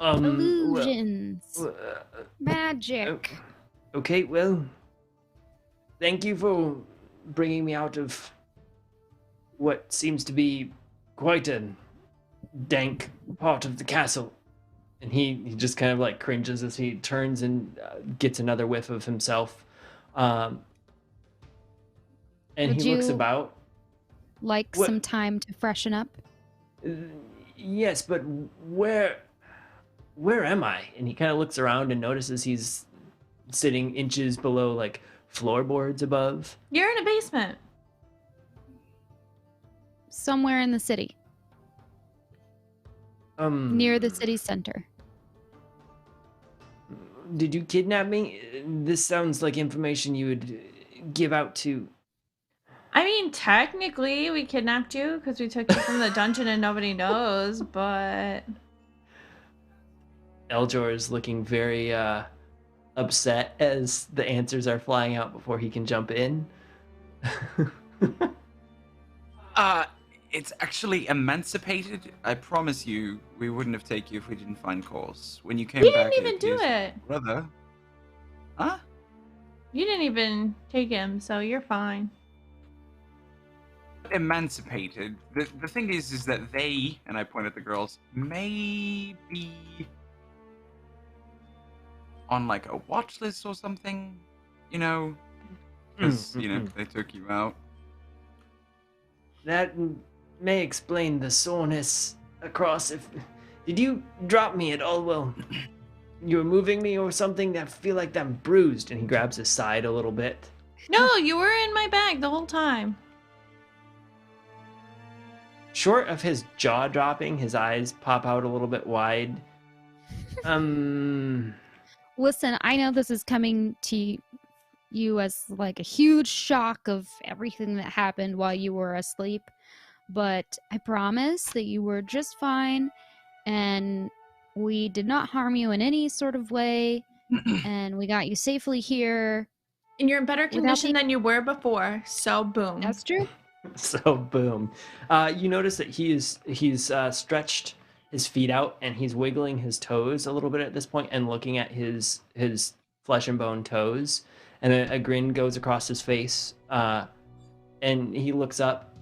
Speaker 1: well,
Speaker 3: Illusions,
Speaker 1: uh,
Speaker 3: magic.
Speaker 1: okay, well, thank you for bringing me out of what seems to be quite a dank part of the castle. And he just kind of like cringes as he turns and gets another whiff of himself. And
Speaker 3: Would
Speaker 1: he looks
Speaker 3: you-
Speaker 1: about.
Speaker 3: Like
Speaker 1: What-
Speaker 3: some time to freshen up.
Speaker 1: Yes, but where am I? And he kind of looks around and notices he's sitting inches below like floorboards above.
Speaker 2: You're in a basement.
Speaker 3: Somewhere in the city, near the city center.
Speaker 1: Did you kidnap me? This sounds like information you would give out to...
Speaker 2: I mean, technically, we kidnapped you because we took you from the dungeon and nobody knows, but...
Speaker 1: Eljor is looking very upset as the answers are flying out before he can jump in.
Speaker 4: It's actually emancipated. I promise you, we wouldn't have taken you if we didn't find cause. When you came
Speaker 2: We
Speaker 4: back,
Speaker 2: didn't even do
Speaker 4: appears
Speaker 2: it.
Speaker 4: Brother Huh?
Speaker 2: You didn't even take him, so you're fine.
Speaker 4: Emancipated. The thing is that they, and I point at the girls, may be on like a watch list or something, you know, because they took you out.
Speaker 1: That may explain the soreness across. If did you drop me at all? Well, you were moving me or something. I feel like I'm bruised. And he grabs his side a little bit.
Speaker 2: No, you were in my bag the whole time.
Speaker 1: Short of his jaw dropping, his eyes pop out a little bit wide.
Speaker 3: Listen, I know this is coming to you as like a huge shock of everything that happened while you were asleep, but I promise that you were just fine and we did not harm you in any sort of way and we got you safely here.
Speaker 2: And you're in better
Speaker 3: Without
Speaker 2: condition
Speaker 3: the-
Speaker 2: than you were before, so boom.
Speaker 3: That's true.
Speaker 1: So boom. You notice that he's stretched his feet out and he's wiggling his toes a little bit at this point and looking at his flesh and bone toes, and a grin goes across his face, and he looks up.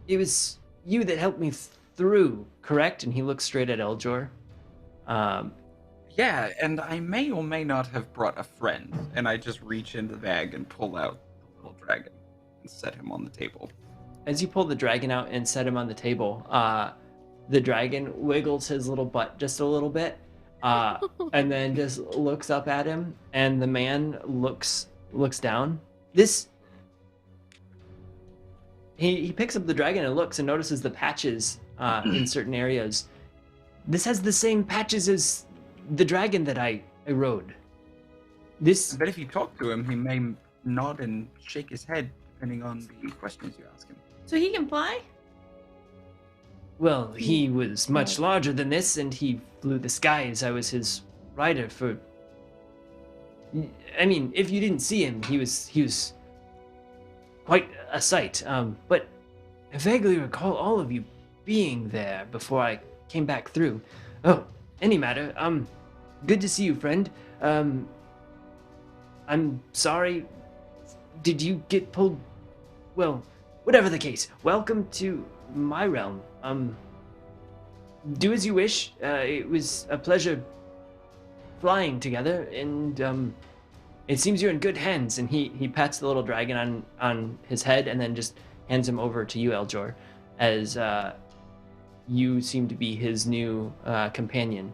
Speaker 1: It was you that helped me through, correct? And he looks straight at Eljor.
Speaker 4: Yeah, and I may or may not have brought a friend, and I just reach into the bag and pull out the little dragon and set him on the table.
Speaker 1: As you pull the dragon out and set him on the table, the dragon wiggles his little butt just a little bit, and then just looks up at him, and the man looks down. He picks up the dragon and looks and notices the patches in certain areas. This has the same patches as the dragon that I rode.
Speaker 4: But if you talk to him, he may nod and shake his head, depending on the questions you ask him.
Speaker 2: So he can fly?
Speaker 1: Well, he was much larger than this, and he flew the skies. I was his rider for... I mean, if you didn't see him, he was quite a sight. But I vaguely recall all of you being there before I came back through. Oh, any matter, good to see you, friend. I'm sorry. Did you get pulled? Well, whatever the case, welcome to my realm. Do as you wish. It was a pleasure flying together, and it seems you're in good hands. And he pats the little dragon on his head and then just hands him over to you, Eljor, as you seem to be his new companion.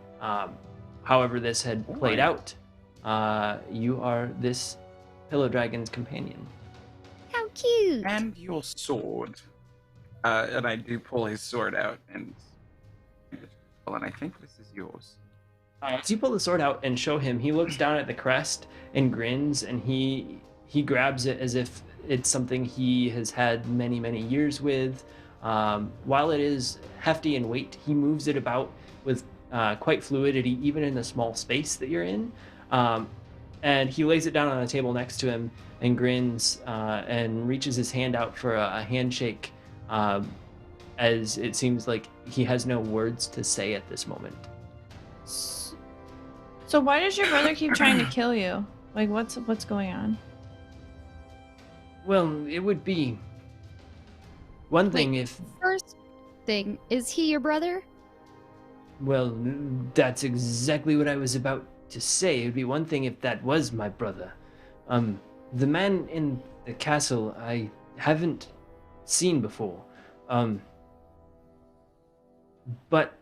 Speaker 1: However this had played out, you are this pillow dragon's companion.
Speaker 3: How cute.
Speaker 4: And your sword. And I do pull his sword out, and I think this is yours.
Speaker 1: As you pull the sword out and show him, he looks down at the crest and grins, and he grabs it as if it's something he has had many, many years with. While it is hefty in weight, he moves it about with quite fluidity, even in the small space that you're in. And he lays it down on a table next to him and grins and reaches his hand out for a handshake, as it seems like he has no words to say at this moment.
Speaker 2: So why does your brother keep trying to kill you? Like, what's going on?
Speaker 1: Well, it would be one thing if...
Speaker 3: First thing, is he your brother?
Speaker 1: Well, that's exactly what I was about to say. It would be one thing if that was my brother. The man in the castle I haven't seen before. But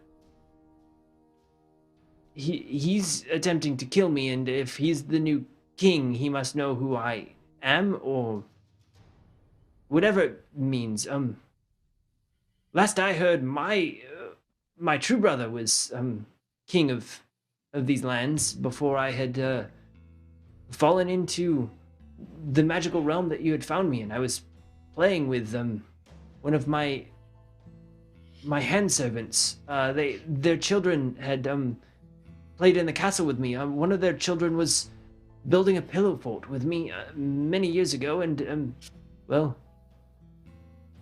Speaker 1: he's attempting to kill me, and if he's the new king, he must know who I am, or whatever it means. Last I heard, my true brother was king of these lands before I had fallen into the magical realm that you had found me in. I was playing with one of my hand servants. Their children had played in the castle with me. One of their children was building a pillow fort with me many years ago, and well,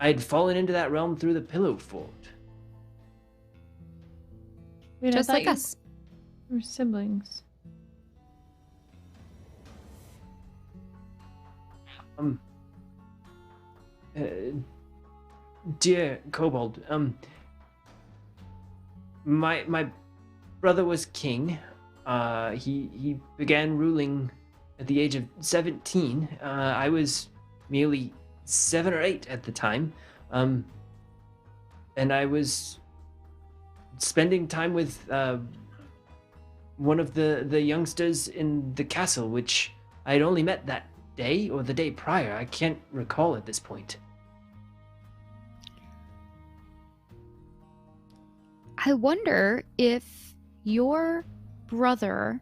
Speaker 1: I had fallen into that realm through the pillow fort.
Speaker 2: Wait,
Speaker 3: Just
Speaker 2: I thought
Speaker 3: like
Speaker 2: you
Speaker 3: us.
Speaker 2: were siblings.
Speaker 1: Um, uh, dear Kobold, my brother was king. He began ruling at the age of 17. I was merely 7 or 8 at the time. Um, and I was spending time with one of the youngsters in the castle, which I had only met that day or the day prior. I can't recall at this point.
Speaker 3: I wonder if your brother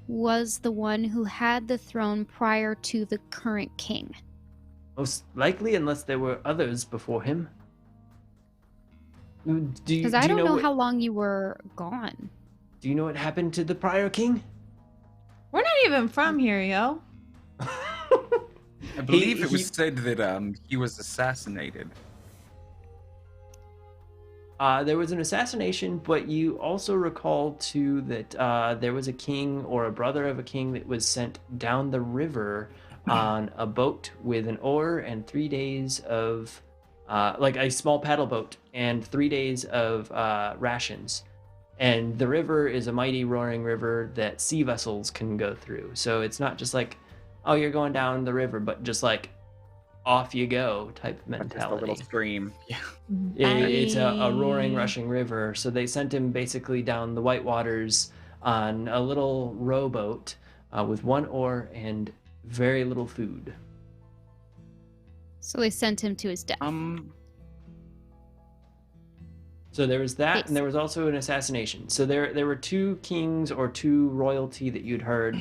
Speaker 3: was the one who had the throne prior to the current king.
Speaker 1: Most likely, unless there were others before him.
Speaker 3: Because I
Speaker 1: Do you
Speaker 3: don't
Speaker 1: know
Speaker 3: know
Speaker 1: what,
Speaker 3: how long you were gone.
Speaker 1: do you know what happened to the prior king?
Speaker 2: We're not even from here, yo.
Speaker 4: I believe
Speaker 1: He-
Speaker 4: it was
Speaker 1: he-
Speaker 4: said that he was assassinated.
Speaker 1: There was an assassination, but you also recall too that there was a king or a brother of a king that was sent down the river on a boat with an oar and 3 days of, like a small paddle boat and 3 days of rations. And the river is a mighty roaring river that sea vessels can go through. So it's not just like, oh, you're going down the river, but just like off you go type
Speaker 5: Just a
Speaker 1: mentality.
Speaker 5: little stream. Yeah.
Speaker 1: It's a roaring,
Speaker 2: Bye.
Speaker 1: rushing river. So they sent him basically down the white waters on a little rowboat with one oar and very little food.
Speaker 3: So they sent him to his death.
Speaker 1: So there was that,
Speaker 3: Thanks.
Speaker 1: and there was also an assassination. So there were 2 kings or 2 royalty that you'd heard.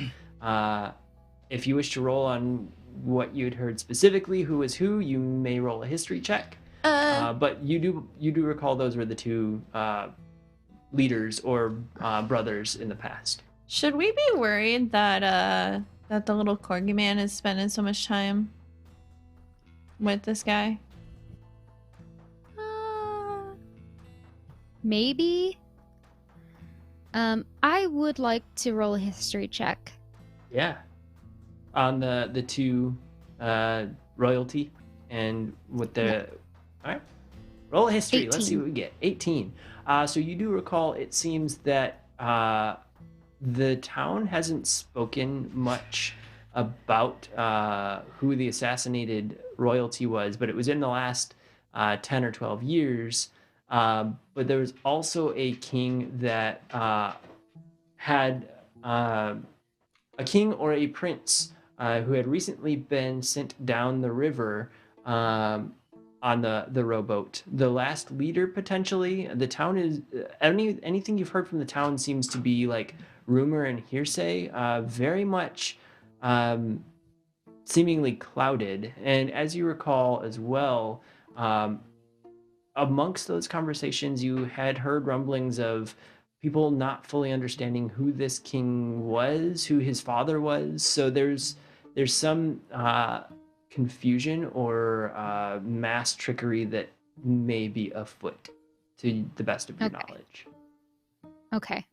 Speaker 1: If you wish to roll on what you'd heard specifically, who was who, you may roll a history check. But you do recall those were the 2 leaders or brothers in the past.
Speaker 2: Should we be worried that that the little corgi man is spending so much time with this guy?
Speaker 3: Maybe. I would like to roll a history check.
Speaker 1: Yeah. On the 2 royalty and with the
Speaker 3: Yeah.
Speaker 1: all right. Roll a history. Let's see
Speaker 3: 18.
Speaker 1: what we get. 18. So you do recall it seems that the town hasn't spoken much about who the assassinated royalty was, but it was in the last 10 or 12 years. But there was also a king that had a king or a prince who had recently been sent down the river on the rowboat. The last leader, potentially. The town is anything you've heard from the town seems to be like rumor and hearsay, very much seemingly clouded. And as you recall as well, amongst those conversations, you had heard rumblings of people not fully understanding who this king was, who his father was. So there's some confusion or mass trickery that may be afoot, to the best of your
Speaker 3: Okay.
Speaker 1: knowledge.
Speaker 3: Okay.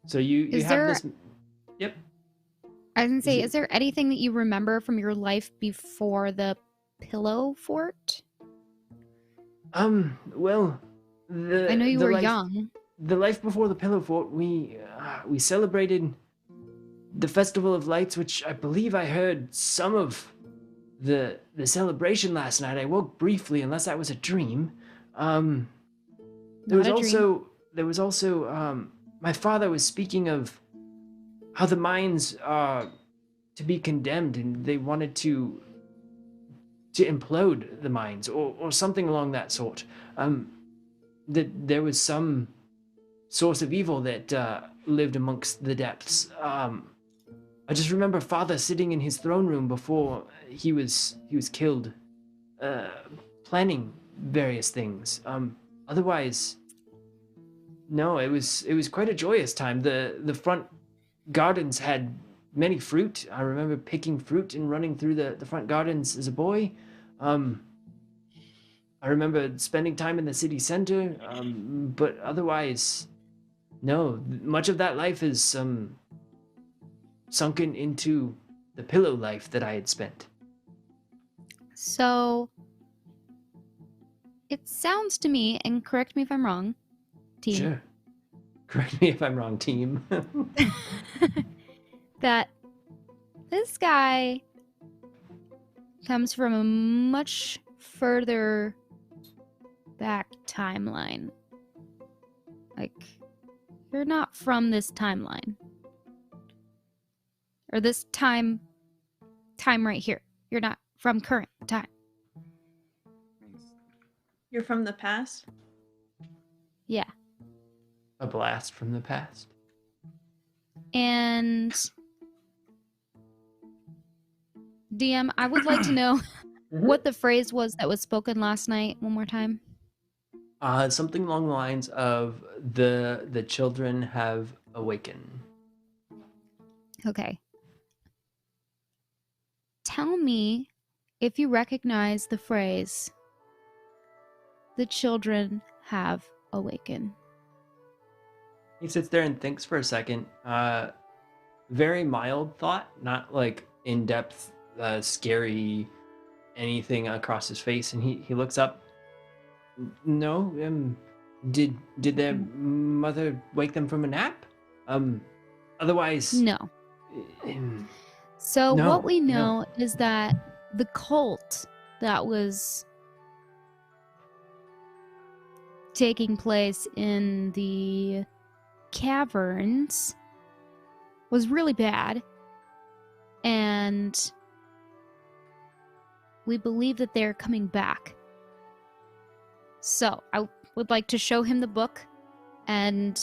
Speaker 1: So you
Speaker 3: Is
Speaker 1: have
Speaker 3: there-
Speaker 1: this. Yep.
Speaker 3: I was gonna say,
Speaker 1: it-
Speaker 3: is there anything that you remember from your life before the Pillow Fort?
Speaker 1: Well, the
Speaker 3: I know you
Speaker 1: the
Speaker 3: were
Speaker 1: life-
Speaker 3: young.
Speaker 1: The life before the Pillow Fort, we celebrated the Festival of Lights, which I believe I heard some of the celebration last night. I woke briefly, unless that was a dream. There was
Speaker 3: Not a dream.
Speaker 1: also my father was speaking of how the mines are to be condemned, and they wanted to implode the mines or something along that sort. That there was some source of evil that lived amongst the depths. I just remember father sitting in his throne room before he was killed, planning various things. Otherwise, no, it was quite a joyous time. The front gardens had many fruit. I remember picking fruit and running through the front gardens as a boy. I remember spending time in the city center, but otherwise, no. Much of that life is sunken into the pillow life that I had spent.
Speaker 3: So it sounds to me, and correct me if I'm wrong, team,
Speaker 1: Sure. Correct me if I'm wrong, team.
Speaker 3: that this guy comes from a much further back timeline. Like, you're not from this timeline. Or this time right here. You're not from current time.
Speaker 2: You're from the past?
Speaker 3: Yeah.
Speaker 1: A blast from the past.
Speaker 3: And DM, I would like to know what the phrase was that was spoken last night one more time.
Speaker 1: Something along the lines of the children have awakened.
Speaker 3: Okay. Tell me if you recognize the phrase, the children have awakened.
Speaker 1: He sits there and thinks for a second. Very mild thought, not like in-depth, scary anything across his face. And he looks up. No, did their mother wake them from a nap? Otherwise,
Speaker 3: No.
Speaker 1: um,
Speaker 3: So
Speaker 1: No,
Speaker 3: what we
Speaker 1: no.
Speaker 3: know is that the cult that was taking place in the caverns was really bad, and we believe that they're coming back. So I would like to show him the book and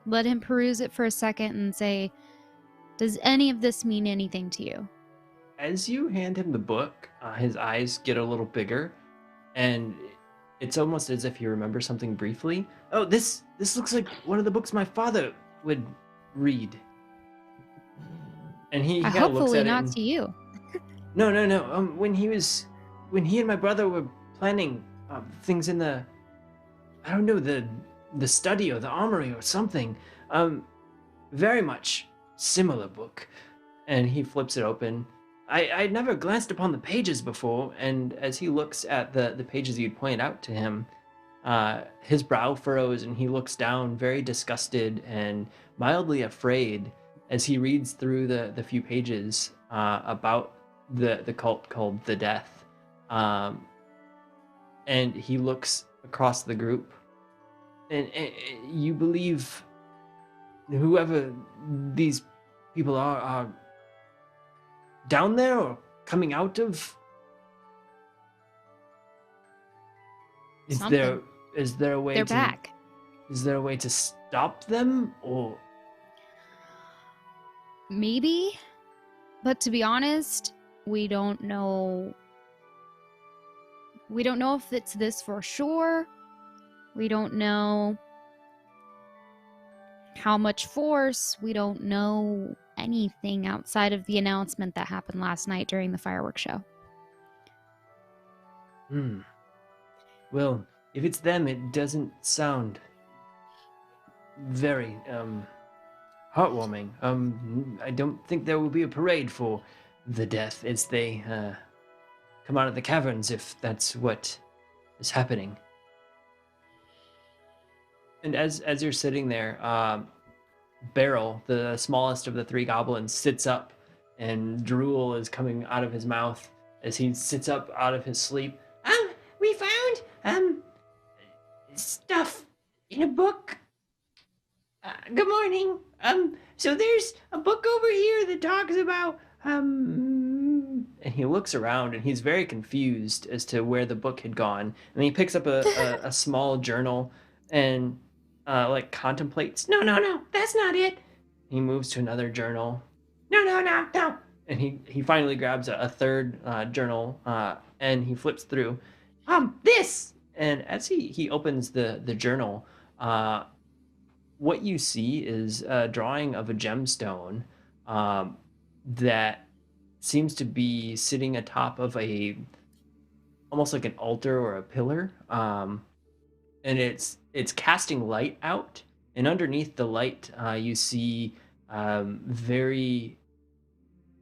Speaker 3: let him peruse it for a second and say, does any of this mean anything to you?
Speaker 1: As you hand him the book, his eyes get a little bigger, and it's almost as if he remembers something briefly. Oh, this looks like one of the books my father would read. And he kind of looks
Speaker 3: Hopefully
Speaker 1: at it.
Speaker 3: not
Speaker 1: And,
Speaker 3: to you.
Speaker 1: no. When he and my brother were planning things in the, I don't know, the study or the armory or something. Very much similar book. And he flips it open. I'd never glanced upon the pages before, and as he looks at the pages you'd pointed out to him, his brow furrows and he looks down, very disgusted and mildly afraid, as he reads through the few pages about the cult called the Death. And he looks across the group, and you believe whoever these people are down there or coming out of? Is
Speaker 3: Something.
Speaker 1: there a way
Speaker 3: They're
Speaker 1: to
Speaker 3: back.
Speaker 1: Is there a way to stop them, or
Speaker 3: Maybe. But to be honest, we don't know. We don't know if it's this for sure. We don't know how much force. We don't know anything outside of the announcement that happened last night during the fireworks show.
Speaker 1: Well, if it's them, it doesn't sound very heartwarming. I don't think there will be a parade for the Death as they come out of the caverns, if that's what is happening. And as you're sitting there, Beryl, the smallest of the three goblins, sits up, and drool is coming out of his mouth as he sits up out of his sleep. We found stuff in a book. Good morning. So there's a book over here that talks about and he looks around and he's very confused as to where the book had gone. And he picks up a small journal and like contemplates. No, that's not it. He moves to another journal. No. And he finally grabs a third journal and he flips through. This. And as he opens the journal, what you see is a drawing of a gemstone that seems to be sitting atop of a almost like an altar or a pillar, and it's casting light out. And underneath the light, you see very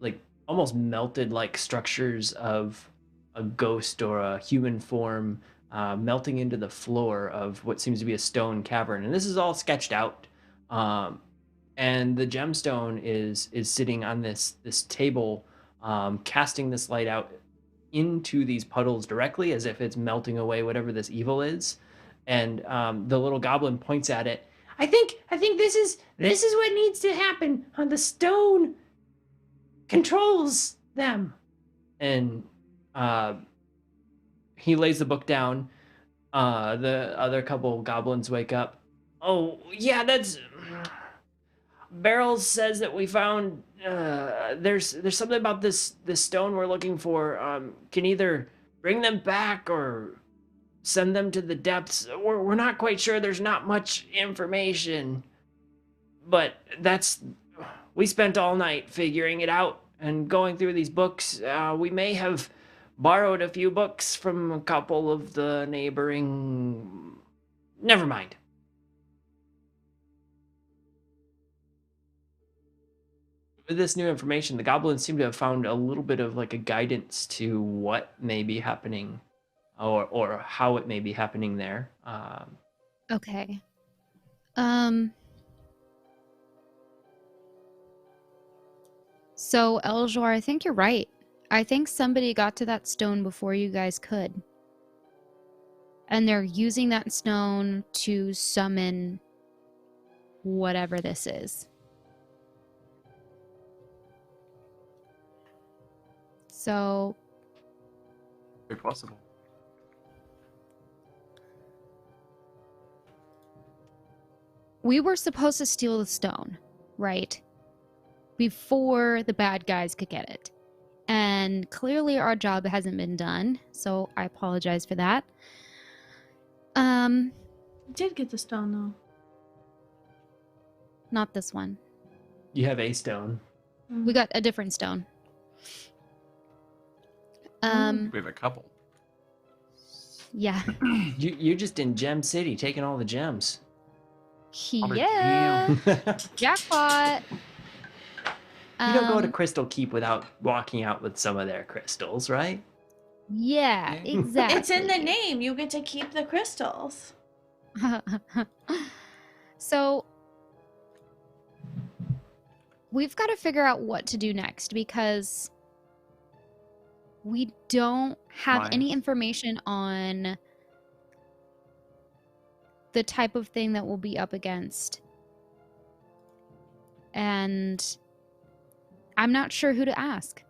Speaker 1: like almost melted like structures of a ghost or a human form melting into the floor of what seems to be a stone cavern. And this is all sketched out. Um, and the gemstone is sitting on this table, casting this light out into these puddles directly, as if it's melting away whatever this evil is. And the little goblin points at it. I think this is what needs to happen. On the stone controls them. And uh, he lays the book down. The other couple goblins wake up. Oh yeah, that's Barrels says that we found there's something about this stone we're looking for. Can either bring them back or send them to the depths. We're not quite sure. There's not much information, but we spent all night figuring it out and going through these books. We may have borrowed a few books from a couple of the neighboring. Never mind. With this new information, the goblins seem to have found a little bit of like a guidance to what may be happening, or how it may be happening there.
Speaker 3: Okay. So Eljor, I think you're right. I think somebody got to that stone before you guys could. And they're using that stone to summon whatever this is. So
Speaker 4: Very possible.
Speaker 3: we were supposed to steal the stone, right? Before the bad guys could get it. And clearly our job hasn't been done, so I apologize for that.
Speaker 2: You did get the stone though.
Speaker 3: Not this one.
Speaker 1: You have a stone.
Speaker 3: We got a different stone.
Speaker 4: We have a couple.
Speaker 3: Yeah.
Speaker 1: You're just in Gem City taking all the gems.
Speaker 3: Yeah. Jackpot.
Speaker 1: You don't go to Crystal Keep without walking out with some of their crystals, right?
Speaker 3: Yeah,
Speaker 4: Yeah.
Speaker 3: exactly.
Speaker 2: It's in the name. You get to keep the crystals.
Speaker 3: So we've got to figure out what to do next because we don't have any
Speaker 4: Mines.
Speaker 3: information on the type of thing that we'll be up against. And I'm not sure who to ask.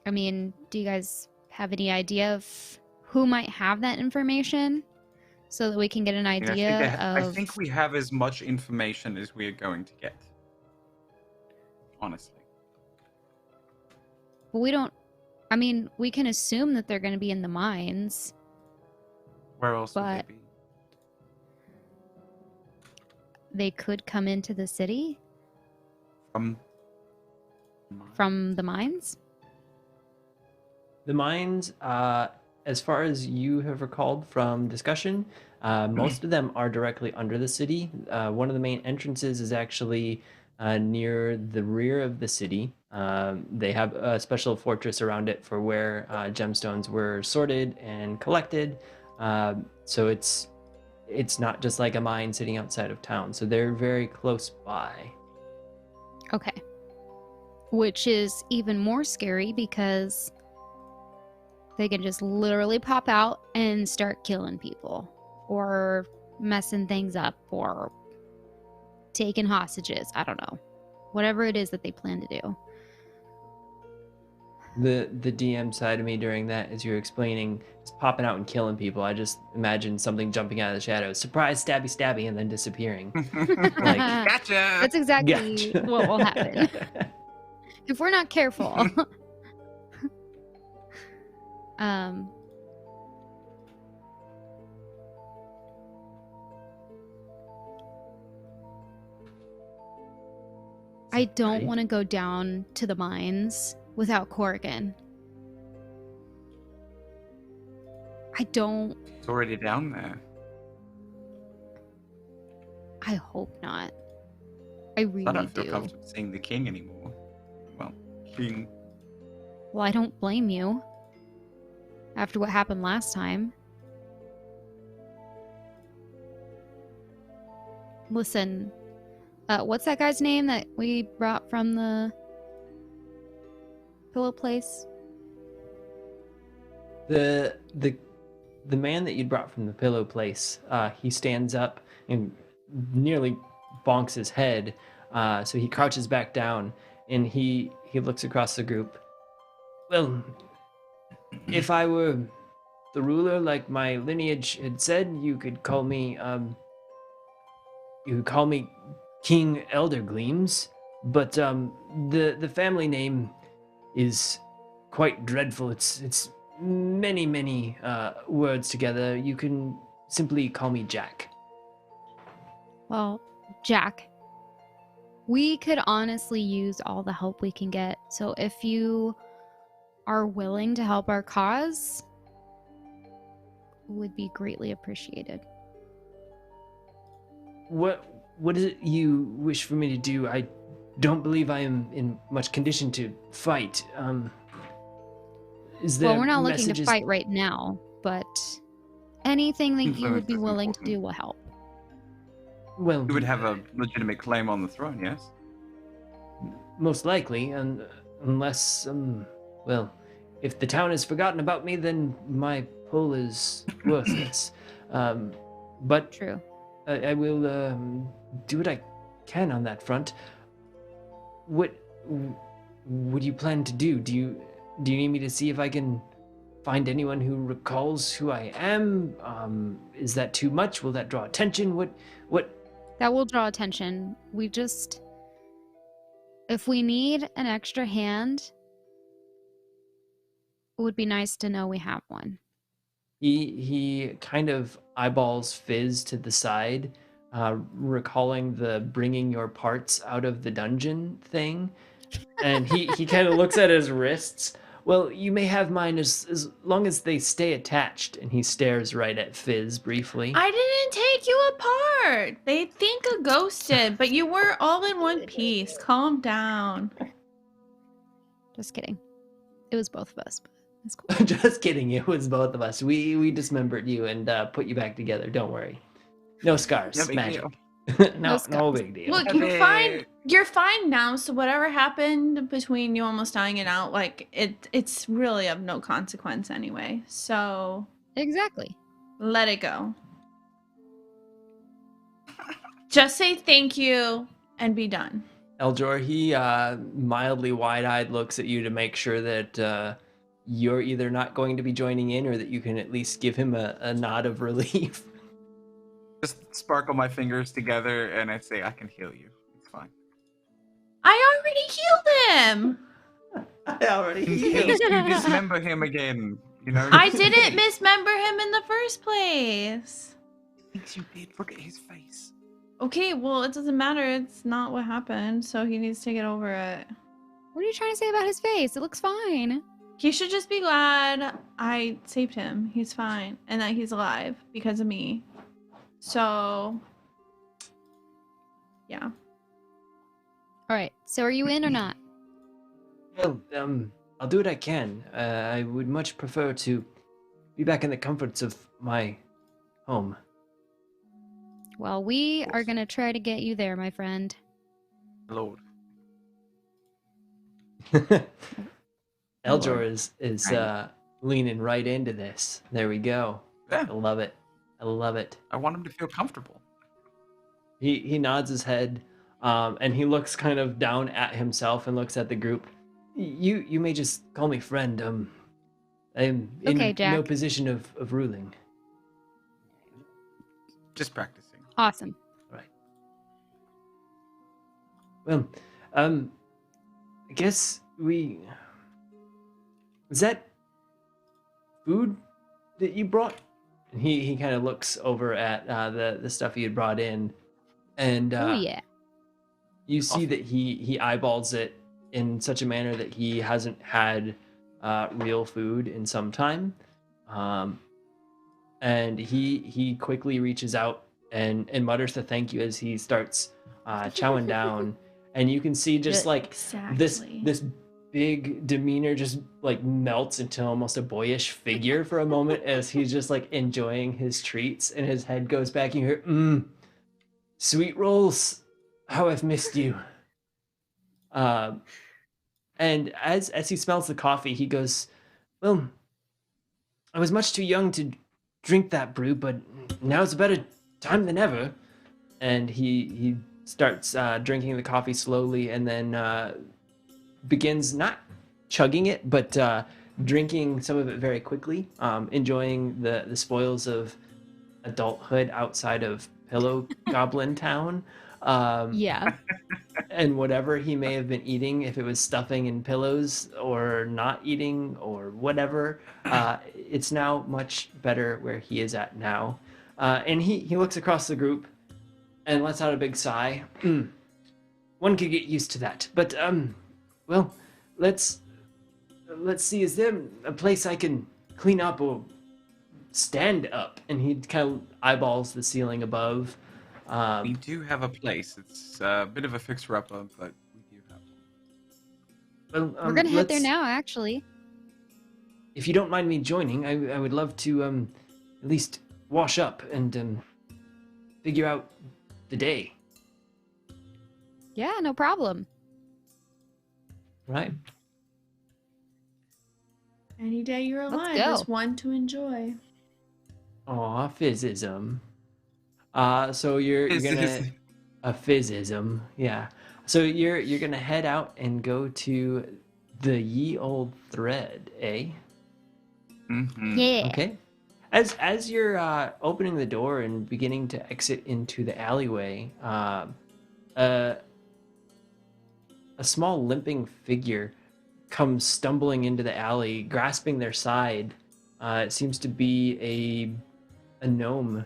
Speaker 3: I mean, do you guys have any idea of who might have that information so that we can get an
Speaker 4: I mean,
Speaker 3: idea
Speaker 4: I
Speaker 3: of...
Speaker 4: think we have as much information as we are going to get. Honestly.
Speaker 3: But we don't... I mean, we can assume that they're going to be in the mines.
Speaker 4: Where else would
Speaker 3: But-
Speaker 4: they be?
Speaker 3: They could come into the city
Speaker 4: From
Speaker 3: from the mines.
Speaker 1: The mines, as far as you have recalled from discussion, most of them are directly under the city. One of the main entrances is actually near the rear of the city. They have a special fortress around it for where gemstones were sorted and collected. So it's not just like a mine sitting outside of town. So they're very close by.
Speaker 3: Okay. Which is even more scary because they can just literally pop out and start killing people or messing things up or taking hostages. I don't know. Whatever it is that they plan to do.
Speaker 1: The DM side of me during that, as you're explaining, is popping out and killing people. I just imagine something jumping out of the shadows, surprise, stabby, stabby, and then disappearing.
Speaker 4: Gotcha.
Speaker 3: That's exactly
Speaker 1: Gotcha.
Speaker 3: what will happen if we're not careful. I don't
Speaker 1: Right.
Speaker 3: want to go down to the mines without Corrigan. I don't.
Speaker 4: It's already down there.
Speaker 3: I hope not. I
Speaker 4: I
Speaker 3: really
Speaker 4: don't feel
Speaker 3: do.
Speaker 4: comfortable seeing the king anymore. Well, king.
Speaker 3: Well, I don't blame you. After what happened last time. Listen, what's that guy's name that we brought from the pillow place?
Speaker 1: The man that you'd brought from the pillow place, he stands up and nearly bonks his head. So he crouches back down and he looks across the group. Well, if I were the ruler, like my lineage had said, you could call me King Elder Gleams. But the family name is quite dreadful. It's many words together. You can simply call me Jack.
Speaker 3: Well, Jack, we could honestly use all the help we can get. So if you are willing to help our cause, would be greatly appreciated.
Speaker 1: What is it you wish for me to do? I don't believe I am in much condition to fight. Is there
Speaker 3: Well, we're not looking to
Speaker 1: messages?
Speaker 3: fight right now, but anything that you
Speaker 4: Influence
Speaker 3: would be
Speaker 4: is
Speaker 3: willing to
Speaker 4: important.
Speaker 3: do will help.
Speaker 1: Well,
Speaker 4: You would have a legitimate claim on the throne, yes?
Speaker 1: most likely, and unless well, if the town has forgotten about me, then my pull is worthless. But
Speaker 3: True.
Speaker 1: I will do what I can on that front. What would you plan to do? Do you need me to see if I can find anyone who recalls who I am? Is that too much? Will that draw attention? What?
Speaker 3: That will draw attention. If we need an extra hand, it would be nice to know we have one.
Speaker 1: He kind of eyeballs Fizz to the side, recalling the bringing your parts out of the dungeon thing, and he kind of looks at his wrists. Well, you may have mine as long as they stay attached. And he stares right at Fizz briefly.
Speaker 2: I didn't take you apart. They think a ghost did, but you were all in one piece. Calm down.
Speaker 3: Just kidding. It was both of us, but it's cool.
Speaker 1: Just kidding. It was both of us. We dismembered you and put you back together. Don't worry. No scars.
Speaker 4: Yeah, big
Speaker 1: Magic.
Speaker 4: deal.
Speaker 1: No
Speaker 3: scars.
Speaker 1: big deal.
Speaker 2: Look, you're fine now, so whatever happened between you almost dying and out, like it's really of no consequence anyway. So
Speaker 3: Exactly.
Speaker 2: let it go. Just say thank you and be done.
Speaker 1: Eljor, he mildly wide-eyed looks at you to make sure that you're either not going to be joining in or that you can at least give him a nod of relief.
Speaker 4: Just sparkle my fingers together and I say, I can heal you. It's fine.
Speaker 2: I already healed him.
Speaker 1: I already
Speaker 4: In case you dismember him again, you know?
Speaker 2: I didn't mismember him in the first place.
Speaker 4: Thinks you did. Look at his face.
Speaker 2: Okay, well, it doesn't matter. It's not what happened, so he needs to get over it.
Speaker 3: What are you trying to say about his face? It looks fine.
Speaker 2: He should just be glad I saved him. He's fine. And that he's alive because of me. So, yeah.
Speaker 3: All right. So are you in or not?
Speaker 1: Well, I'll do what I can. I would much prefer to be back in the comforts of my home.
Speaker 3: Well, we are going to try to get you there, my friend.
Speaker 4: Lord.
Speaker 1: Eljor
Speaker 3: Lord.
Speaker 1: is leaning right into this. There we go.
Speaker 4: Yeah.
Speaker 1: I love it. I love it.
Speaker 4: I want him to feel comfortable.
Speaker 1: He nods his head, and he looks kind of down at himself and looks at the group. You may just call me friend. I'm in
Speaker 3: Okay,
Speaker 1: no
Speaker 3: Jack.
Speaker 1: position of ruling.
Speaker 4: Just practicing.
Speaker 3: Awesome.
Speaker 1: Well, I guess was that food that you brought? And he kind of looks over at the stuff he had brought in, and
Speaker 3: Oh, yeah.
Speaker 1: you see that he eyeballs it in such a manner that he hasn't had real food in some time, and he quickly reaches out and mutters the thank you as he starts chowing down, and you can see just like this
Speaker 2: Exactly.
Speaker 1: this big demeanor just like melts into almost a boyish figure for a moment as he's just like enjoying his treats, and his head goes back and you hear sweet rolls, how I've missed you. um and as he smells the coffee, he goes, well, I was much too young to drink that brew, but now's a better time than ever. And he starts drinking the coffee slowly, and then begins not chugging it, but drinking some of it very quickly, enjoying the spoils of adulthood outside of Pillow Goblin Town.
Speaker 3: Yeah.
Speaker 1: And whatever he may have been eating, if it was stuffing and pillows or not eating or whatever, it's now much better where he is at now. And he looks across the group and lets out a big sigh. One could get used to that, but well, let's see. Is there a place I can clean up or stand up? And he kind of eyeballs the ceiling above.
Speaker 4: We do have a place. It's a bit of a fixer-upper, but we do have one.
Speaker 1: Well,
Speaker 3: We're gonna head there
Speaker 1: let's-
Speaker 3: now, actually.
Speaker 1: If you don't mind me joining, I would love to at least wash up and figure out the day.
Speaker 3: Yeah, no problem.
Speaker 1: Right?
Speaker 2: Any day you're
Speaker 3: Let's
Speaker 2: alive
Speaker 3: go.
Speaker 2: is one to enjoy.
Speaker 1: Aw, physism. So you're gonna
Speaker 4: Physism.
Speaker 1: a physism, yeah. So you're gonna head out and go to the ye old thread, eh?
Speaker 4: Mm-hmm.
Speaker 3: Yeah.
Speaker 1: Okay. As you're opening the door and beginning to exit into the alleyway, a small limping figure comes stumbling into the alley, grasping their side. It seems to be a gnome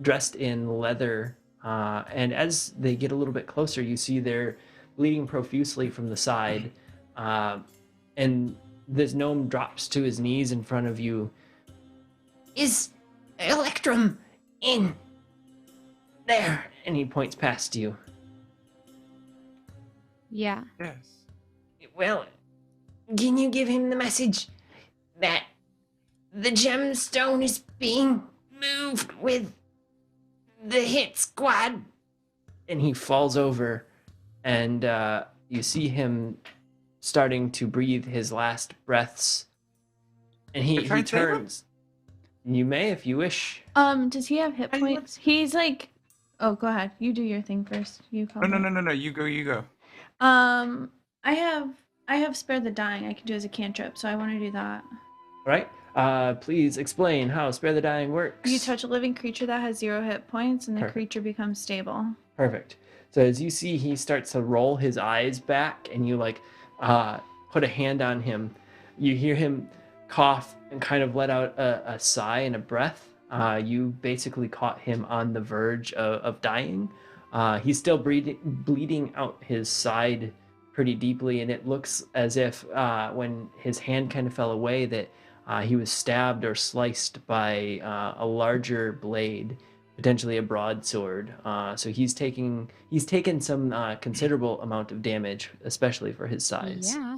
Speaker 1: dressed in leather. And as they get a little bit closer, you see they're bleeding profusely from the side. And this gnome drops to his knees in front of you. Is Electrum in there? And he points past you.
Speaker 3: Yeah.
Speaker 4: Yes.
Speaker 1: Well, can you give him the message that the gemstone is being moved with the hit squad? And he falls over, and you see him starting to breathe his last breaths. And
Speaker 4: Can I
Speaker 1: he
Speaker 4: try and save him?
Speaker 1: turns. You may if you wish.
Speaker 2: Does he have hit
Speaker 4: I
Speaker 2: points? He's like, oh, go ahead. You do your thing first. You call
Speaker 4: No. You go.
Speaker 2: I have spare the dying. I can do as a cantrip, so I want to do that.
Speaker 1: All right. Please explain how Spare the Dying works.
Speaker 2: You touch a living creature that has 0 hit points, and the
Speaker 1: Perfect.
Speaker 2: creature becomes stable.
Speaker 1: Perfect. So as you see, he starts to roll his eyes back, and you like put a hand on him. You hear him cough and kind of let out a sigh and a breath. You basically caught him on the verge of dying. He's still bleeding out his side pretty deeply, and it looks as if when his hand kind of fell away that he was stabbed or sliced by a larger blade, potentially a broadsword. So he's taken some considerable amount of damage, especially for his size.
Speaker 3: Yeah.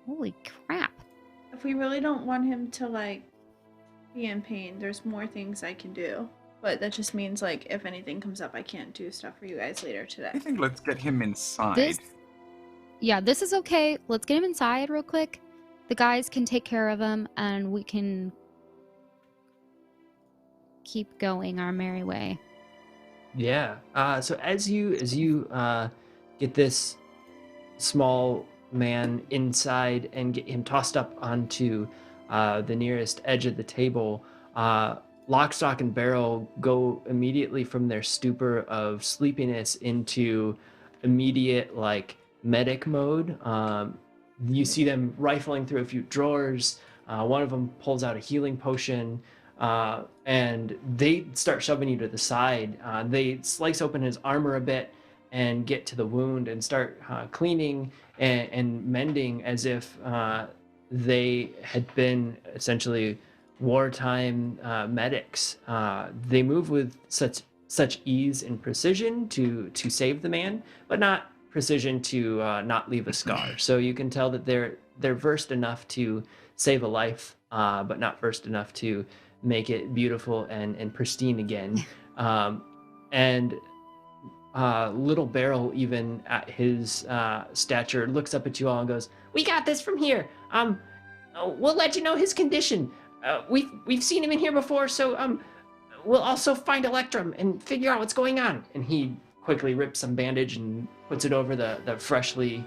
Speaker 3: Holy crap.
Speaker 2: If we really don't want him to like be in pain, there's more things I can do. But that just means like if anything comes up, I can't do stuff for you guys later today.
Speaker 4: I think let's get him inside.
Speaker 3: This is okay. Let's get him inside real quick. The guys can take care of him, and we can keep going our merry way.
Speaker 1: Yeah. So as you get this small man inside and get him tossed up onto the nearest edge of the table, Lock, Stock, and Barrel go immediately from their stupor of sleepiness into immediate like medic mode. You see them rifling through a few drawers. One of them pulls out a healing potion. and they start shoving you to the side. They slice open his armor a bit and get to the wound and start cleaning and mending as if they had been essentially wartime medics. They move with such ease and precision to save the man, but not precision to not leave a scar. So you can tell that they're versed enough to save a life, but not versed enough to make it beautiful and pristine again. And Little Barrel, even at his stature, looks up at you all and goes, "We got this from here. We'll let you know his condition. We've seen him in here before, so we'll also find Electrum and figure out what's going on." And he quickly rips some bandage and puts it over the freshly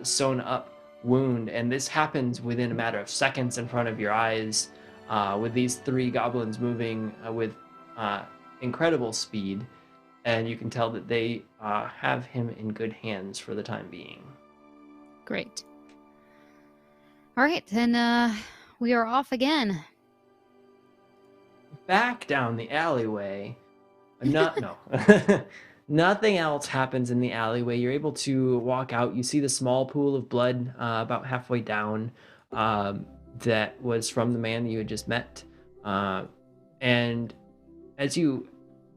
Speaker 1: sewn up wound. And this happens within a matter of seconds in front of your eyes, with these three goblins moving with incredible speed. And you can tell that they have him in good hands for the time being.
Speaker 3: Great. All right, then we are off again.
Speaker 1: Back down the alleyway. No. Nothing else happens in the alleyway. You're able to walk out. You see the small pool of blood about halfway down that was from the man that you had just met. And as you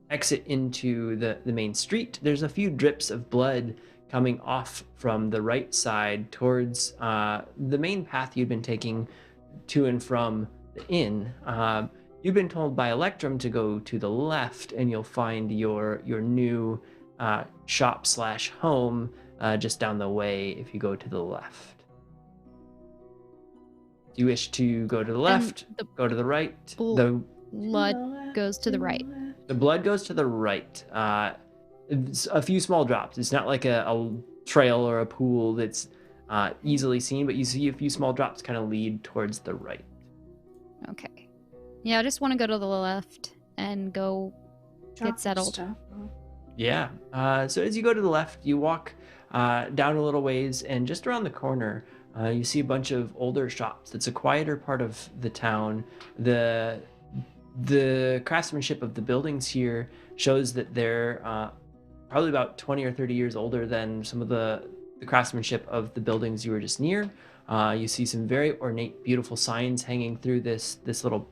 Speaker 1: exit into the main street, there's a few drips of blood coming off from the right side towards the main path you'd been taking to and from the inn. You've been told by Electrum to go to the left, and you'll find your new shop/home just down the way if you go to the left. Do you wish to go to the left, go to the right? The
Speaker 3: blood goes to the right.
Speaker 1: The blood goes to the right. It's a few small drops. It's not like a trail or a pool that's easily seen, but you see a few small drops kind of lead towards the right.
Speaker 3: Okay. Yeah, I just want to go to the left and go get settled.
Speaker 1: Yeah. So as you go to the left, you walk down a little ways, and just around the corner, you see a bunch of older shops. It's a quieter part of the town. The craftsmanship of the buildings here shows that they're probably about 20 or 30 years older than some of the craftsmanship of the buildings you were just near. You see some very ornate, beautiful signs hanging through this little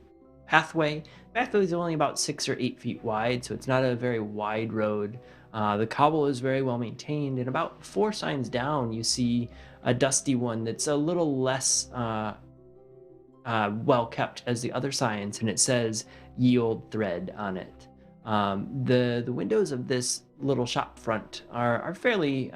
Speaker 1: pathway. The pathway is only about 6 or 8 feet wide, so it's not a very wide road. The cobble is very well maintained, and about 4 signs down, you see a dusty one that's a little less well kept as the other signs, and it says "Ye Old Thread" on it. The windows of this little shop front are fairly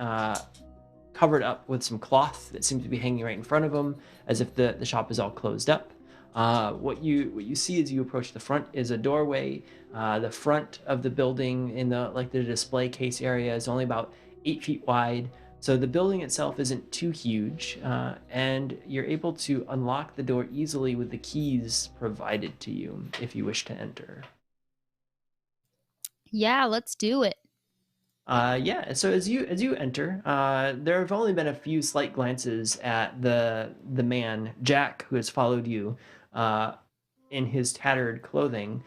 Speaker 1: covered up with some cloth that seems to be hanging right in front of them, as if the shop is all closed up. What you see as you approach the front is a doorway. The front of the building in the display case area is only about 8 feet wide. So the building itself isn't too huge, and you're able to unlock the door easily with the keys provided to you if you wish to enter.
Speaker 3: Yeah, let's do it.
Speaker 1: Yeah, so as you enter, there have only been a few slight glances at the man, Jack, who has followed you in his tattered clothing.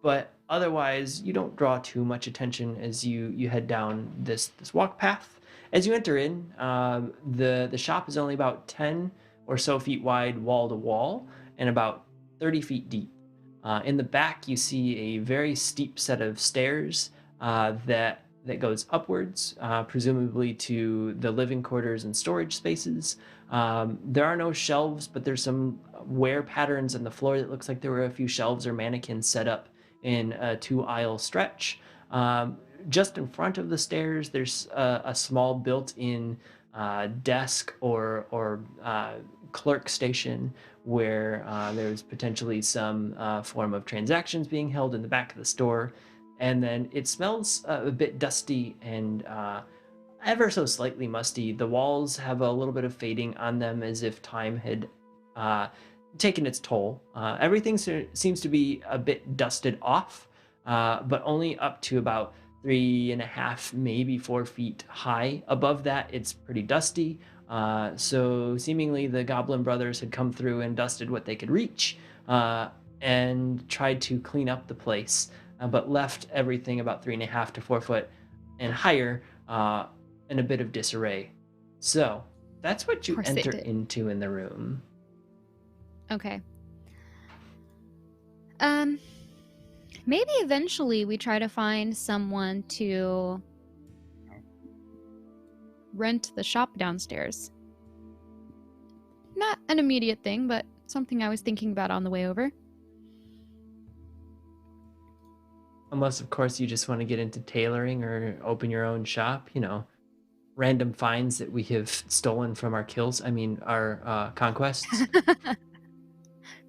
Speaker 1: But otherwise, you don't draw too much attention as you head down this walk path. As you enter in, the shop is only about 10 or so feet wide, wall to wall, and about 30 feet deep. In the back, you see a very steep set of stairs that goes upwards, presumably to the living quarters and storage spaces. There are no shelves, but there's some wear patterns on the floor that looks like there were a few shelves or mannequins set up in a 2-aisle stretch. Just in front of the stairs, there's a small built-in desk or clerk station where there's potentially some form of transactions being held in the back of the store. And then it smells a bit dusty and ever so slightly musty. The walls have a little bit of fading on them, as if time had taken its toll. Everything seems to be a bit dusted off, but only up to about 3.5, maybe 4 feet high. Above that, it's pretty dusty. So seemingly the Goblin Brothers had come through and dusted what they could reach. and tried to clean up the place, but left everything about 3.5 to 4 foot and higher in a bit of disarray. So that's what
Speaker 3: Of
Speaker 1: you
Speaker 3: course they
Speaker 1: enter
Speaker 3: did.
Speaker 1: into in the room.
Speaker 3: Okay. Um, maybe eventually we try to find someone to rent the shop downstairs. Not an immediate thing, but something I was thinking about on the way over.
Speaker 1: Unless, of course, you just want to get into tailoring or open your own shop, random finds that we have stolen from our kills. I mean, our conquests.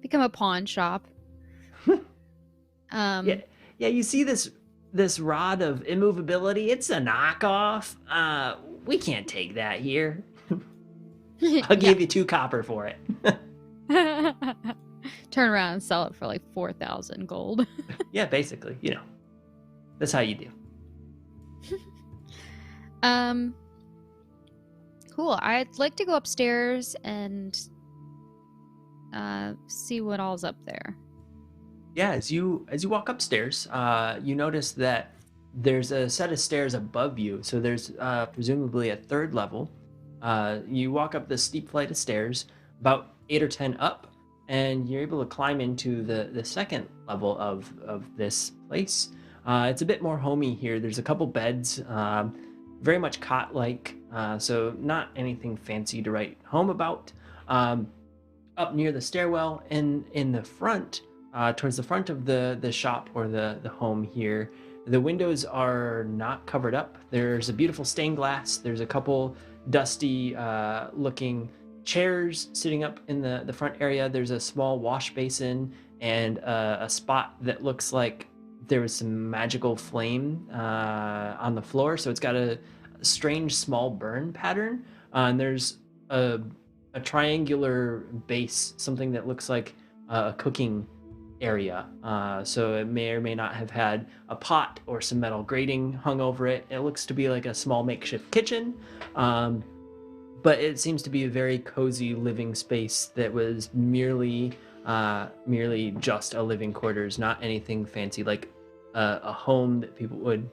Speaker 3: Become a pawn shop.
Speaker 1: Yeah, yeah. You see this rod of immovability? It's a knockoff. We can't take that here. I'll give you 2 copper for it.
Speaker 3: Turn around and sell it for like 4,000 gold.
Speaker 1: Yeah, basically, that's how you do.
Speaker 3: Cool. I'd like to go upstairs and see what all's up there.
Speaker 1: Yeah, as you walk upstairs, you notice that there's a set of stairs above you. So there's presumably a third level. You walk up this steep flight of stairs, about 8 or 10 up, and you're able to climb into the second level of this place. It's a bit more homey here. There's a couple beds, very much cot-like, so not anything fancy to write home about. Up near the stairwell, in the front, towards the front of the shop or the home here, the windows are not covered up. There's a beautiful stained glass. There's a couple dusty looking chairs sitting up in the front area. There's a small wash basin and a spot that looks like there was some magical flame on the floor. So it's got a strange small burn pattern. And there's a triangular base, something that looks like a cooking area. So it may or may not have had a pot or some metal grating hung over it. It looks to be like a small makeshift kitchen. But it seems to be a very cozy living space that was merely just a living quarters, not anything fancy, like a home that people would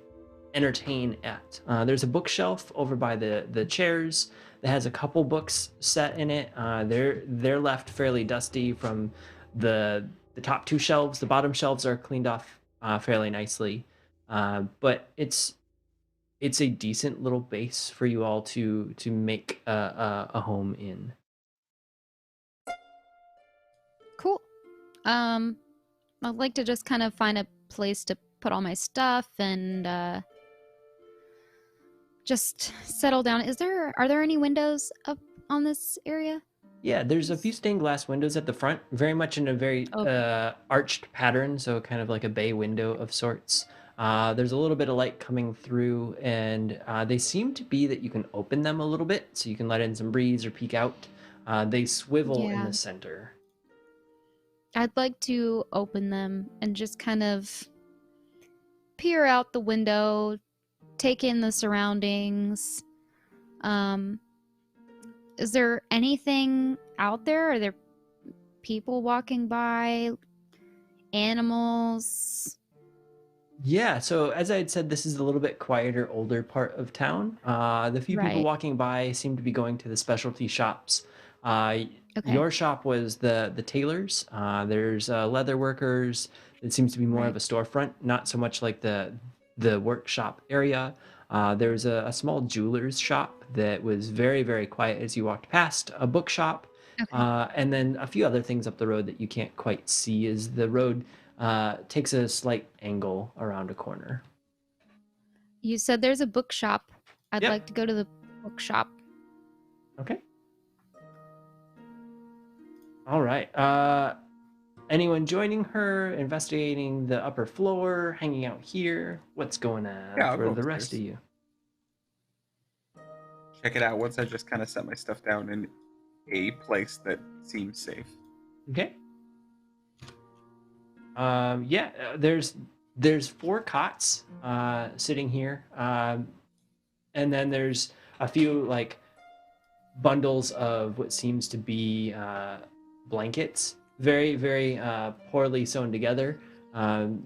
Speaker 1: entertain at. There's a bookshelf over by the chairs that has a couple books set in it. They're left fairly dusty from the top 2 shelves. The bottom shelves are cleaned off fairly nicely, but it's a decent little base for you all to make a home in.
Speaker 3: Cool. I'd like to just kind of find a place to put all my stuff and just settle down. Are there any windows up on this area?
Speaker 1: Yeah, there's a few stained glass windows at the front, very much in a very
Speaker 3: Okay.
Speaker 1: arched pattern, so kind of like a bay window of sorts. There's a little bit of light coming through, and they seem to be that you can open them a little bit, so you can let in some breeze or peek out. They swivel in
Speaker 3: Yeah.
Speaker 1: the center.
Speaker 3: I'd like to open them and just kind of peer out the window, take in the surroundings. Um, is there anything out there? Are there people walking by? Animals?
Speaker 1: Yeah, so as I had said, this is a little bit quieter, older part of town. The few people
Speaker 3: Right.
Speaker 1: walking by seem to be going to the specialty shops. Uh,
Speaker 3: Okay.
Speaker 1: your shop was the tailors. There's leather workers. It seems to be more of
Speaker 3: Right.
Speaker 1: a storefront, not so much like the workshop area. There's a small jeweler's shop that was very, very quiet as you walked past, a bookshop,
Speaker 3: Okay.
Speaker 1: and then a few other things up the road that you can't quite see as the road takes a slight angle around a corner.
Speaker 3: You said there's a bookshop. I'd
Speaker 1: Yep.
Speaker 3: like to go to the bookshop.
Speaker 1: Okay. All right. Anyone joining her, investigating the upper floor, hanging out here? What's going on
Speaker 4: Yeah, I'll
Speaker 1: for
Speaker 4: go
Speaker 1: the rest of
Speaker 4: upstairs.
Speaker 1: you?
Speaker 4: Check it out once I just kind of set my stuff down in a place that seems safe.
Speaker 1: Okay. Yeah, there's 4 cots sitting here, and then there's a few like bundles of what seems to be blankets very, very poorly sewn together, um,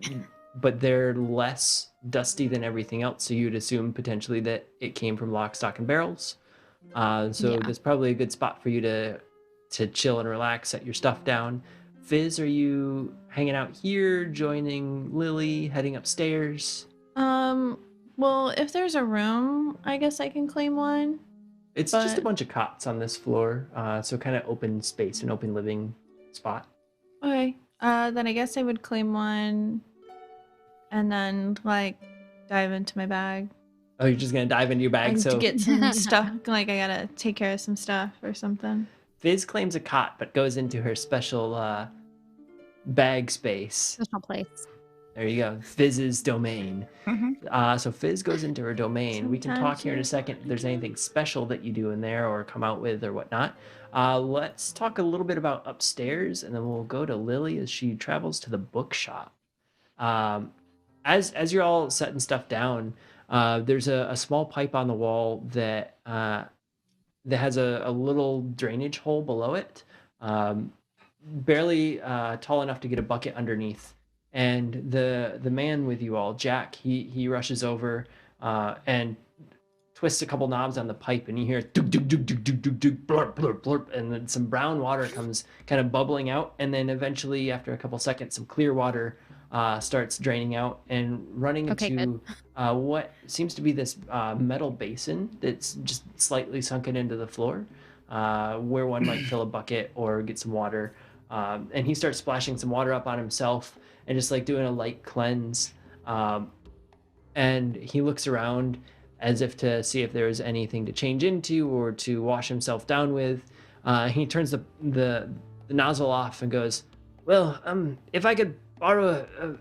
Speaker 1: but they're less dusty than everything else. So you'd assume potentially that it came from lock, stock, and barrels. So
Speaker 3: Yeah.
Speaker 1: that's probably a good spot for you to chill and relax, set your stuff down. Fizz, are you hanging out here, joining Lily, heading upstairs?
Speaker 2: Um, well, if there's a room, I guess I can claim one.
Speaker 1: It's just a
Speaker 2: But
Speaker 1: bunch of cots on this floor, so kind of open space, an open living spot.
Speaker 2: okay. Then I guess I would claim one and then like dive into my bag.
Speaker 1: Oh, you're just gonna dive into your
Speaker 2: I
Speaker 1: bag.
Speaker 2: need to
Speaker 1: So
Speaker 2: get some stuff. Like I gotta take care of some stuff or something.
Speaker 1: Fizz claims a cot, but goes into her special bag space.
Speaker 3: Special place.
Speaker 1: There you go, Fizz's domain.
Speaker 4: Mhm.
Speaker 1: So Fizz goes into her domain. We can talk
Speaker 2: Sometimes
Speaker 1: here in a
Speaker 2: you-
Speaker 1: second if there's anything special that you do in there or come out with or whatnot. Let's talk a little bit about upstairs, and then we'll go to Lily as she travels to the bookshop. Um, as you're all setting stuff down, there's a small pipe on the wall that has a little drainage hole below it, barely tall enough to get a bucket underneath. And the man with you all, Jack, he rushes over and twists a couple knobs on the pipe, and you hear duk duk duk duk duk duk duk blurp blurp blurp, and then some brown water comes kind of bubbling out, and then eventually, after a couple seconds, some clear water starts draining out and running
Speaker 3: Okay, good.
Speaker 1: into what seems to be this metal basin that's just slightly sunken into the floor, where one might fill a bucket or get some water. And he starts splashing some water up on himself and just like doing a light cleanse. And he looks around as if to see if there is anything to change into or to wash himself down with. He turns the nozzle off and goes, "Well, if I could borrow a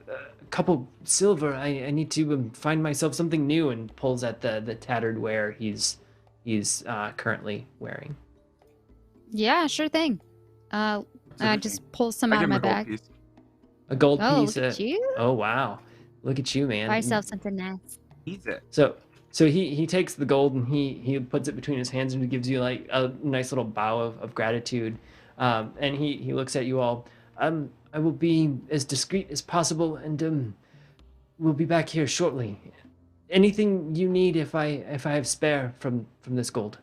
Speaker 1: couple silver, I need to find myself something new." And pulls at the tattered wear he's currently wearing.
Speaker 3: Yeah, sure thing. I
Speaker 4: Absolutely.
Speaker 3: just pull some
Speaker 4: I
Speaker 3: out
Speaker 4: give
Speaker 3: of
Speaker 4: him
Speaker 3: my
Speaker 4: a gold
Speaker 3: bag.
Speaker 4: piece.
Speaker 1: A gold
Speaker 3: Oh,
Speaker 1: piece.
Speaker 3: look at you.
Speaker 1: Oh wow, look at you, man.
Speaker 3: Buy yourself something nice.
Speaker 4: He's it.
Speaker 1: So he takes the gold and he puts it between his hands and gives you like a nice little bow of gratitude. And he looks at you all. I will be as discreet as possible, and we'll be back here shortly. Anything you need, if I have spare from this gold.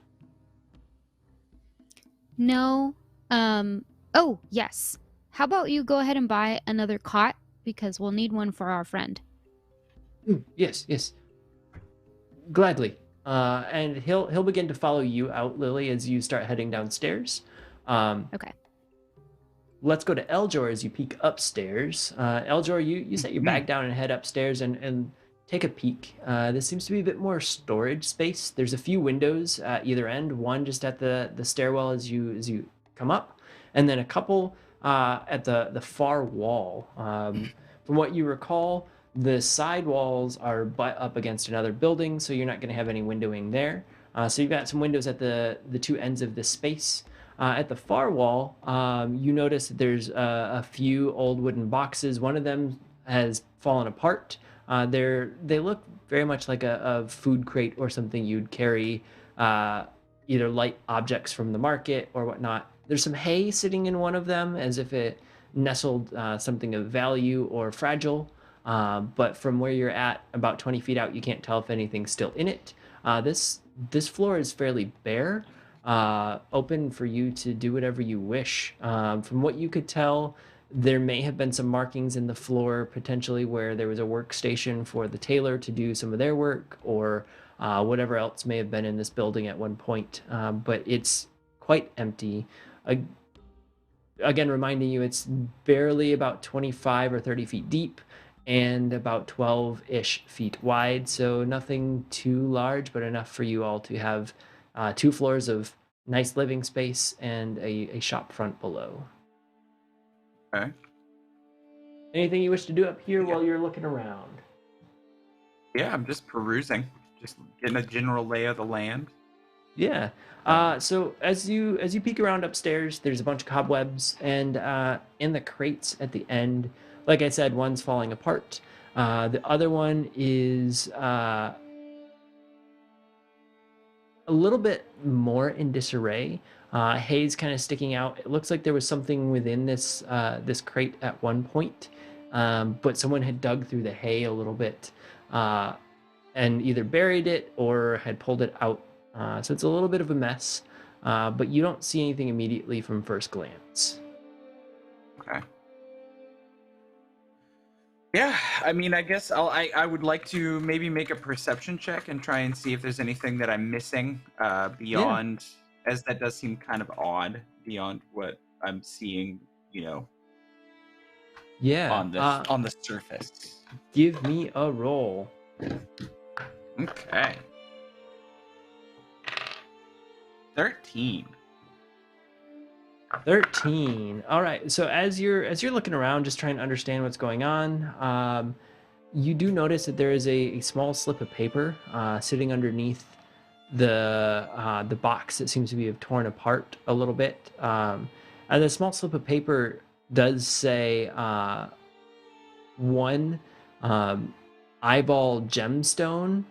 Speaker 3: No. Oh, yes. How about you go ahead and buy another cot because we'll need one for our friend.
Speaker 1: Yes, gladly. And he'll begin to follow you out, Lily, as you start heading downstairs.
Speaker 3: Okay.
Speaker 1: Let's go to Eljor as you peek upstairs. Eljor, you set your bag down and head upstairs and take a peek. This seems to be a bit more storage space. There's a few windows at either end, one just at the stairwell as you come up, and then a couple at the far wall. From what you recall, the side walls are butt up against another building, so you're not going to have any windowing there. So you've got some windows at the two ends of this space. At the far wall, you notice that there's a few old wooden boxes. One of them has fallen apart. They look very much like a food crate or something you'd carry, either light objects from the market or whatnot. There's some hay sitting in one of them as if it nestled something of value or fragile. But from where you're at, about 20 feet out, you can't tell if anything's still in it. This floor is fairly bare, open for you to do whatever you wish. From what you could tell, there may have been some markings in the floor, potentially where there was a workstation for the tailor to do some of their work, or whatever else may have been in this building at one point. But it's quite empty. Again, reminding you, it's barely about 25 or 30 feet deep and about 12-ish feet wide. So nothing too large, but enough for you all to have 2 floors of nice living space and a shop front below.
Speaker 4: Okay.
Speaker 1: Anything you wish to do up here
Speaker 4: Yeah.
Speaker 1: while you're looking around?
Speaker 4: Yeah, I'm just perusing, just getting a general lay of the land.
Speaker 1: Yeah. So as you peek around upstairs, there's a bunch of cobwebs, and in the crates at the end, like I said, one's falling apart. The other one is a little bit more in disarray. haze kind of sticking out. It looks like there was something within this crate at one point, but someone had dug through the hay a little bit and either buried it or had pulled it out. So it's a little bit of a mess, but you don't see anything immediately from first glance.
Speaker 4: Okay. Yeah, I mean, I guess I would like to maybe make a perception check and try and see if there's anything that I'm missing beyond, as that does seem kind of odd, beyond what I'm seeing,
Speaker 1: Yeah.
Speaker 4: on the surface.
Speaker 1: Give me a roll.
Speaker 4: Okay. 13.
Speaker 1: 13. All right. So as you're looking around, just trying to understand what's going on, you do notice that there is a small slip of paper sitting underneath the box that seems to be torn apart a little bit. And the small slip of paper does say one eyeball gemstone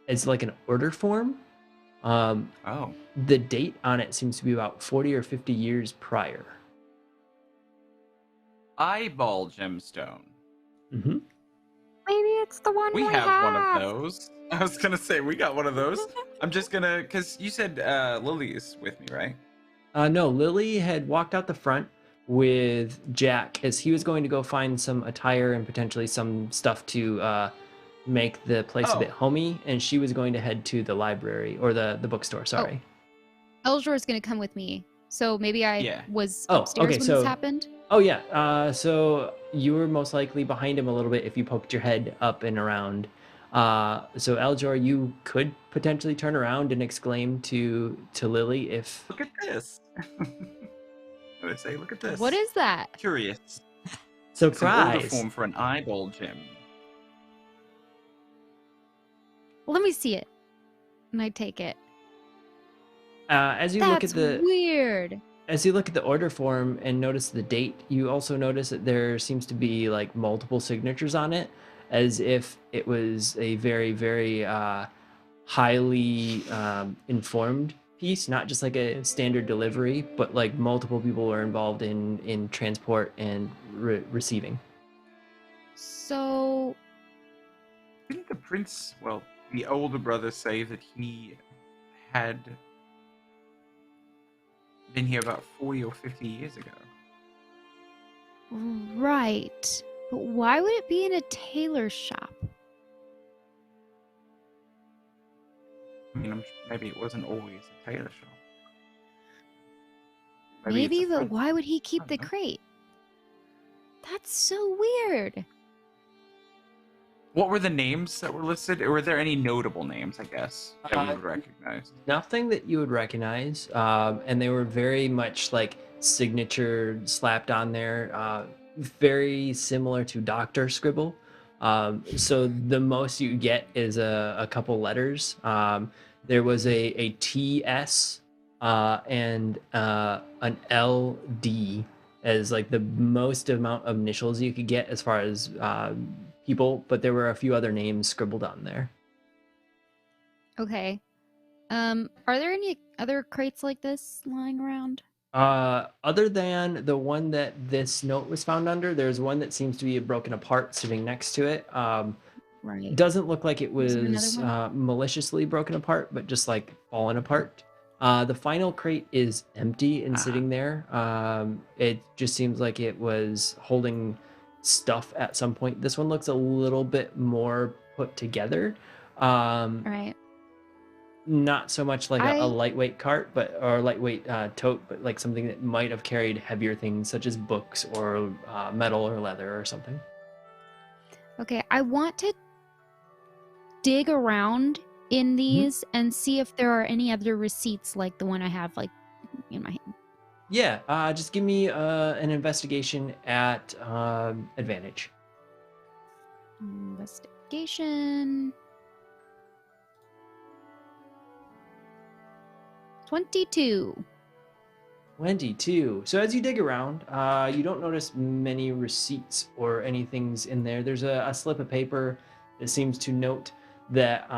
Speaker 1: is like an order form.
Speaker 4: Oh.
Speaker 1: The date on it seems to be about 40 or 50 years prior.
Speaker 4: Eyeball gemstone.
Speaker 1: Mm-hmm.
Speaker 3: Maybe it's the one
Speaker 4: We have one of those. I was gonna say we got one of those. I'm just gonna, because you said Lily is with me, right?
Speaker 1: No, Lily had walked out the front with Jack as he was going to go find some attire and potentially some stuff to make the place a bit homey, and she was going to head to the library or the bookstore. Sorry.
Speaker 3: Eldor is going to come with me, so maybe I was
Speaker 1: Oh,
Speaker 3: upstairs
Speaker 1: okay,
Speaker 3: when
Speaker 1: so-
Speaker 3: this happened.
Speaker 1: Oh yeah. So you were most likely behind him a little bit if you poked your head up and around. So Eljor, you could potentially turn around and exclaim to Lily if.
Speaker 4: Look at this. What did I say? Look at this.
Speaker 3: What is that?
Speaker 4: Curious. It's an order
Speaker 1: Surprise.
Speaker 4: form for an eyeball gem.
Speaker 3: Let me see it. And I take it.
Speaker 1: As you
Speaker 3: That's
Speaker 1: look at the
Speaker 3: weird.
Speaker 1: As you look at the order form and notice the date, you also notice that there seems to be like multiple signatures on it, as if it was a very, very highly informed piece, not just like a standard delivery, but like multiple people were involved in transport and receiving.
Speaker 3: So,
Speaker 4: Didn't the prince, well, the older brother, say that he had been here about 40 or 50 years ago?
Speaker 3: right. But why would it be in a tailor shop?
Speaker 4: I mean, maybe it wasn't always a tailor shop.
Speaker 3: Maybe,
Speaker 4: it's a
Speaker 3: but
Speaker 4: front-
Speaker 3: why would he keep
Speaker 4: I
Speaker 3: the
Speaker 4: don't know.
Speaker 3: crate? That's so weird.
Speaker 4: What were the names that were listed? Or were there any notable names, I guess, that we would recognize?
Speaker 1: Nothing that you would recognize, and they were very much like signature slapped on there, very similar to doctor scribble. So the most you get is a couple letters. There was a TS and an LD as like the most amount of initials you could get as far as people, but there were a few other names scribbled on there.
Speaker 3: Okay. Are there any other crates like this lying around?
Speaker 1: Other than the one that this note was found under, there's one that seems to be broken apart sitting next to it.
Speaker 3: Right.
Speaker 1: Doesn't look like it
Speaker 3: Was there
Speaker 1: was
Speaker 3: another
Speaker 1: maliciously broken apart, but just like fallen apart. The final crate is empty and sitting there. It just seems like it was holding stuff at some point. This one looks a little bit more put together.
Speaker 3: Right.
Speaker 1: Not so much like a
Speaker 3: I-
Speaker 1: lightweight cart, or a lightweight tote, but like something that might have carried heavier things such as books or metal or leather or something.
Speaker 3: Okay, I want to dig around in these and see if there are any other receipts like the one I have like in my hand.
Speaker 1: Yeah, just give me an investigation at advantage.
Speaker 3: Investigation. 22.
Speaker 1: 22. So as you dig around, you don't notice many receipts or anything's in there. There's a slip of paper that seems to note that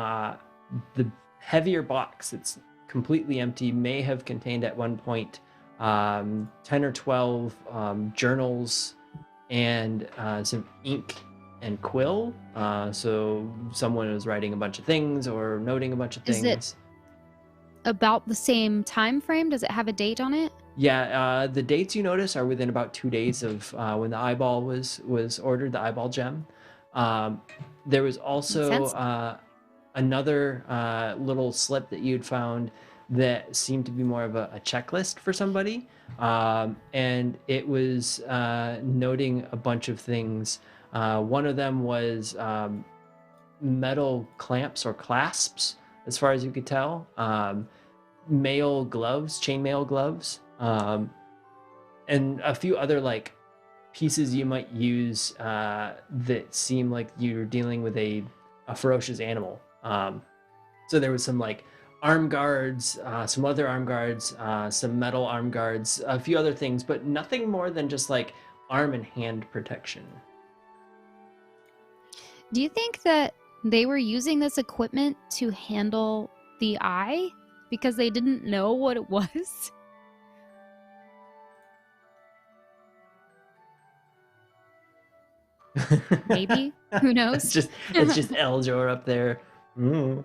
Speaker 1: the heavier box that's completely empty, may have contained at one point 10 or 12 journals and some ink and quill. So someone was writing a bunch of things or noting a bunch of
Speaker 3: Is it-
Speaker 1: things.
Speaker 3: About the same time frame? Does it have a date on it?
Speaker 1: Yeah, the dates you notice are within about 2 days of when the eyeball was ordered, the eyeball gem. There was also
Speaker 3: sense.
Speaker 1: another little slip that you'd found that seemed to be more of a checklist for somebody, and it was noting a bunch of things. One of them was metal clamps or clasps, as far as you could tell. Mail gloves, chainmail gloves, and a few other like pieces you might use that seem like you're dealing with a ferocious animal. So there was some like arm guards, some other arm guards, some metal arm guards, a few other things, but nothing more than just like arm and hand protection.
Speaker 3: Do you think that they were using this equipment to handle the eye because they didn't know what it was? Maybe. Who knows?
Speaker 1: It's just Eljor up there. Mm.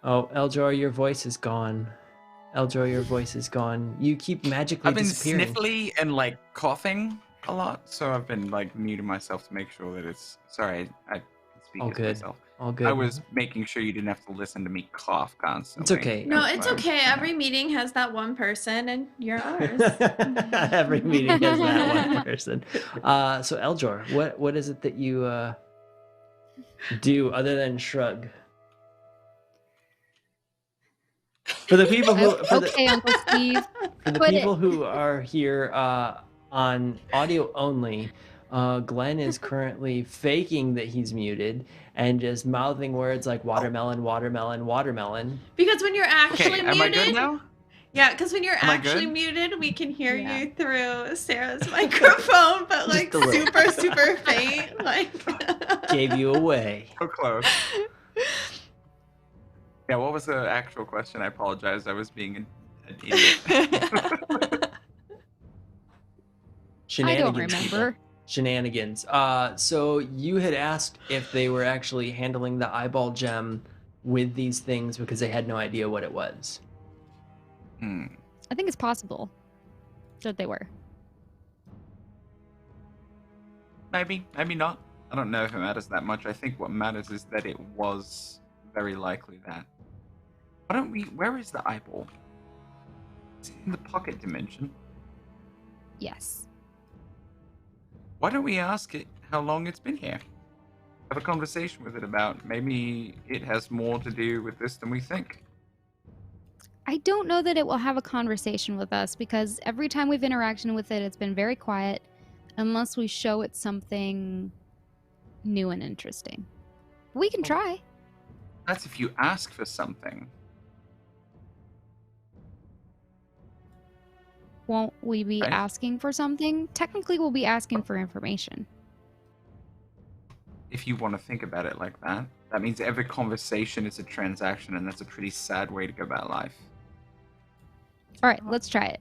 Speaker 1: Oh, Eljor, your voice is gone. Eljor, your voice is gone. You keep magically
Speaker 4: I've been
Speaker 1: disappearing.
Speaker 4: sniffly and like coughing a lot, so I've been like muting myself to make sure that it's. Sorry, I can speak
Speaker 1: All
Speaker 4: as
Speaker 1: good.
Speaker 4: myself.
Speaker 1: All good.
Speaker 4: I was making sure you didn't have to listen to me cough constantly.
Speaker 1: It's okay.
Speaker 2: No,
Speaker 4: That's
Speaker 2: it's
Speaker 4: why I was,
Speaker 2: okay.
Speaker 4: you know.
Speaker 2: Every meeting has that one person, and you're ours.
Speaker 1: Every meeting has that one person. So Eljor, what is it that you do other than shrug? For the people who
Speaker 3: Okay, Uncle Steve.
Speaker 1: for the
Speaker 3: Put
Speaker 1: people
Speaker 3: it.
Speaker 1: who are here on audio only, Glenn is currently faking that he's muted and just mouthing words like watermelon, watermelon, watermelon.
Speaker 2: Because when you're actually
Speaker 4: Okay, am I good
Speaker 2: muted,
Speaker 4: now?
Speaker 2: yeah, because when you're
Speaker 4: Am I
Speaker 2: actually
Speaker 4: good?
Speaker 2: muted, we can hear
Speaker 3: Yeah.
Speaker 2: you through Sarah's microphone, but
Speaker 1: Just
Speaker 2: like
Speaker 1: a little.
Speaker 2: super, super faint. Like
Speaker 1: Gave you away.
Speaker 4: So close. Yeah, what was the actual question? I apologize. I was being an idiot.
Speaker 3: I don't
Speaker 1: Shenanigans. people.
Speaker 3: remember.
Speaker 1: Shenanigans. So you had asked if they were actually handling the eyeball gem with these things because they had no idea what it was.
Speaker 3: I think it's possible that they were.
Speaker 4: Maybe, maybe not. I don't know if it matters that much. I think what matters is that it was very likely that. Why don't we? Where is the eyeball? It's in the pocket dimension.
Speaker 3: Yes.
Speaker 4: Why don't we ask it how long it's been here? Have a conversation with it about maybe it has more to do with this than we think.
Speaker 3: I don't know that it will have a conversation with us because every time we've interacted with it, it's been very quiet unless we show it something new and interesting. We can try.
Speaker 4: That's if you ask for something.
Speaker 3: Won't we be
Speaker 4: Right.
Speaker 3: asking for something? Technically, we'll be asking for information.
Speaker 4: If you want to think about it like that, that means every conversation is a transaction, and that's a pretty sad way to go about life.
Speaker 3: All right, let's try it.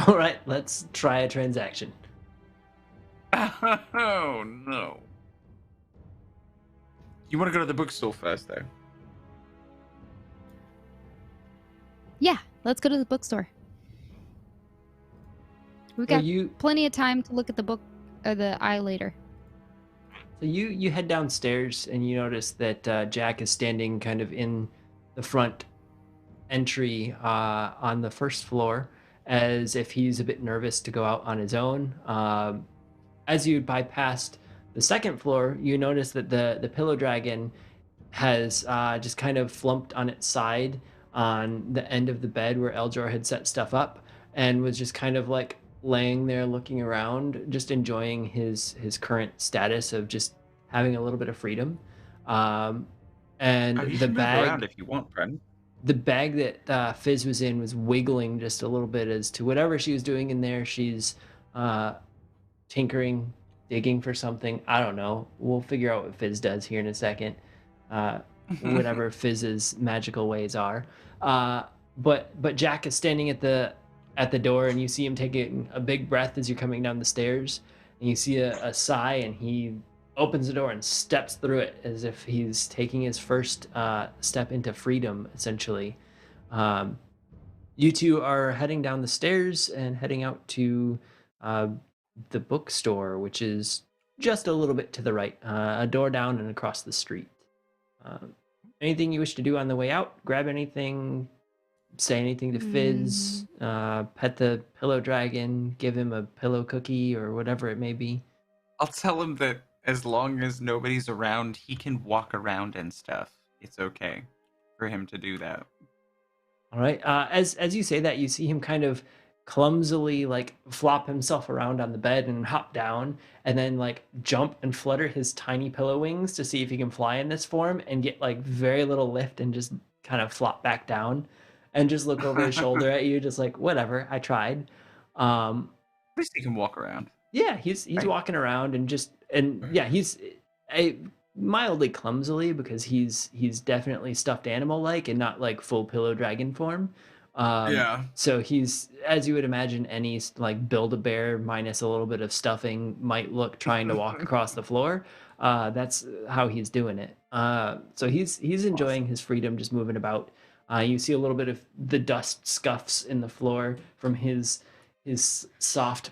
Speaker 1: All right, let's try a transaction.
Speaker 4: Oh no. You want to go to the bookstore first, though?
Speaker 3: Yeah, let's go to the bookstore. We've
Speaker 1: So
Speaker 3: got
Speaker 1: you
Speaker 3: plenty of time to look at the book or the eye later.
Speaker 1: So you head downstairs and you notice that Jack is standing kind of in the front entry on the first floor, as if he's a bit nervous to go out on his own. As you bypassed the second floor, you notice that the pillow dragon has just kind of flumped on its side on the end of the bed where Eljor had set stuff up, and was just kind of like laying there looking around, just enjoying his current status of just having a little bit of freedom. And
Speaker 4: Oh, you
Speaker 1: the
Speaker 4: can move around
Speaker 1: bag
Speaker 4: if you want, friend.
Speaker 1: the bag that Fizz was in was wiggling just a little bit as to whatever she was doing in there. She's tinkering, digging for something. I don't know. We'll figure out what Fizz does here in a second. whatever Fizz's magical ways are. But Jack is standing at the door, and you see him taking a big breath as you're coming down the stairs, and you see a sigh, and he opens the door and steps through it as if he's taking his first step into freedom, essentially. Um, you two are heading down the stairs and heading out to uh, the bookstore, which is just a little bit to the right, a door down and across the street. Um, Anything you wish to do on the way out? Grab anything, say anything to Fizz, pet the pillow dragon, give him a pillow cookie or whatever it may be.
Speaker 4: I'll tell him that as long as nobody's around, he can walk around and stuff. It's okay for him to do that.
Speaker 1: All right. As you say that, you see him kind of clumsily like flop himself around on the bed and hop down, and then like jump and flutter his tiny pillow wings to see if he can fly in this form and get like very little lift and just kind of flop back down, and just look over his shoulder at you, just like whatever. I tried. Um,
Speaker 4: At least he can walk around.
Speaker 1: yeah, he's
Speaker 4: Right.
Speaker 1: walking around and yeah, he's mildly clumsily because he's definitely stuffed animal like and not like full pillow dragon form.
Speaker 4: Yeah.
Speaker 1: So he's, as you would imagine, any like Build-A-Bear minus a little bit of stuffing might look trying to walk across the floor. That's how he's doing it. So he's enjoying his freedom, just moving about. You see a little bit of the dust scuffs in the floor from his soft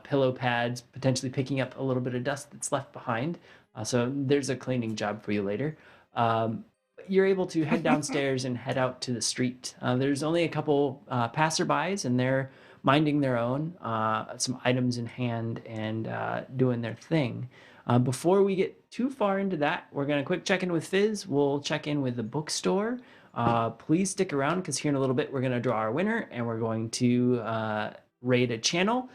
Speaker 1: pillow pads, potentially picking up a little bit of dust that's left behind. So there's a cleaning job for you later. You're able to head downstairs and head out to the street. There's only a couple passerbys, and they're minding their own, some items in hand, and doing their thing. Before we get too far into that, we're going to quick check in with Fizz. We'll check in with the bookstore. Please stick around because here in a little bit, we're going to draw our winner, and we're going to raid a channel.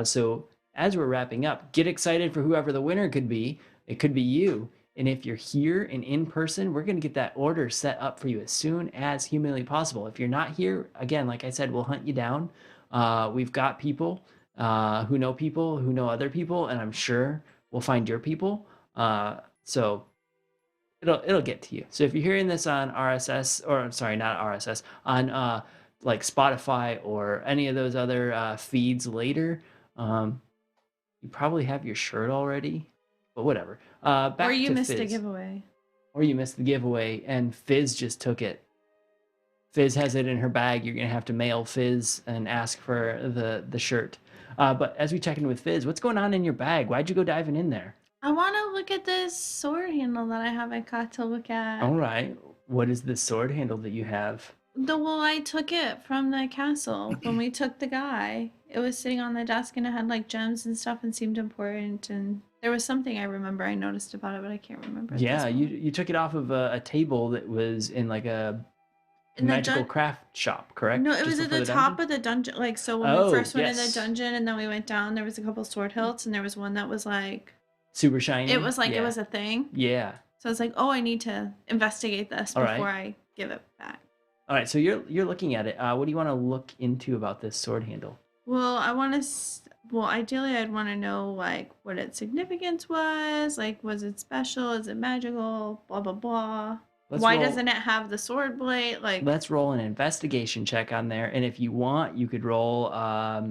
Speaker 1: So as we're wrapping up, get excited for whoever the winner could be. It could be you. And if you're here and in person, we're going to get that order set up for you as soon as humanly possible. If you're not here, again, like I said, we'll hunt you down. We've got people who know other people, and I'm sure we'll find your people. So it'll get to you. So if you're hearing this on RSS, or sorry, not RSS, on like Spotify or any of those other feeds later, you probably have your shirt already. But whatever. Back
Speaker 2: Or you
Speaker 1: to
Speaker 2: missed a
Speaker 1: Fizz.
Speaker 2: giveaway.
Speaker 1: Or you missed the giveaway, and Fizz just took it. Fizz has it in her bag. You're gonna have to mail Fizz and ask for the shirt. But as we check in with Fizz, what's going on in your bag? Why'd you go diving in there?
Speaker 2: I want to look at this sword handle that I haven't got to look at.
Speaker 1: All right. What is the sword handle that you have?
Speaker 2: Well, I took it from the castle when we took the guy. It was sitting on the desk and it had like gems and stuff and seemed important. And there was something I remember I noticed about it, but I can't remember. at
Speaker 1: Yeah,
Speaker 2: this
Speaker 1: you
Speaker 2: moment.
Speaker 1: you took it off of a table that was in like a
Speaker 2: In the
Speaker 1: magical
Speaker 2: dun-
Speaker 1: craft shop, correct?
Speaker 2: No, it
Speaker 1: Just
Speaker 2: was at
Speaker 1: before
Speaker 2: the top of the dungeon. Like, so when
Speaker 1: Oh,
Speaker 2: we first went in the
Speaker 1: yes.
Speaker 2: dungeon and then we went down, there was a couple sword hilts and there was one that was like,
Speaker 1: super shiny.
Speaker 2: it was like,
Speaker 1: yeah.
Speaker 2: it was a thing.
Speaker 1: Yeah.
Speaker 2: So I was like, oh, I need to investigate this
Speaker 1: All
Speaker 2: before
Speaker 1: right.
Speaker 2: I give it back.
Speaker 1: All right, so you're looking at it. What do you want to look into about this sword handle?
Speaker 2: Well, I want to. Well, ideally, I'd want to know like what its significance was. Like, was it special? Is it magical? Blah blah blah. Why doesn't it have the sword blade? Like,
Speaker 1: Let's roll an investigation check on there, and if you want, you could roll a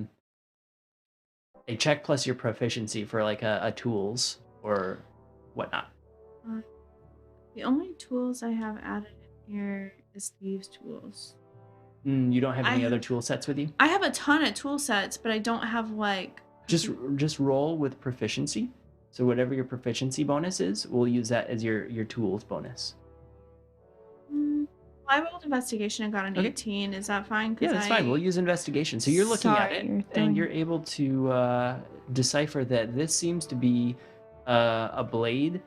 Speaker 1: check plus your proficiency for like a tools or whatnot.
Speaker 2: the only tools I have added in here is thieves' tools.
Speaker 1: You don't have any
Speaker 2: I-
Speaker 1: other tool sets with you?
Speaker 2: I have a ton of tool sets, but I don't have like.
Speaker 1: Just roll with proficiency. So whatever your proficiency bonus is, we'll use that as your tools bonus.
Speaker 2: I rolled investigation and got an
Speaker 1: Okay.
Speaker 2: 18. Is that fine? 'Cause
Speaker 1: Yeah, that's fine. We'll use investigation. So you're looking at
Speaker 2: Sorry,
Speaker 1: it,
Speaker 2: you're
Speaker 1: and
Speaker 2: throwing-
Speaker 1: you're able to decipher that this seems to be a blade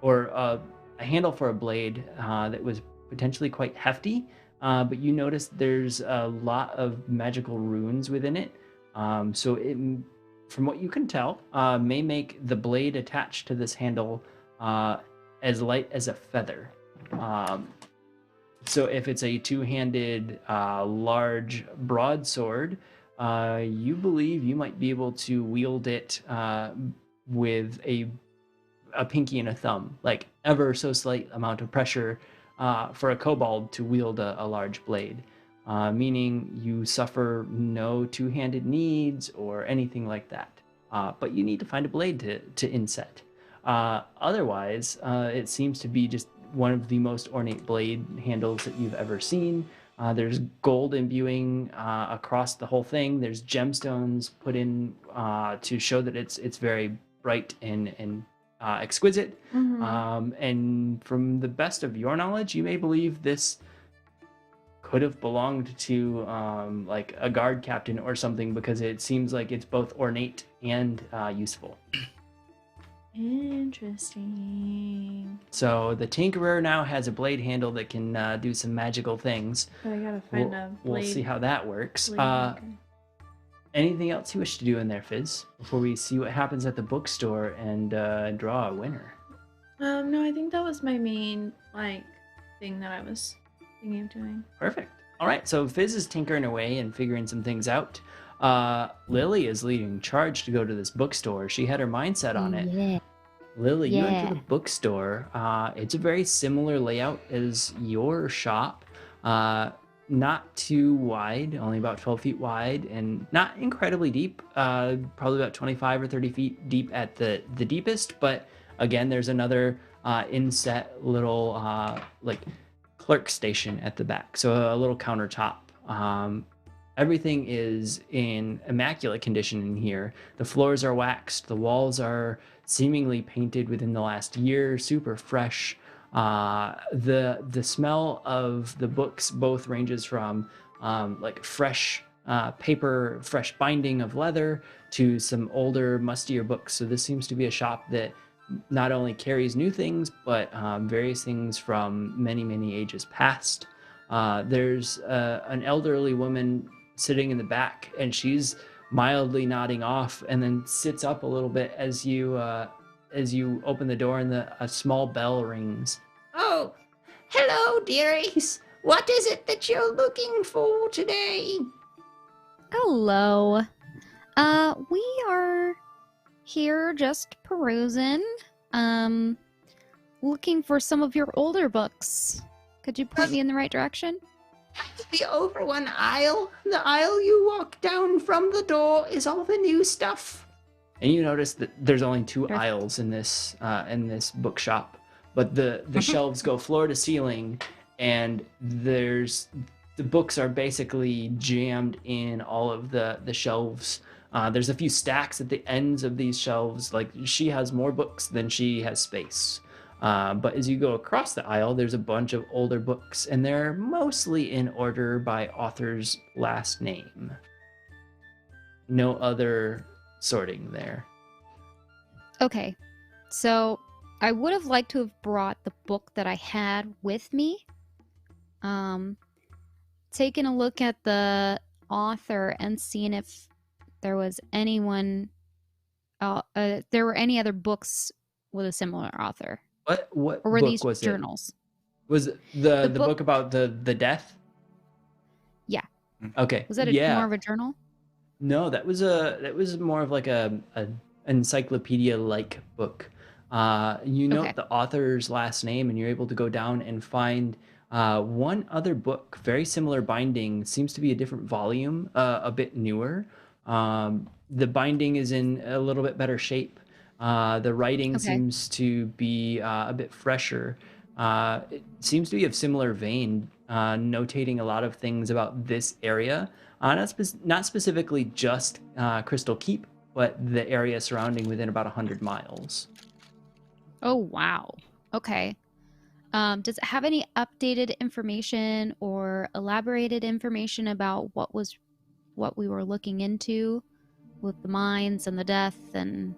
Speaker 1: or a handle for a blade that was potentially quite hefty. But you notice there's a lot of magical runes within it. So it, from what you can tell, may make the blade attached to this handle as light as a feather. So if it's a two-handed, large broadsword, you believe you might be able to wield it with a pinky and a thumb, like ever so slight amount of pressure for a kobold to wield a large blade, meaning you suffer no two-handed needs or anything like that. But you need to find a blade to inset. Otherwise, it seems to be just one of the most ornate blade handles that you've ever seen. There's gold imbuing across the whole thing. There's gemstones put in to show that it's very bright and exquisite. And from the best of your knowledge, you may believe this could have belonged to like a guard captain or something, because it seems like it's both ornate and useful.
Speaker 2: Interesting.
Speaker 1: So the Tinkerer now has a blade handle that can do some magical things.
Speaker 2: But I gotta find a blade.
Speaker 1: We'll see how that works.
Speaker 2: blade maker.
Speaker 1: Anything else you wish to do in there, Fizz, before we see what happens at the bookstore and draw a winner?
Speaker 2: No, I think that was my main thing that I was thinking of doing.
Speaker 1: Perfect. All right, so Fizz is tinkering away and figuring some things out. Lily is leading charge to go to this bookstore. She had her mindset on it.
Speaker 3: Yeah.
Speaker 1: Lily, you enter
Speaker 3: Yeah.
Speaker 1: the bookstore. It's a very similar layout as your shop. Not too wide, only about 12 feet wide, and not incredibly deep. Probably about 25 or 30 feet deep at the deepest. But again, there's another inset little like clerk station at the back, so a little countertop. Everything is in immaculate condition in here. The floors are waxed. The walls are seemingly painted within the last year, super fresh. The smell of the books both ranges from like fresh paper, fresh binding of leather, to some older, mustier books. So this seems to be a shop that not only carries new things, but various things from many, many ages past. There's an elderly woman sitting in the back, and she's mildly nodding off, and then sits up a little bit as you open the door, and a small bell rings.
Speaker 5: Oh, hello, dearies. What is it that you're looking for today?
Speaker 3: Hello. We are here just perusing. Looking for some of your older books. Could you point me in the right direction?
Speaker 5: The over one aisle. The aisle you walk down from the door is all the new stuff.
Speaker 1: And you notice that there's only two
Speaker 3: Perfect.
Speaker 1: aisles in this bookshop, but the shelves go floor to ceiling, and the books are basically jammed in all of the shelves. There's a few stacks at the ends of these shelves. Like, she has more books than she has space. But as you go across the aisle, there's a bunch of older books, and they're mostly in order by author's last name. No other sorting there.
Speaker 3: Okay. So I would have liked to have brought the book that I had with me. Taking a look at the author and seeing if there was anyone there were any other books with a similar author.
Speaker 1: What
Speaker 3: Or were
Speaker 1: book
Speaker 3: these
Speaker 1: was
Speaker 3: journals?
Speaker 1: it? Was it the
Speaker 3: book-
Speaker 1: book about the death?
Speaker 3: Yeah.
Speaker 1: Okay.
Speaker 3: Was that more of a journal?
Speaker 1: No, that was more of like a encyclopedia like book. You note
Speaker 3: Okay.
Speaker 1: the author's last name, and you're able to go down and find one other book, very similar binding, seems to be a different volume, a bit newer. The binding is in a little bit better shape. The writing
Speaker 3: Okay.
Speaker 1: seems to be a bit fresher. It seems to be of similar vein, notating a lot of things about this area. Not specifically just Crystal Keep, but the area surrounding within about 100 miles.
Speaker 3: Oh, wow. Okay. Does it have any updated information or elaborated information about what we were looking into with the mines and the death and...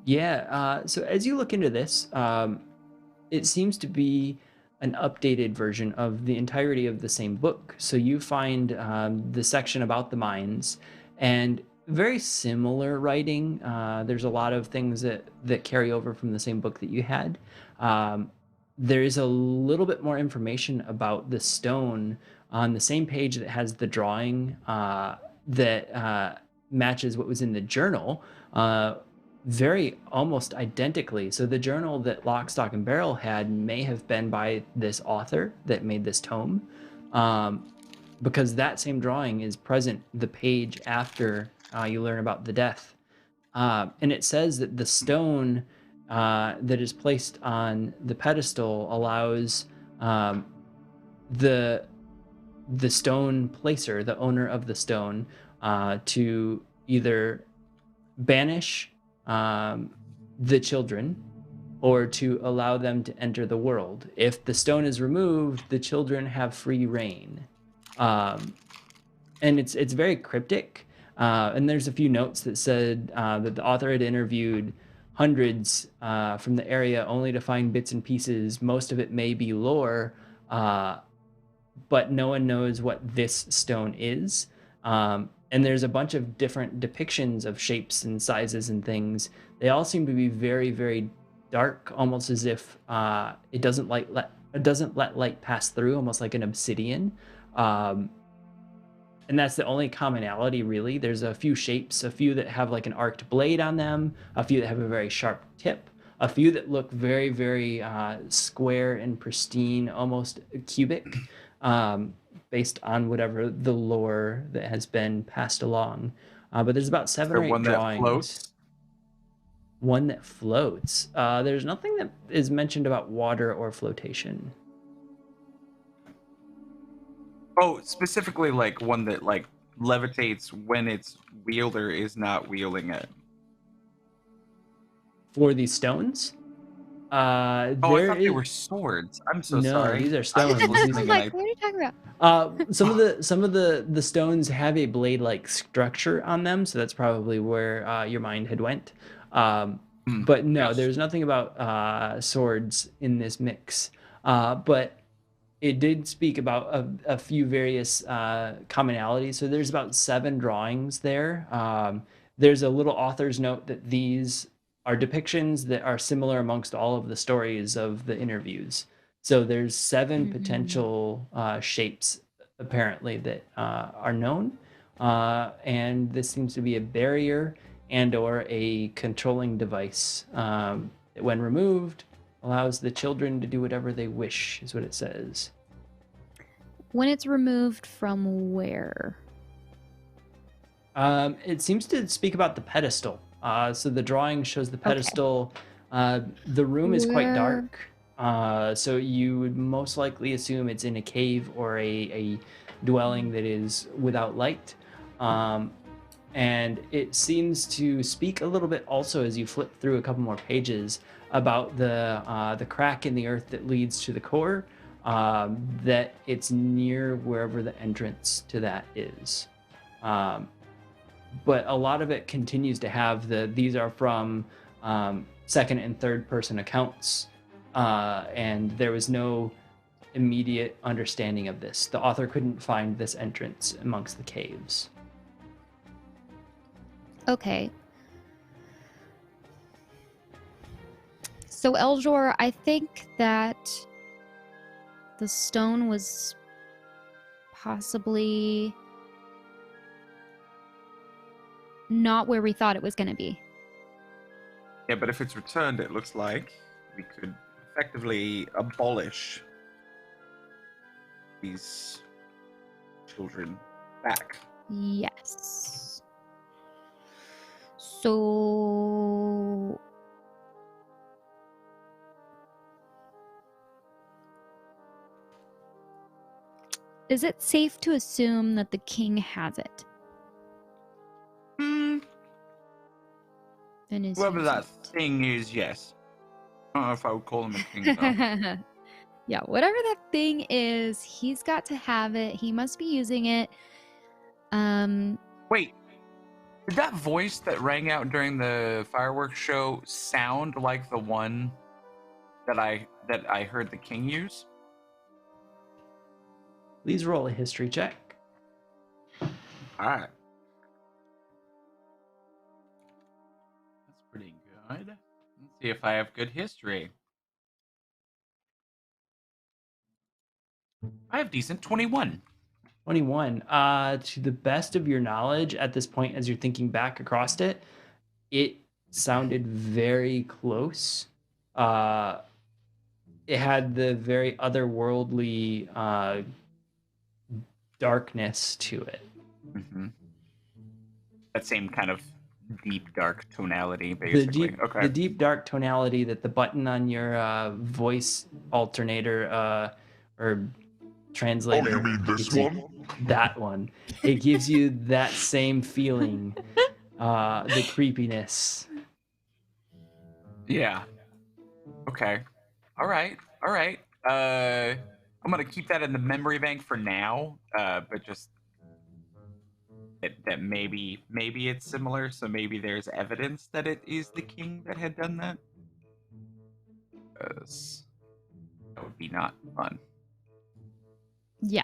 Speaker 1: Yeah, so as you look into this, it seems to be an updated version of the entirety of the same book. So you find the section about the mines, and very similar writing. There's a lot of things that carry over from the same book that you had. There is a little bit more information about the stone on the same page that has the drawing that matches what was in the journal. very almost identically. So the journal that Lock, Stock, and Barrel had may have been by this author that made this tome, um, because that same drawing is present the page after you learn about the death. And it says that the stone that is placed on the pedestal allows the the stone placer, the owner of the stone, to either banish um, the children or to allow them to enter the world. If the stone is removed, the children have free reign. Um, and it's very cryptic. And there's a few notes that said that the author had interviewed hundreds from the area only to find bits and pieces. Most of it may be lore, but no one knows what this stone is. And there's a bunch of different depictions of shapes and sizes and things. They all seem to be very, very dark, almost as if it doesn't let light pass through, almost like an obsidian. And that's the only commonality, really. There's a few shapes, a few that have like an arced blade on them, a few that have a very sharp tip, a few that look very, very square and pristine, almost cubic, based on whatever the lore that has been passed along. But there's about 7 or 8
Speaker 4: one
Speaker 1: drawings.
Speaker 4: that floats?
Speaker 1: One that floats. There's nothing that is mentioned about water or flotation.
Speaker 4: Oh, specifically like one that like levitates when its wielder is not wielding it.
Speaker 1: For these stones?
Speaker 4: Oh, I thought they were swords. I'm so sorry.
Speaker 1: No, these are
Speaker 4: I was
Speaker 1: stones.
Speaker 4: listening
Speaker 3: I'm
Speaker 4: and
Speaker 3: like, what are you talking about?
Speaker 1: Some of the stones have a blade-like structure on them, so that's probably where your mind had went. But no,
Speaker 4: yes.
Speaker 1: there's nothing about swords in this mix. But it did speak about a few various commonalities. So there's about 7 drawings there. There's a little author's note that these are depictions that are similar amongst all of the stories of the interviews. So there's 7 potential shapes apparently that are known, and this seems to be a barrier and or a controlling device that when removed allows the children to do whatever they wish, is what it says.
Speaker 3: When it's removed from where?
Speaker 1: It seems to speak about the pedestal. So the drawing shows the pedestal. The room is quite dark. So you would most likely assume it's in a cave or a dwelling that is without light. And it seems to speak a little bit also as you flip through a couple more pages about the crack in the earth that leads to the core, that it's near wherever the entrance to that is. But a lot of it continues to have these are from second and third person accounts, and there was no immediate understanding of this. The author couldn't find this entrance amongst the caves.
Speaker 3: Okay. So Eljor, I think that the stone was possibly not where we thought it was going to be.
Speaker 4: Yeah, but if it's returned, it looks like we could effectively abolish these children back.
Speaker 3: Yes. So is it safe to assume that the king has it? And is
Speaker 4: Whoever
Speaker 3: using
Speaker 4: that thing is, yes. I don't know if I would call him a king, though.
Speaker 3: it? Yeah, whatever that thing is, he's got to have it. He must be using it.
Speaker 4: Wait, did that voice that rang out during the fireworks show sound like the one that I heard the king use?
Speaker 1: Please roll a history check.
Speaker 4: All right. That's pretty good. Let's see if I have good history. I have decent 21.
Speaker 1: 21. To the best of your knowledge at this point, as you're thinking back across it, it sounded very close. It had the very otherworldly darkness to it.
Speaker 4: Mm-hmm. That same kind of deep, dark tonality,
Speaker 1: The
Speaker 4: basically.
Speaker 1: deep,
Speaker 4: Okay.
Speaker 1: the deep dark tonality that the button on your voice alternator or translator.
Speaker 6: Oh, you mean this
Speaker 1: gives you-
Speaker 6: one?
Speaker 1: That one. It gives you that same feeling, the creepiness.
Speaker 4: Yeah. Okay. All right. I'm gonna keep that in the memory bank for now. But just that maybe it's similar. So maybe there's evidence that it is the king that had done that. 'Cause that would be not fun.
Speaker 3: Yeah.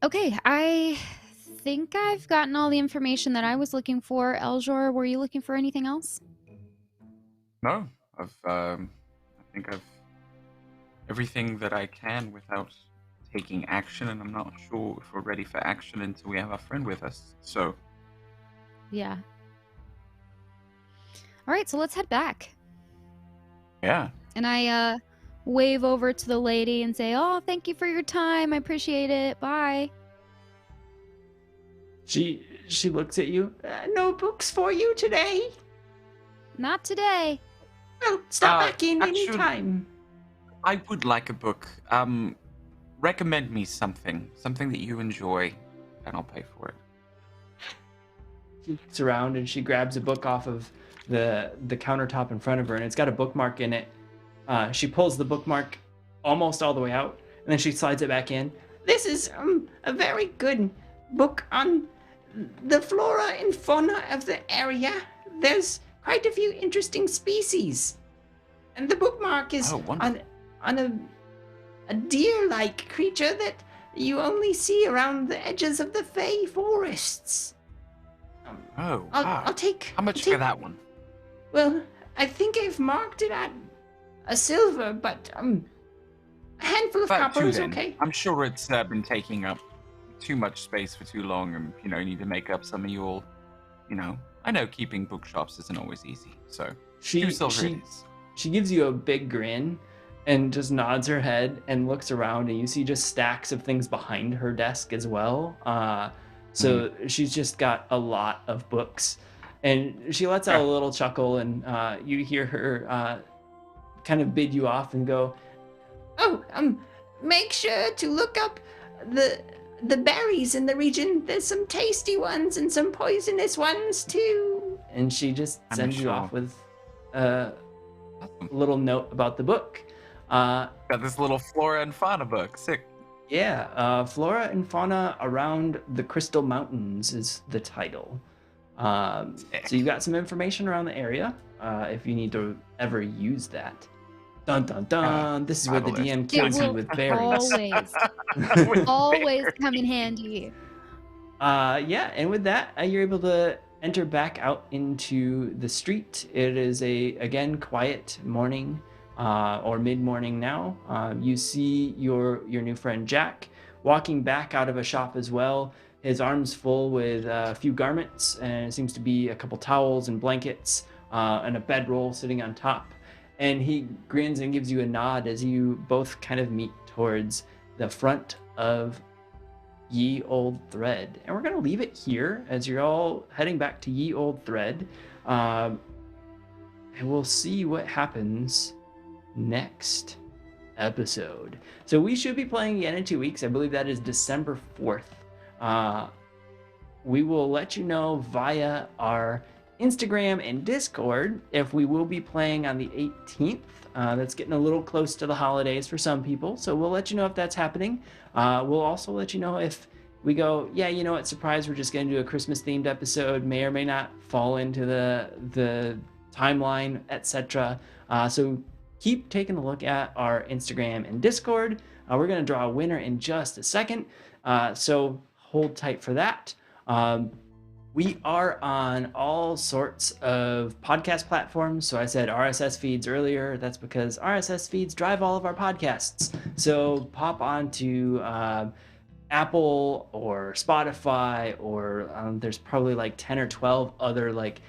Speaker 3: Okay, I think I've gotten all the information that I was looking for. Eljor, were you looking for anything else?
Speaker 4: No, I think I've everything that I can without taking action, and I'm not sure if we're ready for action until we have our friend with us. So,
Speaker 3: Yeah. All right, so let's head back.
Speaker 4: yeah.
Speaker 3: And I wave over to the lady and say, "Oh, thank you for your time. I appreciate it. Bye."
Speaker 1: She looks at you.
Speaker 5: No books for you today.
Speaker 3: Not today.
Speaker 5: Well, stop
Speaker 4: Uh,
Speaker 5: back in any
Speaker 4: actually-
Speaker 5: time.
Speaker 4: I would like a book. Recommend me something that you enjoy, and I'll pay for it.
Speaker 1: She looks around and she grabs a book off of the countertop in front of her, and it's got a bookmark in it. She pulls the bookmark almost all the way out, and then she slides it back in.
Speaker 5: This is a very good book on the flora and fauna of the area. There's quite a few interesting species. And the bookmark is
Speaker 4: Oh, wonderful.
Speaker 5: on a deer-like creature that you only see around the edges of the Fey forests.
Speaker 4: Oh,
Speaker 5: I'll take...
Speaker 4: how much for that one?
Speaker 5: Well, I think I've marked it at a silver, but a handful of
Speaker 4: About
Speaker 5: copper
Speaker 4: two
Speaker 5: is
Speaker 4: then.
Speaker 5: okay.
Speaker 4: I'm sure it's been taking up too much space for too long, and you need to make up some of your, I know keeping bookshops isn't always easy, so
Speaker 1: She
Speaker 4: 2 silver it is.
Speaker 1: she gives you a big grin and just nods her head and looks around, and you see just stacks of things behind her desk as well. So she's just got a lot of books, and she lets out a little chuckle, and you hear her kind of bid you off and go,
Speaker 5: Oh, make sure to look up the berries in the region. There's some tasty ones and some poisonous ones too.
Speaker 1: and she just
Speaker 4: I'm
Speaker 1: sends you
Speaker 4: sure.
Speaker 1: off with a
Speaker 4: Awesome.
Speaker 1: little note about the book.
Speaker 4: Got this little flora and fauna book. Sick.
Speaker 1: Yeah, Flora and Fauna Around the Crystal Mountains is the title. So you got some information around the area if you need to ever use that. Dun dun dun! This is where the
Speaker 4: fabulous.
Speaker 1: DM
Speaker 3: It
Speaker 1: kills you
Speaker 3: will
Speaker 1: with berries.
Speaker 3: always come in handy.
Speaker 1: Yeah, and with that, you're able to enter back out into the street. It is again quiet morning or mid-morning now. You see your new friend Jack walking back out of a shop as well. His arms full with a few garments, and it seems to be a couple towels and blankets and a bedroll sitting on top. And he grins and gives you a nod as you both kind of meet towards the front of Ye Old Thread. And we're going to leave it here as you're all heading back to Ye Old Thread. And we'll see what happens next episode. So we should be playing again in 2 weeks. I believe that is December 4th. We will let you know via our Instagram and Discord if we will be playing on the 18th. That's getting a little close to the holidays for some people, so we'll let you know if that's happening. We'll also let you know if we go, yeah, you know what, surprise, we're just going to do a Christmas themed episode, may or may not fall into the timeline, etc. So keep taking a look at our Instagram and Discord. We're going to draw a winner in just a second, so hold tight for that. We are on all sorts of podcast platforms. So I said RSS feeds earlier. That's because RSS feeds drive all of our podcasts. So pop on to Apple or Spotify, or there's probably like 10 or 12 other like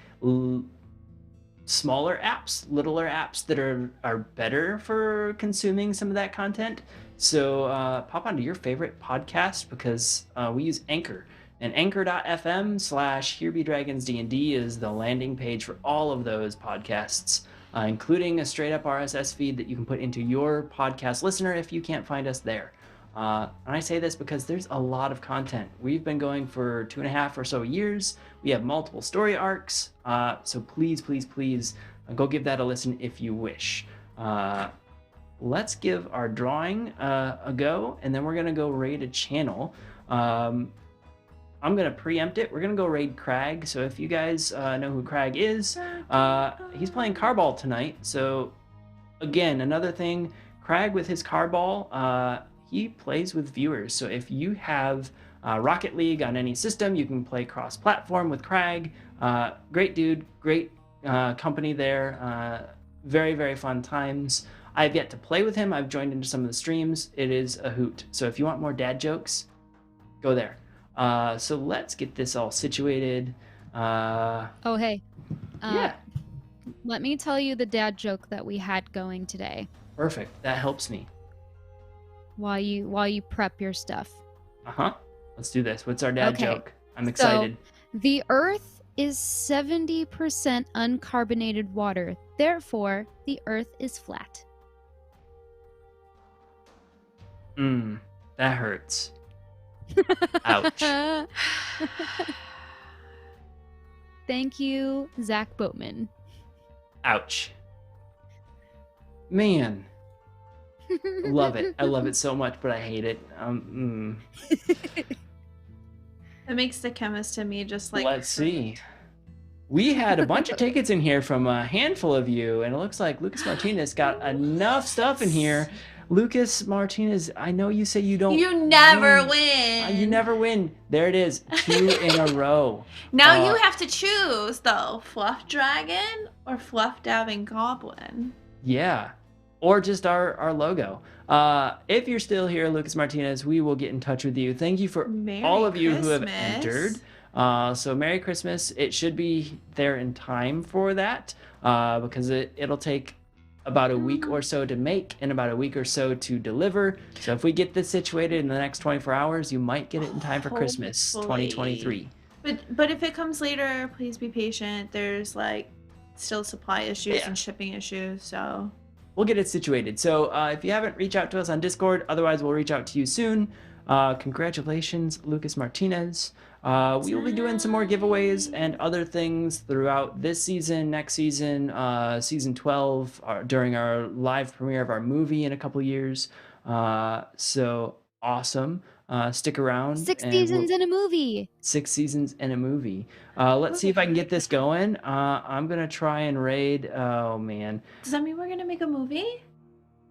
Speaker 1: smaller apps, littler apps that are better for consuming some of that content. So pop onto your favorite podcast, because we use Anchor. And anchor.fm/HereBeDragonsDND is the landing page for all of those podcasts, including a straight up RSS feed that you can put into your podcast listener if you can't find us there. And I say this because there's a lot of content. We've been going for 2.5 or so years. We have multiple story arcs. So please, please, please go give that a listen if you wish. Let's give our drawing a go, and then we're going to go raid a channel. I'm going to preempt it. We're going to go raid Crag. So if you guys know who Crag is, he's playing Carball tonight. So again, another thing, Crag with his Carball, he plays with viewers. So if you have Rocket League on any system, you can play cross-platform with Crag. Great dude, great company there. Very, very fun times. I've yet to play with him. I've joined into some of the streams. It is a hoot. So if you want more dad jokes, go there. So let's get this all situated.
Speaker 3: Oh, hey.
Speaker 1: Yeah.
Speaker 3: Let me tell you the dad joke that we had going today
Speaker 1: Perfect. That helps me.
Speaker 3: while you prep your stuff.
Speaker 1: Uh-huh. Let's do this. What's our dad
Speaker 3: Okay.
Speaker 1: joke? I'm excited.
Speaker 3: The Earth is 70% uncarbonated water. Therefore, the Earth is flat.
Speaker 1: That hurts. Ouch.
Speaker 3: Thank you, Zach Boatman.
Speaker 1: Ouch. Man. Love it. I love it so much, but I hate it.
Speaker 2: That makes the chemist in me just like.
Speaker 1: Let's see. We had a bunch of tickets in here from a handful of you, and it looks like Lucas Martinez got enough stuff in here. Lucas Martinez, I know you say you don't.
Speaker 2: You never win.
Speaker 1: You never win. There it is. 2 in a row.
Speaker 2: Now you have to choose though, Fluff Dragon or Fluff Dabbing Goblin.
Speaker 1: Yeah. Or just our logo. If you're still here, Lucas Martinez, we will get in touch with you. Thank you for
Speaker 2: Merry
Speaker 1: all of you who have
Speaker 2: Christmas.
Speaker 1: entered. So Merry Christmas. It should be there in time for that, because it'll take about a week or so to make and about a week or so to deliver. So if we get this situated in the next 24 hours, you might get it in time for Christmas
Speaker 2: Hopefully.
Speaker 1: 2023.
Speaker 2: But if it comes later, please be patient. There's like still supply issues
Speaker 1: Yeah.
Speaker 2: and shipping issues, so
Speaker 1: We'll get it situated. So if you haven't, reach out to us on Discord. Otherwise, we'll reach out to you soon. Congratulations, Lucas Martinez. We will be doing some more giveaways and other things throughout this season, next season, season 12, during our live premiere of our movie in a couple years. So awesome. Stick around.
Speaker 3: 6
Speaker 1: and
Speaker 3: seasons in a movie.
Speaker 1: 6 seasons and a movie. Let's see if I can get this going. I'm going to try and raid. Oh, man.
Speaker 2: does that mean we're gonna make a movie?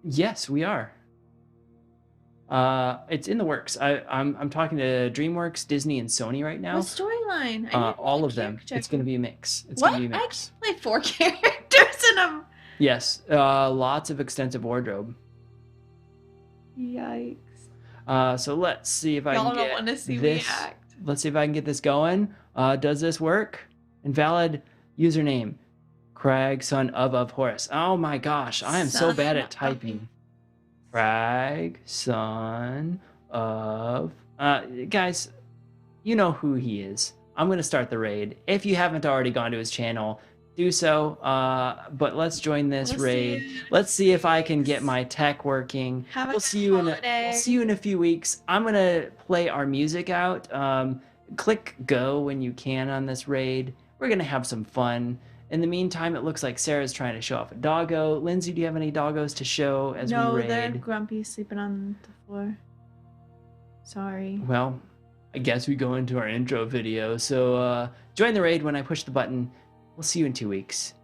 Speaker 1: Yes, we are. It's in the works. I'm talking to DreamWorks, Disney, and Sony right now.
Speaker 2: What storyline? I need
Speaker 1: All
Speaker 2: more
Speaker 1: of them.
Speaker 2: character.
Speaker 1: It's going to be a mix. It's
Speaker 2: What?
Speaker 1: going to be a
Speaker 2: I
Speaker 1: mix.
Speaker 2: can play 4 characters in a.
Speaker 1: Yes. Lots of extensive wardrobe.
Speaker 2: Yikes!
Speaker 1: So let's see if I
Speaker 2: Y'all
Speaker 1: can
Speaker 2: don't
Speaker 1: get
Speaker 2: want to see
Speaker 1: this.
Speaker 2: me act.
Speaker 1: Let's see if I can get this going. Does this work? Invalid username. Crag, son of Horus. Oh my gosh, I am so
Speaker 2: Son
Speaker 1: bad
Speaker 2: of-
Speaker 1: at typing. Crag, son of... guys, you know who he is. I'm going to start the raid. If you haven't already gone to his channel, do so. But let's join this
Speaker 2: Let's
Speaker 1: raid.
Speaker 2: see.
Speaker 1: Let's see if I can get my tech working.
Speaker 2: Have a
Speaker 1: We'll
Speaker 2: good
Speaker 1: see you
Speaker 2: holiday.
Speaker 1: we'll see you in a few weeks. I'm going to play our music out. Click go when you can on this raid. We're going to have some fun. In the meantime, it looks like Sarah's trying to show off a doggo. Lindsay, do you have any doggos to show as
Speaker 2: No,
Speaker 1: we raid?
Speaker 2: they're grumpy sleeping on the floor. Sorry.
Speaker 1: Well, I guess we go into our intro video. So join the raid when I push the button. We'll see you in 2 weeks.